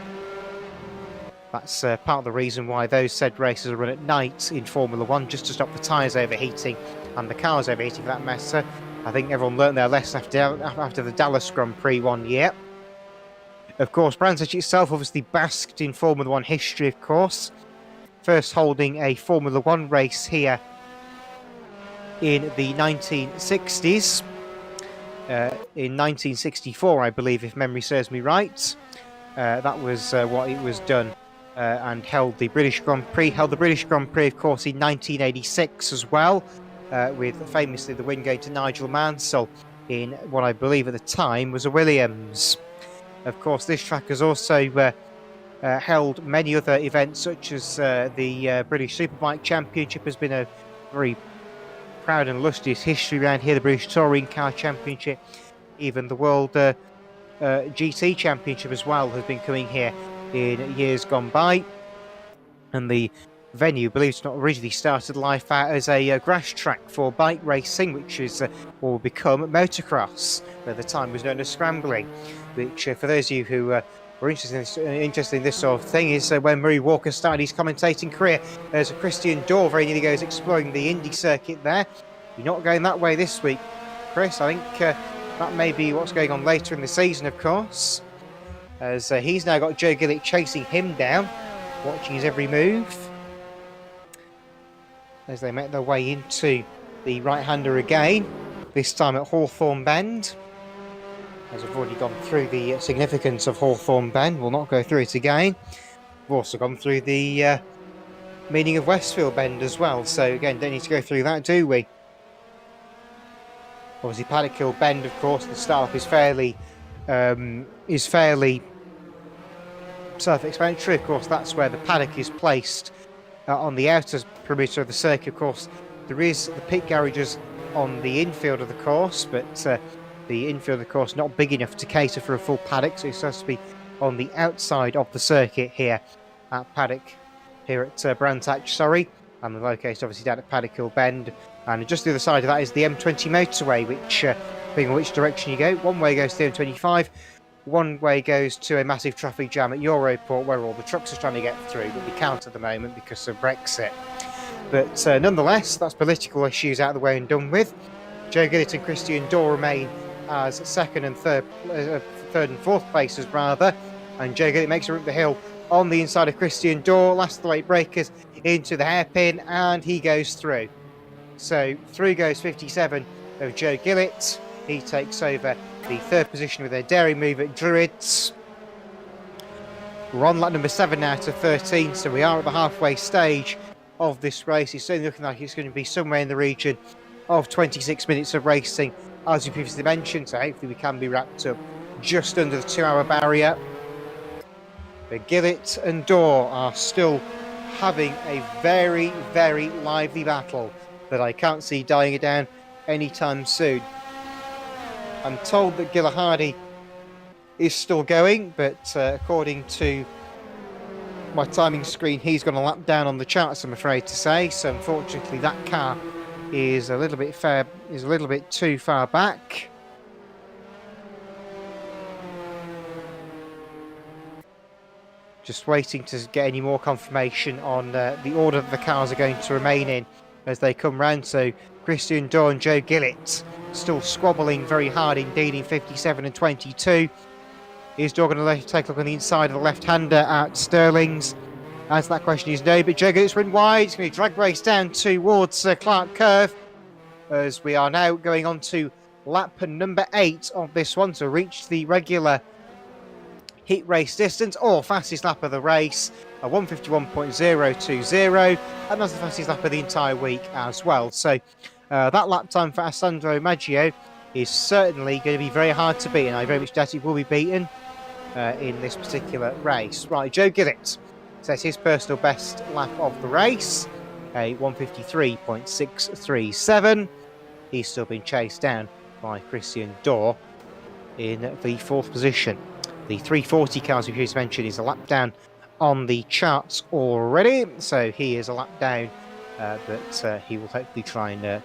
That's part of the reason why those said races are run at night in Formula 1, just to stop the tyres overheating and the cars overheating for that matter. I think everyone learned their lesson after the Dallas Grand Prix one year. Of course, Brands Hatch itself obviously basked in Formula 1 history, of course. First holding a Formula 1 race here in the 1960s. In 1964, I believe, if memory serves me right. That was what it was done, and held the British Grand Prix. Held the British Grand Prix, of course, in 1986 as well, with famously the win going to Nigel Mansell in what I believe at the time was a Williams. Of course, this track has also held many other events, such as the British Superbike Championship has been a very proud and illustrious history around here, the British Touring Car Championship, even the World GT Championship as well has been coming here in years gone by. And the venue, believe it or not, originally started life out as a grass track for bike racing, which is will become motocross, but at the time was known as scrambling, which for those of you who were interested in this sort of thing is when Murray Walker started his commentating career. There's a Christian Dorr very nearly goes exploring the Indy circuit there. You're not going that way this week, Chris. I think that may be what's going on later in the season, of course, as he's now got Joe Gillett chasing him down, watching his every move as they make their way into the right-hander again, this time at Hawthorne Bend. As I've already gone through the significance of Hawthorne Bend, we'll not go through it again. We've also gone through the meaning of Westfield Bend as well, so again, don't need to go through that, do we? Obviously, Paddock Hill Bend, of course, the start is fairly self-explanatory. Of course, that's where the paddock is placed on the outer perimeter of the circuit. Of course, there is the pit garages on the infield of the course, but the infield of the course not big enough to cater for a full paddock, so it's supposed to be on the outside of the circuit here at Paddock, here at Brands Hatch, sorry, and the located obviously down at Paddock Hill Bend. And just the other side of that is the M20 motorway, which, being which direction you go, one way goes to the M25, one way goes to a massive traffic jam at Europort where all the trucks are trying to get through, but we can't at the moment because of Brexit. But nonetheless, that's political issues out of the way and done with. Joe Gillett and Christian Dorr remain as second and third and fourth places rather, and Joe Gillett makes a run up the hill on the inside of Christian Dorr, last of the late breakers into the hairpin, and he goes through. So through goes 57 of Joe Gillett. He takes over the third position with a daring move at Druids. We're on lap number 7 now to 13, so we are at the halfway stage of this race. It's certainly looking like it's going to be somewhere in the region of 26 minutes of racing, as we previously mentioned, so hopefully we can be wrapped up just under the 2-hour barrier. But Gillett and Dorr are still having a very, very lively battle that I can't see dying it down anytime soon. I'm told that Gillihardy is still going, but according to my timing screen, he's gone a lap down on the charts, I'm afraid to say. So unfortunately, that car is a little bit too far back. Just waiting to get any more confirmation on the order that the cars are going to remain in as they come round. So Christian Dorr and Joe Gillett still squabbling very hard indeed in 57 and 22. Is Dorr going to take a look on the inside of the left-hander at Sterling's? Answer that question is no, but Joe Gillett's run wide. It's going to be drag race down towards Clark Curve as we are now going on to lap number 8 of this one to reach the regular heat race distance or fastest lap of the race, a 151.020, and that's the fastest lap of the entire week as well. So that lap time for Alessandro Maggio is certainly going to be very hard to beat, and I very much doubt it will be beaten in this particular race. Right, Joe Gillett sets his personal best lap of the race, a 153.637. He's still been chased down by Christian Dorr in the 4th position. The 340 cars we previously mentioned is a lap down on the charts already, so he is a lap down, but he will hopefully try and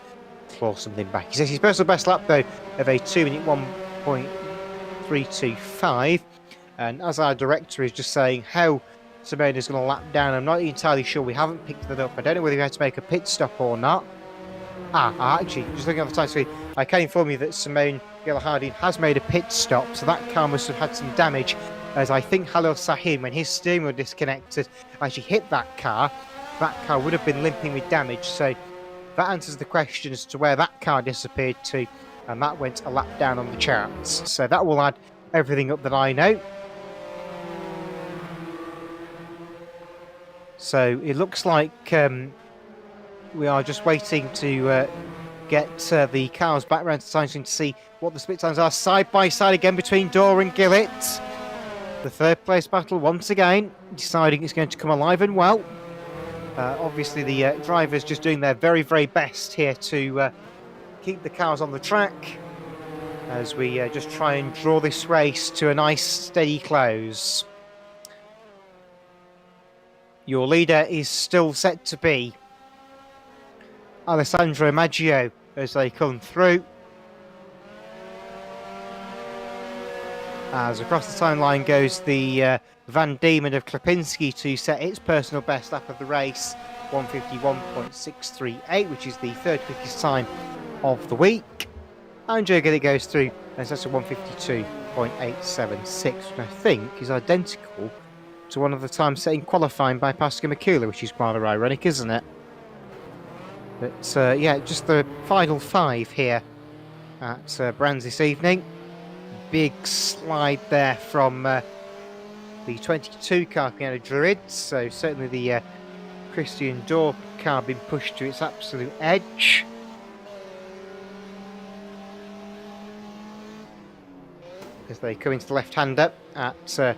claw something back. He says his personal best lap though of a 2-minute 1.325, and as our director is just saying how Simone is going to lap down, I'm not entirely sure. We haven't picked that up. I don't know whether we had to make a pit stop or not. Actually, just looking at the time screen, I can inform you that Simone Gillihardy has made a pit stop, so that car must have had some damage, as I think Halil Sahin, when his steering wheel disconnected, actually hit that car would have been limping with damage, so that answers the question as to where that car disappeared to, and that went a lap down on the charts. So that will add everything up that I know. So it looks like we are just waiting to get the cars back around to the time screen to see what the split times are. Side by side again between Dorr and Gillett. The 3rd place battle once again, deciding it's going to come alive and well. Obviously, the drivers just doing their very, very best here to keep the cars on the track as we just try and draw this race to a nice, steady close. Your leader is still set to be Alessandro Maggio as they come through. As across the timeline goes the Van Diemen of Klapinski to set its personal best lap of the race, 151.638, which is the third quickest time of the week. And Joe Gillett goes through and sets a 152.876, which I think is identical to one of the times set in qualifying by Pascal Mikula, which is rather ironic, isn't it? But yeah, just the final 5 here at Brands this evening. Big slide there from the 22 car coming out of Druids, so certainly the Christian Dorr car being pushed to its absolute edge. As they come into the left-hander at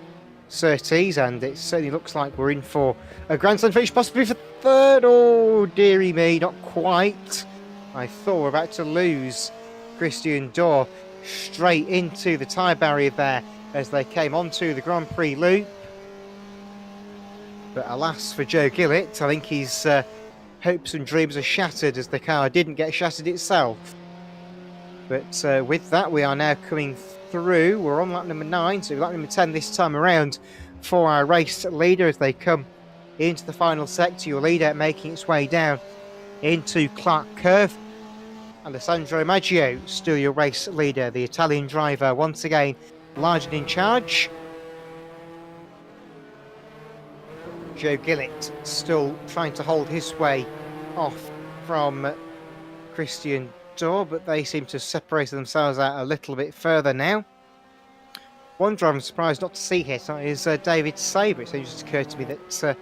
Surtees, and it certainly looks like we're in for a Grand Slam finish, possibly for third. Oh, dearie me, not quite. I thought we were about to lose Christian Dorr straight into the tyre barrier there as they came onto the Grand Prix loop. But alas for Joe Gillett, I think his hopes and dreams are shattered as the car didn't get shattered itself. But with that, we are now coming through. We're on lap number 9, so lap number 10 this time around for our race leader as they come into the final sector. Your leader making its way down into Clark Curve. Alessandro Maggio, still your race leader, the Italian driver, once again large and in charge. Joe Gillett still trying to hold his way off from Christian Dorr, but they seem to have separated themselves out a little bit further now. One driver I'm surprised not to see here is David Sabre. It just occurred to me that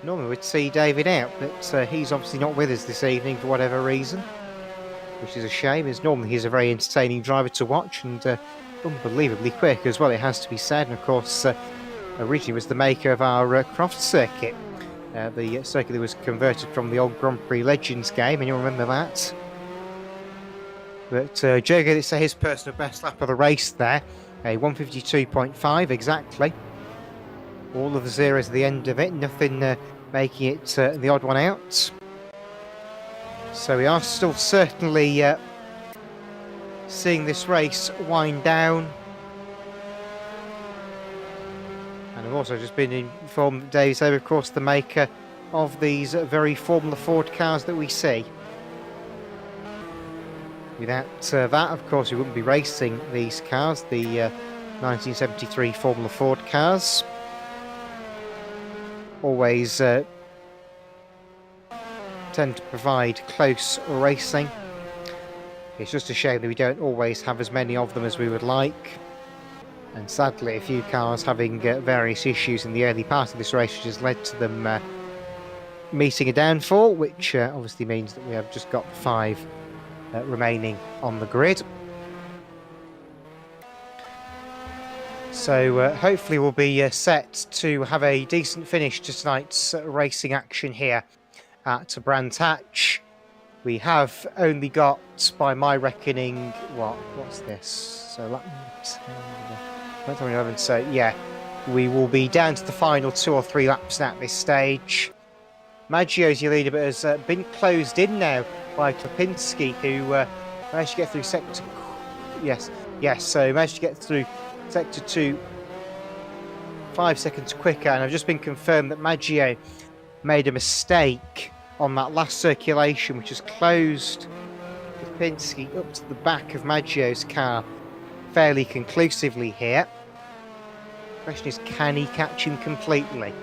normally we'd see David out, but he's obviously not with us this evening for whatever reason, which is a shame, as normally he's a very entertaining driver to watch and unbelievably quick as well, it has to be said. And of course, originally was the maker of our Croft circuit, the circuit that was converted from the old Grand Prix Legends game, and you'll remember that. But Joe Gillett set his personal best lap of the race there, a 152.5 exactly. All of the zeros at the end of it, nothing making it the odd one out. So we are still certainly seeing this race wind down. And I've also just been informed that David Sabre, of course, the maker of these very Formula Ford cars that we see. Without that, of course, we wouldn't be racing these cars, the 1973 Formula Ford cars. Always tend to provide close racing. It's just a shame that we don't always have as many of them as we would like. And sadly, a few cars having various issues in the early part of this race, which has led to them meeting a downfall, which obviously means that we have just got 5 remaining on the grid. So hopefully we'll be set to have a decent finish to tonight's racing action here at Brands Hatch. We have only got, by my reckoning, what's this? So lap 10, 11, so yeah, we will be down to the final 2 or 3 laps at this stage. Maggio's your leader, but has been closed in now by Klapinski, who managed to get through sector... Yes, so managed to get through sector 2 5 seconds quicker, and I've just been confirmed that Maggio made a mistake on that last circulation, which has closed Klapinski up to the back of Maggio's car fairly conclusively here. The question is, can he catch him completely?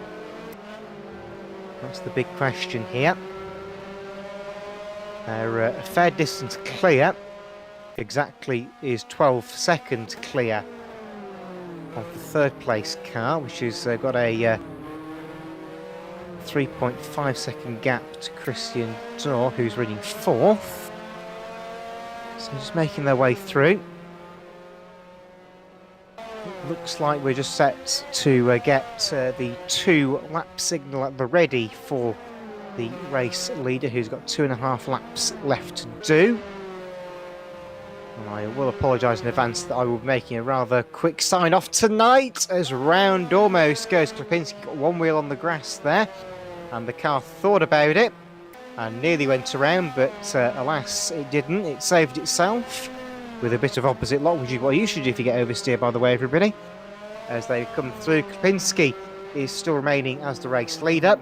That's the big question here. They're a fair distance clear. Exactly is 12 seconds clear of the third place car, which has got a 3.5 second gap to Christian Dorr, who's running 4th. So just making their way through. It looks like we're just set to get the 2 lap signal at the ready for the race leader, who's got 2.5 laps left to do. And I will apologise in advance that I will be making a rather quick sign-off tonight, as round almost goes. Klipinski got one wheel on the grass there, and the car thought about it and nearly went around, but alas, it didn't. It saved itself with a bit of opposite lock, which is what you should do if you get oversteer, by the way, everybody. As they come through, Klipinski is still remaining as the race leader.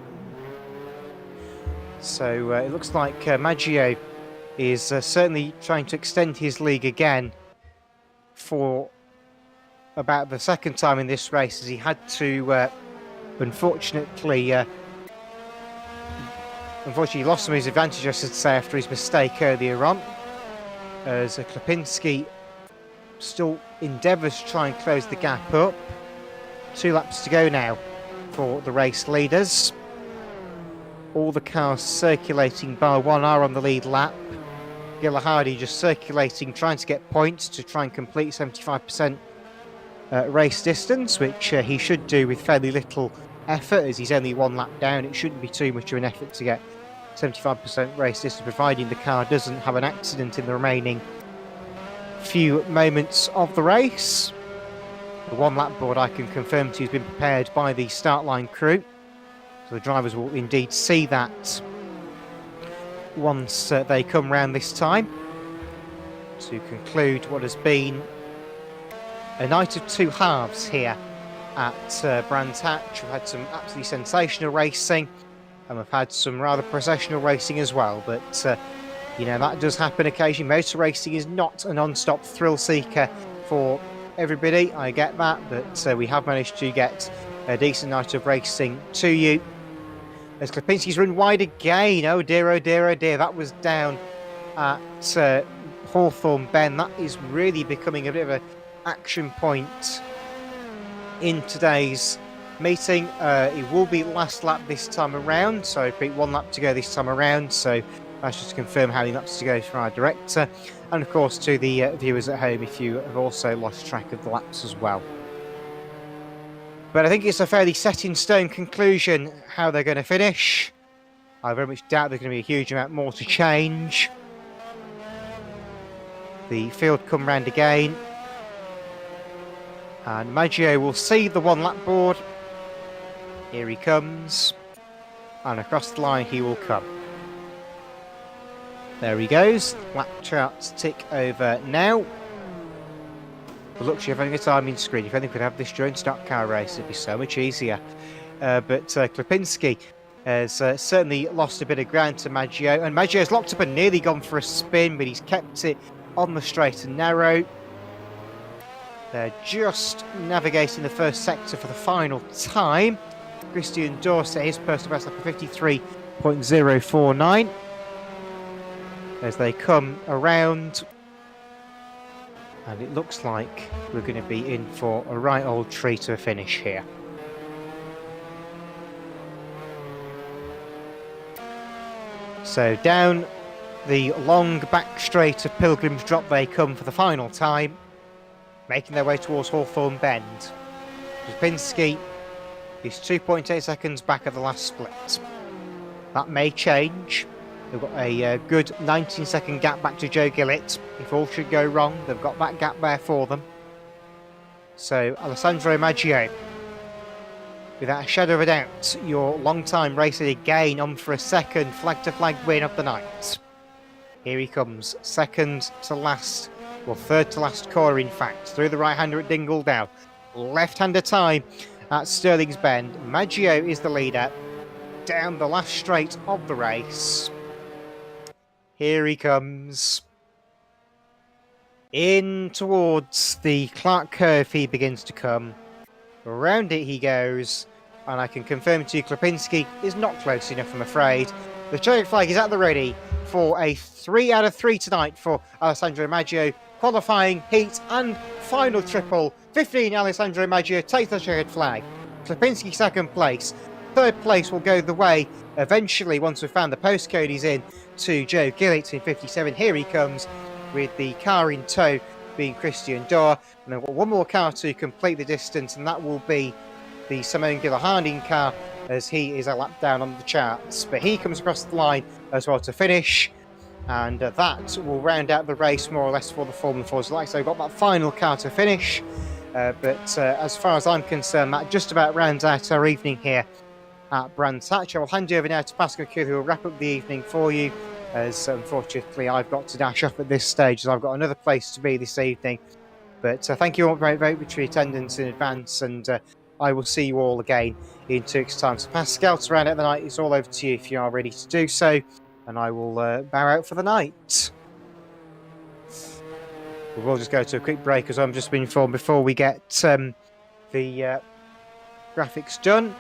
So it looks like Maggio is certainly trying to extend his lead again for about the second time in this race, as he had to unfortunately lost some of his advantage, I should say, after his mistake earlier on, as Klipinski still endeavours to try and close the gap up. 2 laps to go now for the race leaders. All the cars circulating, bar one, are on the lead lap. Gillihardy just circulating, trying to get points to try and complete 75% race distance, which he should do with fairly little effort, as he's only 1 lap down. It shouldn't be too much of an effort to get 75% race distance, providing the car doesn't have an accident in the remaining few moments of the race. The 1 lap board, I can confirm to you, has been prepared by the start line crew, so the drivers will indeed see that once they come round this time, to conclude what has been a night of 2 halves here at Brands Hatch. We've had some absolutely sensational racing, and we've had some rather processional racing as well, but you know, that does happen occasionally. Motor racing is not a non-stop thrill seeker for everybody, I get that, but we have managed to get a decent night of racing to you. As Klipinski's run wide again, oh dear, oh dear, oh dear, that was down at Hawthorne Bend. That is really becoming a bit of an action point in today's meeting. It will be last lap this time around, so I repeat, 1 lap to go this time around, so that's just to confirm how many laps to go for our director, and of course to the viewers at home if you have also lost track of the laps as well. But I think it's a fairly set in stone conclusion how they're going to finish. I very much doubt there's going to be a huge amount more to change. The field come round again, and Maggio will see the 1 lap board. Here he comes, and across the line he will come. There he goes. Lap charts tick over now. The luxury of having a timing screen. If only we could have this during stock car race, it'd be so much easier. But Klipinski has certainly lost a bit of ground to Maggio, and Maggio's locked up and nearly gone for a spin, but he's kept it on the straight and narrow. They're just navigating the first sector for the final time. Christian Dorset, his personal best lap of 53.049. As they come around, and it looks like we're going to be in for a right old treat of a finish here. So down the long back straight of Pilgrim's Drop they come for the final time, making their way towards Hawthorne Bend. Klipinski is 2.8 seconds back of the last split. That may change. They've got a good 19-second gap back to Joe Gillett. If all should go wrong, they've got that gap there for them. So Alessandro Maggio, without a shadow of a doubt, your long-time racer again, on for a second flag-to-flag win of the night. Here he comes, second to last, well, third to last corner in fact, through the right-hander at Dingledown. Left-hander time at Stirling's Bend. Maggio is the leader down the last straight of the race. Here he comes. In towards the Clark curve he begins to come. Around it he goes, and I can confirm to you Klipinski is not close enough, I'm afraid. The chariot flag is at the ready for a 3 out of 3 tonight for Alessandro Maggio. Qualifying, heat and final triple. 15 Alessandro Maggio takes the chariot flag. Klipinski second place. Third place will go the way, eventually, once we've found the postcode he's in, to Joe Gillett in 57. Here he comes with the car in tow, being Christian Dorr. And I've got one more car to complete the distance, and that will be the Simone Gillihardy car as he is a lap down on the charts. But he comes across the line as well to finish, and that will round out the race more or less for the Formula 4s. Like I say, I've got that final car to finish, but as far as I'm concerned, that just about rounds out our evening here at Brands Hatch. I will hand you over now to Pascal McHugh, who will wrap up the evening for you, as unfortunately I've got to dash off at this stage, as I've got another place to be this evening. But thank you all very, very much for your attendance in advance, and I will see you all again in 2 weeks' time. So Pascal, to round out the night, it's all over to you if you are ready to do so, and I will bow out for the night. We'll just go to a quick break, as I'm just been informed before we get the graphics done.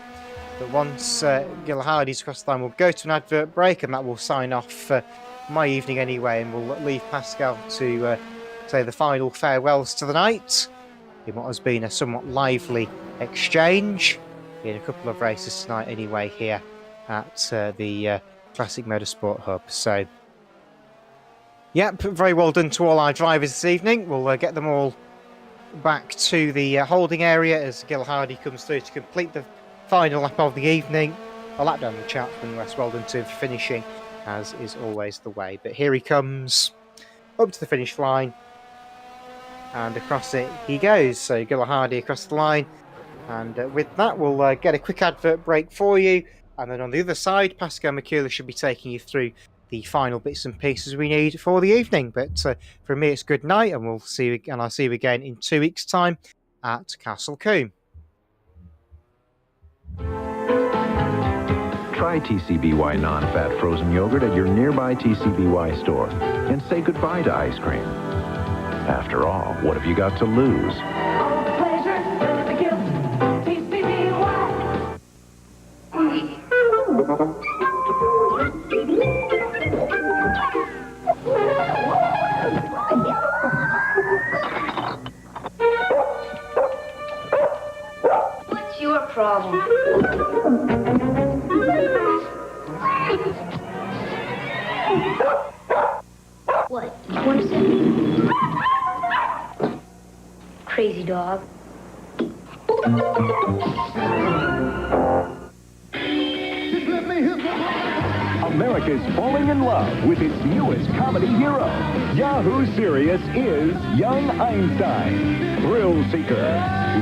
But once Gil Hardy's across the line, we'll go to an advert break, and that will sign off my evening anyway, and we'll leave Pascal to say the final farewells to the night in what has been a somewhat lively exchange in a couple of races tonight anyway here at the Classic Motorsport Hub. So, yep, very well done to all our drivers this evening. We'll get them all back to the holding area as Gil Hardy comes through to complete the final lap of the evening. A lap down the chart, nonetheless. Well done to him for finishing, as is always the way. But here he comes up to the finish line, and across it he goes. So Gil Hardy across the line, and with that we'll get a quick advert break for you, and then on the other side Pascal McHugh should be taking you through the final bits and pieces we need for the evening. But from me, it's good night, and I'll see you again in 2 weeks' time at Castle Combe. Try TCBY non-fat frozen yogurt at your nearby TCBY store and say goodbye to ice cream. After all, what have you got to lose? All the pleasure, the guilt, TCBY. What's your problem? What? What is it? Crazy dog. America's falling in love with its newest comedy hero. Yahoo Serious is Young Einstein. Thrill seeker,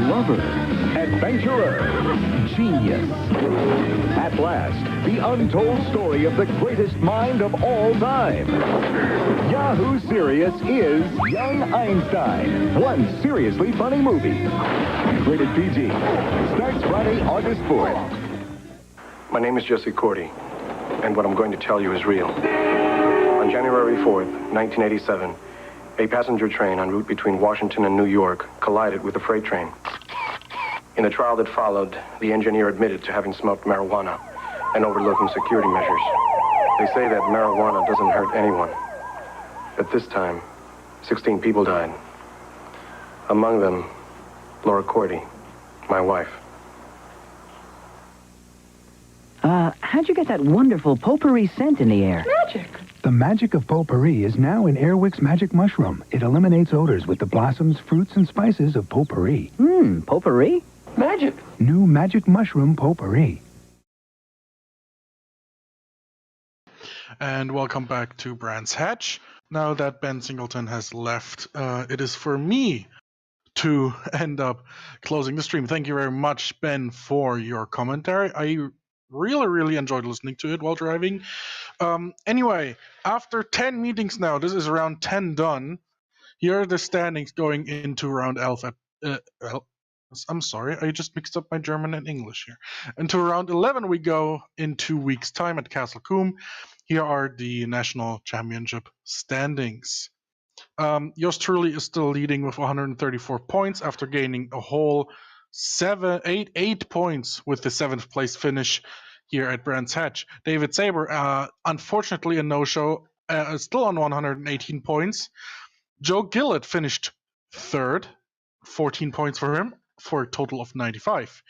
lover, adventurer, genius. At last, the untold story of the greatest mind of all time. Yahoo Serious is Young Einstein. One seriously funny movie. Rated PG. Starts Friday, August 4th. My name is Jesse Cordy, and what I'm going to tell you is real. On January 4th, 1987, a passenger train en route between Washington and New York collided with a freight train. In the trial that followed, the engineer admitted to having smoked marijuana and overlooking security measures. They say that marijuana doesn't hurt anyone. At this time, 16 people died. Among them, Laura Cordy, my wife. How'd you get that wonderful potpourri scent in the air? Magic. The magic of potpourri is now in Airwick's Magic Mushroom. It eliminates odors with the blossoms, fruits, and spices of potpourri. Potpourri? Magic. New Magic Mushroom Potpourri. And welcome back to Brands Hatch. Now that Ben Singleton has left, it is for me to end up closing the stream. Thank you very much, Ben, for your commentary. I really enjoyed listening to it while driving. Anyway, after 10 meetings now, this is round 10 done. Here are the standings going into round 11. I'm sorry, I just mixed up my German and English here. Into round 11 we go in 2 weeks' time at Castle Combe. Here are the national championship standings. Yours truly is still leading with 134 points after gaining a whole 8 points with the 7th place finish here at Brands Hatch. David Saber, unfortunately a no-show, still on 118 points. Joe Gillett finished 3rd, 14 points for him, for a total of 95.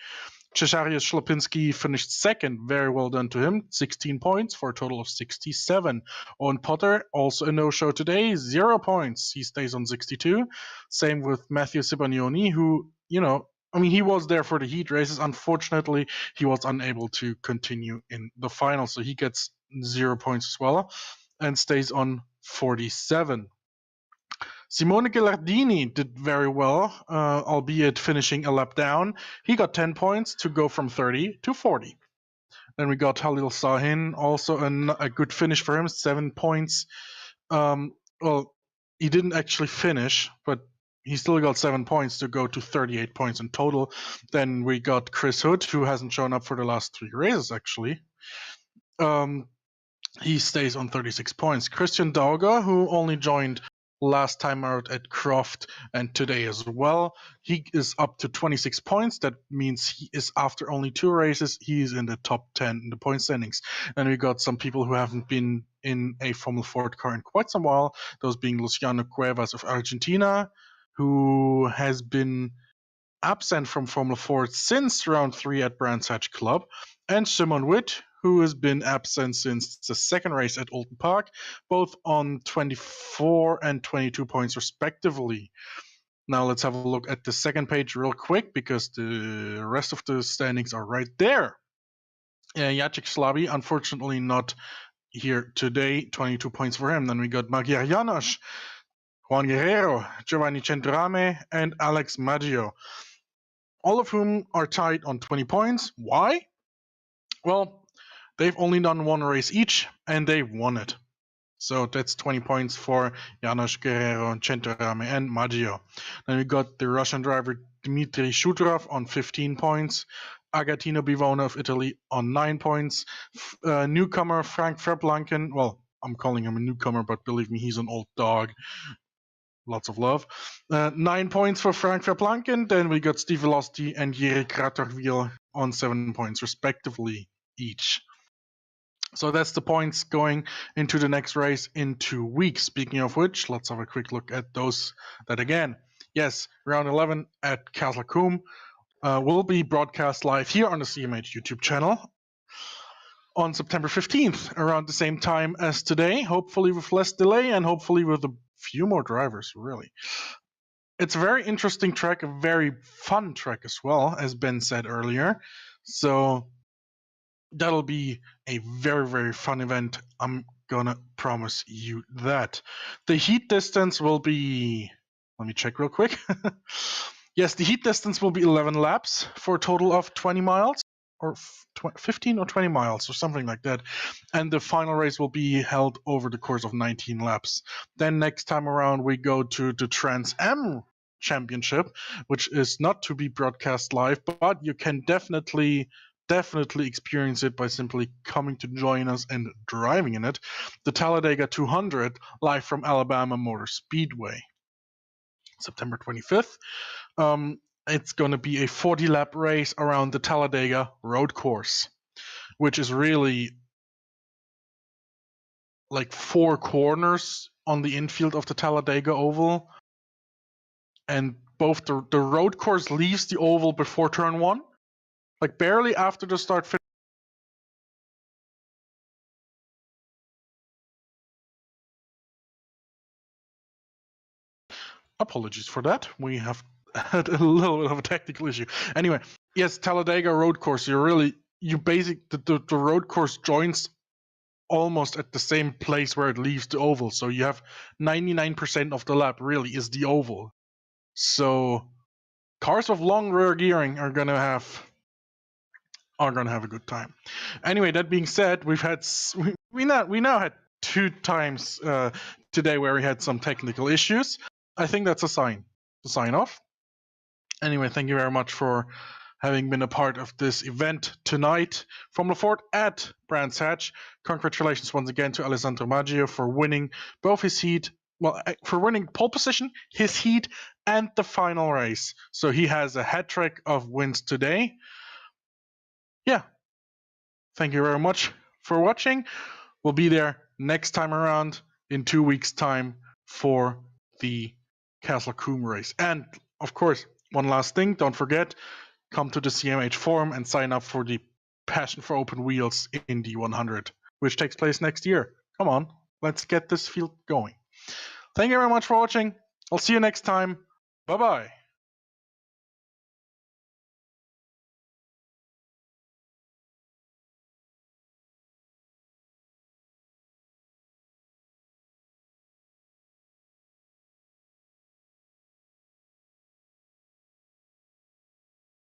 Cesarius Schlapinski finished 2nd, very well done to him, 16 points for a total of 67. Owen Potter, also a no-show today, 0 points, he stays on 62. Same with Matthew Sibanioni, who, I mean, he was there for the heat races. Unfortunately, he was unable to continue in the final, so he gets 0 points as well and stays on 47. Simone Ghilardini did very well, albeit finishing a lap down. He got 10 points to go from 30 to 40. Then we got Halil Sahin, also a good finish for him, 7 points. Well, he didn't actually finish, but he still got 7 points to go to 38 points in total. Then we got Chris Hood, who hasn't shown up for the last 3 races, actually. He stays on 36 points. Christian Dauger, who only joined last time out at Croft and today as well, he is up to 26 points. That means he is, after only 2 races, he's in the top 10 in the point standings. And we got some people who haven't been in a Formula Ford car in quite some while, those being Luciano Cuevas of Argentina, who has been absent from Formula Ford since round 3 at Brands Hatch Club, and Simon Witt, who has been absent since the second race at Oulton Park, both on 24 and 22 points respectively. Now let's have a look at the second page real quick, because the rest of the standings are right there. Jacek Slaby, unfortunately not here today, 22 points for him. Then we got Magyar János, Juan Guerrero, Giovanni Centrame, and Alex Maggio, all of whom are tied on 20 points. Why? Well, they've only done 1 race each, and they won it. So that's 20 points for János, Guerrero, Centrame, and Maggio. Then we got the Russian driver Dmitry Shutrov on 15 points, Agatino Bivona of Italy on 9 points, newcomer Frank Verplanken, well, I'm calling him a newcomer, but believe me, he's an old dog. Lots of love. 9 points for Frank Verplanken. Then we got Steve Velocity and Jiri Kratorvil on 7 points respectively each. So that's the points going into the next race in 2 weeks. Speaking of which, let's have a quick look at that again. Yes, round 11 at Castle Combe will be broadcast live here on the CMH YouTube channel on September 15th, around the same time as today, hopefully with less delay and hopefully with a few more drivers, really. It's a very interesting track, a very fun track as well, as Ben said earlier. So that'll be a very, very fun event. I'm gonna promise you that. The heat distance will be, let me check real quick. Yes, the heat distance will be 11 laps for a total of 20 miles, or 15 or 20 miles, or something like that. And the final race will be held over the course of 19 laps. Then next time around, we go to the Trans Am Championship, which is not to be broadcast live, but you can definitely experience it by simply coming to join us and driving in it. The Talladega 200, live from Alabama Motor Speedway. September 25th. It's going to be a 40-lap race around the Talladega road course, which is really like 4 corners on the infield of the Talladega Oval. And both the road course leaves the oval before turn 1, like barely after the start finish. Apologies for that. We have had a little bit of a technical issue. Anyway, yes, Talladega road course. The road course joins almost at the same place where it leaves the oval. So you have 99% of the lap really is the oval. So cars with long rear gearing are gonna have a good time. Anyway, that being said, we now had 2 times today where we had some technical issues. I think that's a sign to sign off. Anyway, thank you very much for having been a part of this event tonight. Formula Ford at Brands Hatch. Congratulations once again to Alessandro Maggio for winning both his heat, for winning pole position, his heat, and the final race. So he has a hat trick of wins today. Yeah. Thank you very much for watching. We'll be there next time around in 2 weeks' time for the Castle Combe race. And of course, one last thing, don't forget, come to the CMH forum and sign up for the Passion for Open Wheels Indy 100, which takes place next year. Come on, let's get this field going. Thank you very much for watching. I'll see you next time. Bye-bye.